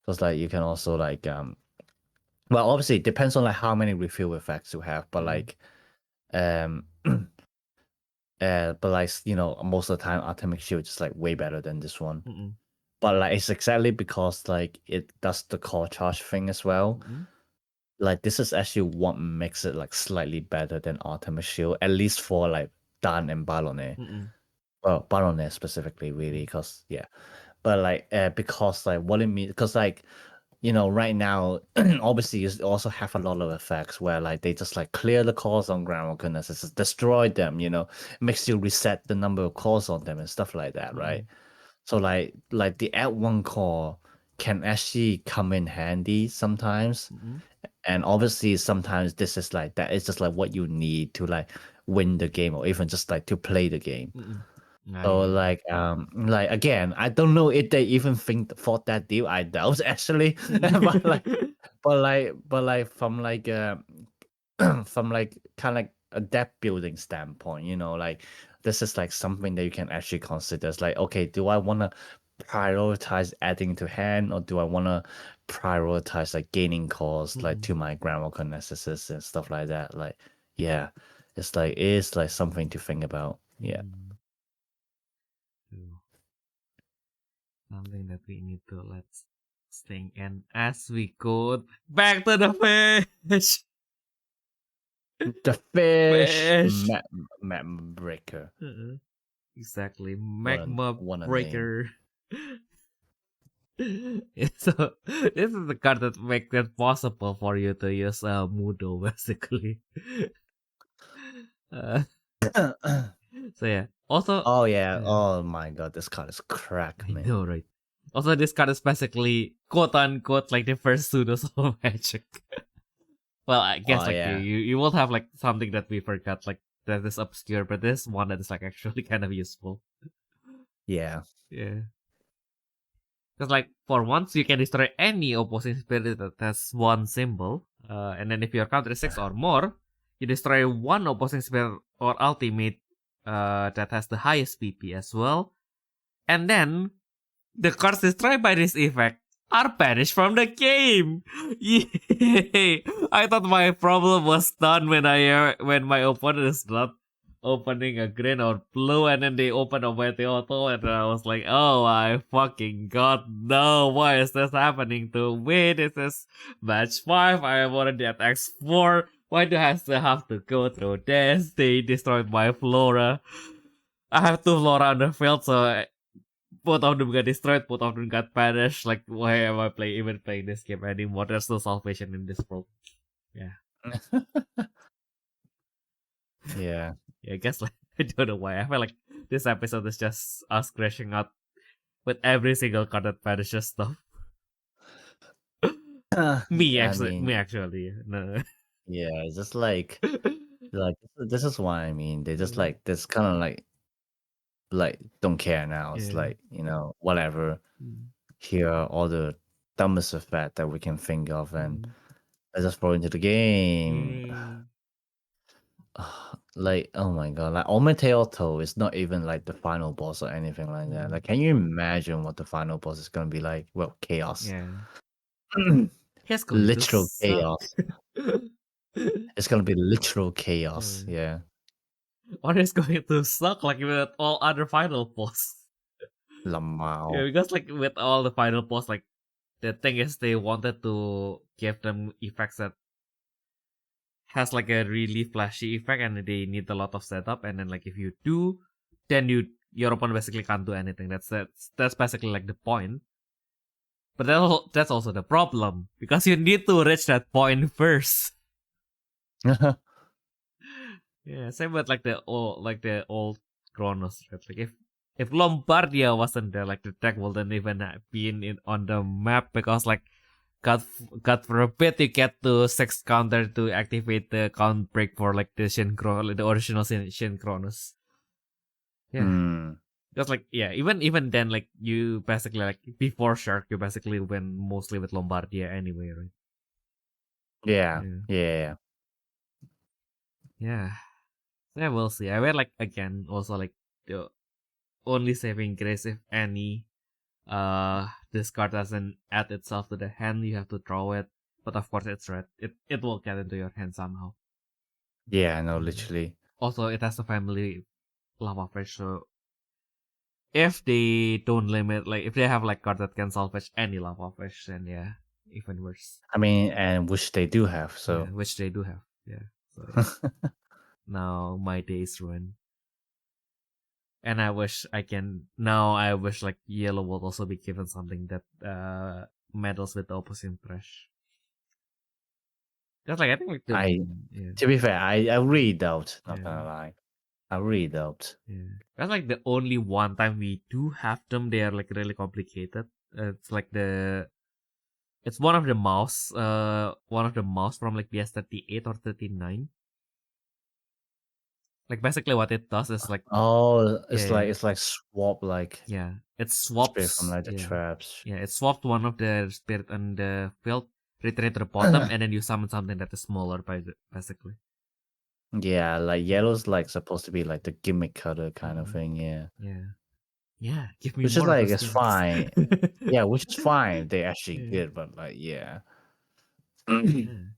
Because like you can also like well, obviously it depends on like how many refill effects you have, but like but like most of the time Artemic Shield is like way better than this one. But like it's exactly because like it does the core charge thing as well. Like this is actually what makes it like slightly better than Artemis Shield, at least for like Dan and Balone. Well, Balone specifically, really, because but like because like what it means, because like right now, obviously you also have a lot of effects where like they just like clear the cores on ground, goodness, just destroy them, makes you reset the number of cores on them and stuff like that, right? So like the add one core can actually come in handy sometimes. And obviously sometimes this is like that is just like what you need to like win the game or even just like to play the game. So like again, I don't know if they even thought that deal. I doubt actually. but like from like from like kind of like a deck building standpoint, like this is like something that you can actually consider. It's like, okay, do I want to prioritize adding to hand, or do I want to prioritize like gaining cores like to my groundwork necessities and stuff like that? Like, yeah, it's like something to think about. Yeah. Something that we need to let's think, and as we go back to the fish. The fish. Magma breaker. Exactly, magma what a breaker. So this is the card that makes it possible for you to use Mudo basically. So yeah. Also, oh yeah. Oh my god, this card is crack, man. I know, right? Also, this card is basically quote unquote like the first pseudo soul magic. Well, I guess you will have like something that we forgot, like that is obscure, but this one that is like actually kind of useful. Yeah. Yeah. Because like for once you can destroy any opposing spirit that has one symbol, and then if your count is 6 or more, you destroy one opposing spirit or ultimate that has the highest PP as well, and then the cards destroyed by this effect are banished from the game. Yay! I thought my problem was done when my opponent is not opening a green or blue, and then they open a Meteoto, and I was like, oh my fucking god, no, why is this happening to me? This is match 5, I am already at X4, why do I still have to go through this? They destroyed my Flora. I have 2 Flora on the field, so both of them got destroyed, both of them got banished. Like, why am I even playing this game anymore? There's no salvation in this world. Yeah. Yeah. Yeah, I guess like I don't know why. I feel like this episode is just us crashing out with every single card that banishes stuff. Me actually. No. Yeah, it's just like this is what I mean. They just like this kind of like don't care now. It's like, whatever. Here are all the dumbest effect that we can think of, and let's just throw into the game. Like, oh my god, like Ometeoto is not even like the final boss or anything like that. Like, can you imagine what the final boss is gonna be like? Well, chaos. Yeah. Literal chaos. It's gonna be literal chaos. Yeah. Or it's going to suck like with all other final boss. Lamau. Yeah, because like with all the final boss, like the thing is they wanted to give them effects that has like a really flashy effect, and they need a lot of setup, and then like if you do, then your opponent basically can't do anything. That's basically like the point. But that's also the problem, because you need to reach that point first. Yeah, same with like the old Kronos, right? Like if Lombardia wasn't there, like the deck wouldn't even be on the map, because like God forbid you get to 6 counter to activate the count break for like the original Shin Kronos. Yeah. Because like even then, like you basically like before Shark you basically win mostly with Lombardia anyway, right? Yeah. Yeah, we'll see. I will like again also like the only saving grace, if any, this card doesn't add itself to the hand, you have to draw it. But of course it's red. It will get into your hand somehow. Yeah, no, literally. Also, it has a family lava fish, so if they don't limit, like if they have like card that can salvage any lava fish, then yeah, even worse. I mean, and which they do have, so yeah, which they do have. Yeah. So yeah. Now my day is ruined. And I wish like yellow will also be given something that meddles with the opposite trash. Just like I think like to be fair, I really doubt, not gonna lie. I really doubt. Yeah. That's like the only one time we do have them. They are like really complicated. It's like it's one of the mouse from like PS38 or 39. Like basically what it does is like It's like swap like it swaps from like the traps. Yeah, it swapped one of the spirit on the field, return to the bottom, and then you summon something that is smaller basically. Yeah, like yellow's like supposed to be like the gimmick cutter kind of thing, yeah. Yeah, give me which more is like of it's fine. Yeah, which is fine. They actually good, but like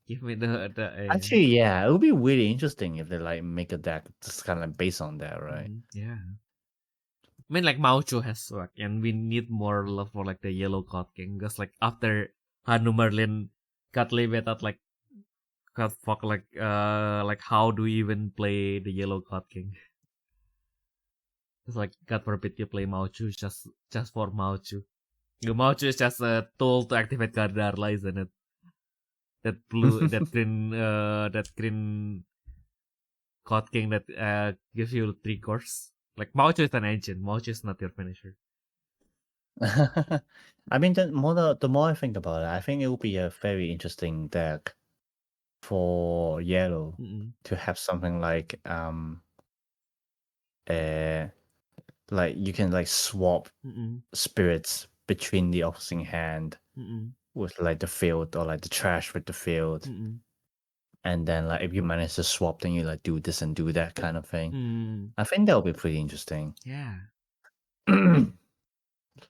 give me the actually, yeah, it would be really interesting if they like make a deck just kind of like based on that, right? Yeah. I mean, like Maucho has swag, and we need more love for like the Yellow God King. Because like after Hanu Merlin got limited, like God fuck, like how do we even play the Yellow God King? It's like God forbid you play Maucho just for Maucho. Maucho is just a tool to activate Gardarla, isn't it? That green God King that gives you 3 cores. Like Maucho is an engine. Maucho is not your finisher. I mean, the more I think about it, I think it will be a very interesting deck. for yellow to have something like you can like swap spirits between the opposing hand with like the field or like the trash with the field. And then like if you manage to swap, then you like do this and do that kind of thing. I think that would be pretty interesting. Yeah.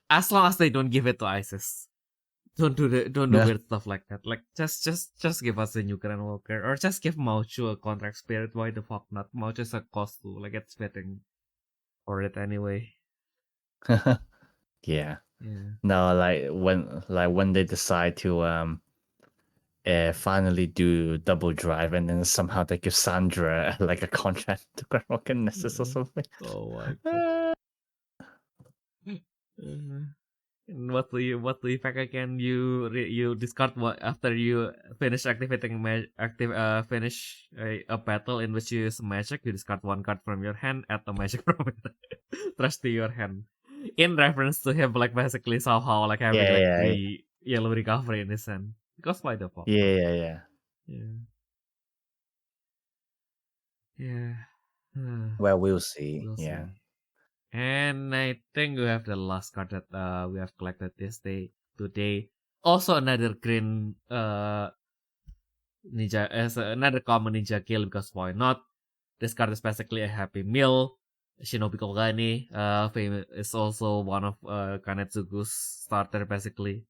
As long as they don't give it to ISIS. Don't do weird stuff like that. Like just give us a new Grand Walker, or just give Mauchu a contract spirit. Why the fuck not? Mauchu's a cost too. Like it's fitting for it anyway. Yeah. No, like when they decide to finally do double drive, and then somehow they give Sandra like a contract to Grand Walker Nessus or something. Oh my god. What do you pack again? You discard what after you finish activating finish a battle in which you use magic. You discard one card from your hand, add the magic from it, trash to your hand. In reference to him, like basically somehow like having the yellow recovery in his hand. Because why the fuck? Yeah. Well, we'll see. See. And I think we have the last card that we have collected today. Also another green ninja as another common ninja kill, because why not? This card is basically a happy meal. Shinobi Kogani is also one of Kanetsugu's starter basically.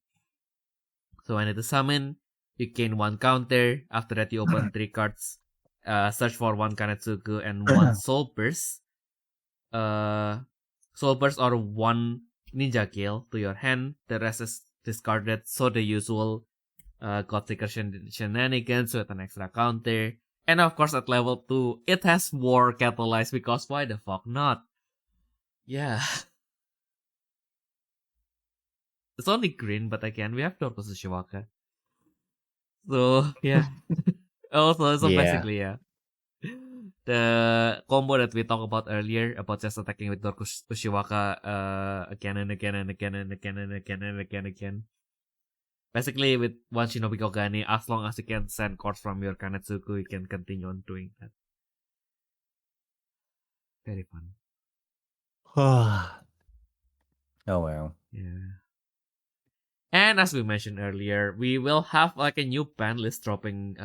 So when it is summoned, you gain one counter. After that, you open 3 cards. Search for one Kanetsugu and one Soul Burst. Soul Burst or one Ninja Kill to your hand. The rest is discarded. So the usual God Seeker shenanigans with an extra counter. And of course, at level 2, it has War Catalyzed, because why the fuck not? Yeah. It's only green, but again, we have Dorko Tsushiwaka. So, yeah. So basically, yeah. The combo that we talked about earlier, about just attacking with Dorko Tsushiwaka again and again and again and again and again and again and again. Basically, with one Shinobi Kogani, as long as you can send cards from your Kanetsugu, you can continue on doing that. Very fun. Oh well. Yeah. And as we mentioned earlier, we will have like a new ban list dropping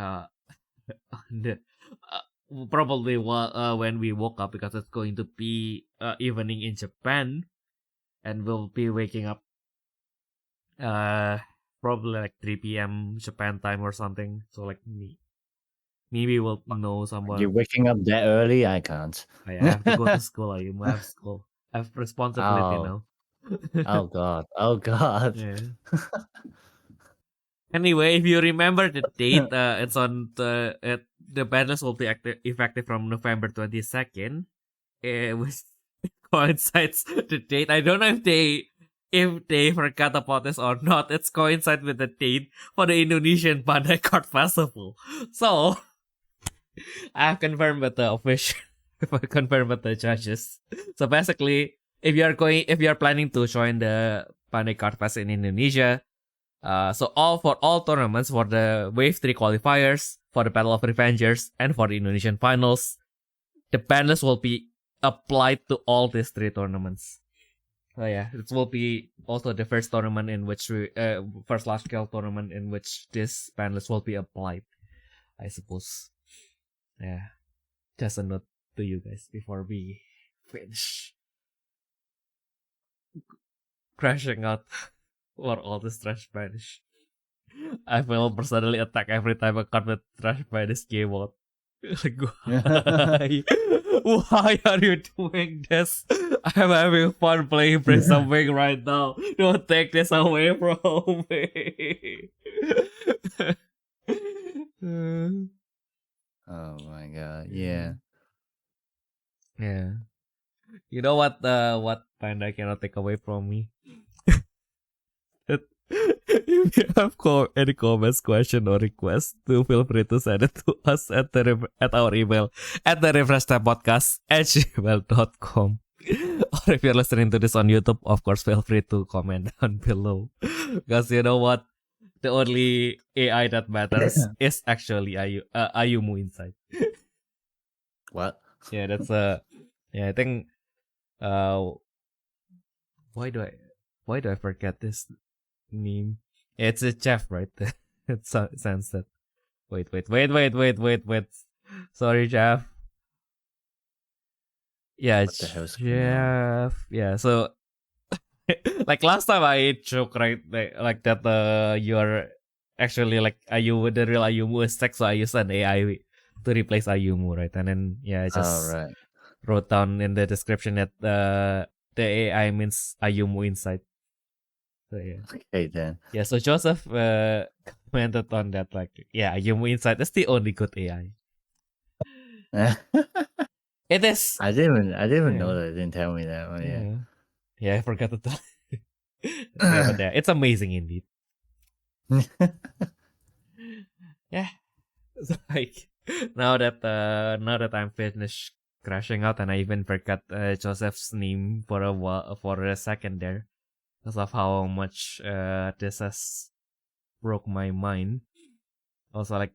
probably when we woke up, because it's going to be evening in Japan, and we'll be waking up probably like 3 p.m. Japan time or something. So like maybe we'll know someone. You're waking up that early? I can't. I have to go to school. I have school. I have responsibility now. Oh god. Yeah. Anyway, if you remember the date, it's on the battles will be effective from November 22nd, which coincides the date. I don't know if they forgot about this or not. It's coincide with the date for the Indonesian Pandai Card Festival. So I have confirmed with the official. I confirmed with the judges. So basically, if you are planning to join the Pandai Card Fest in Indonesia, so for all tournaments, for the Wave 3 qualifiers, for the Battle of Revengers, and for the Indonesian finals, the ban list will be applied to all these 3 tournaments. So yeah, it will be also the first tournament in which first large scale tournament in which this ban list will be applied, I suppose. Yeah, just a note to you guys before we finish crashing out for all this trash banish. I will personally attack every time a card with trash banish came out. Like, why are you doing this? I'm having fun playing Prism Wing right now. Don't take this away from me. Oh my god, yeah. Yeah. You know what Panda cannot take away from me? If you have any comments, question, or request, do feel free to send it to us at our email at therefreshsteppodcast@gmail.com. Or if you're listening to this on YouTube, of course, feel free to comment down below. Because you know what? the only AI that matters is actually Ayumu inside. What? Yeah, that's I think why do I forget this name? Yeah, it's a chef, right? It sounds that. Wait. Sorry, chef. Yeah, What the hell's going on? chef. Yeah, so like last time I joke, right? Like that you're actually like Ayumu, the real Ayumu is text, so I use an AI to replace Ayumu, right? And then I Oh, just right. wrote down in the description that the AI means Ayumu inside. So yeah. Okay, then. Yeah, so Joseph commented on that, like, yeah, Ayumu inside is the only good AI. It is. I didn't even know that. They didn't tell me that one. Yeah, I forgot to tell. Yeah, but yeah, it's amazing indeed. Yeah. So like now that I'm finished crashing out, and I even forgot Joseph's name for a second there, because of how much this has broke my mind. Also, like,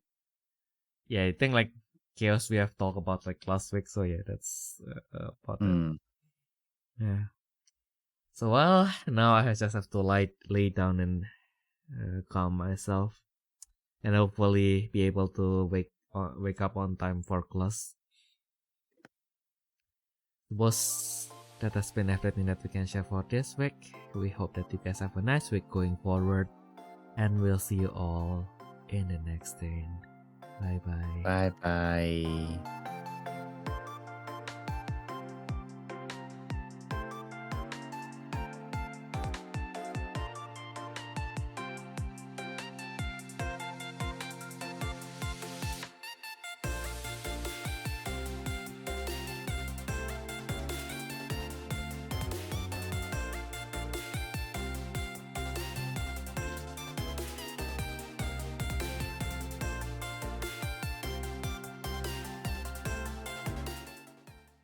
yeah, I think like chaos we have talked about like last week. So yeah, that's about it. Yeah. So well, now I just have to lay down and calm myself, and hopefully be able to wake up on time for class. Boss, that has been everything that we can share for this week. We hope that you guys have a nice week going forward, and we'll see you all in the next thing. Bye bye. Bye bye.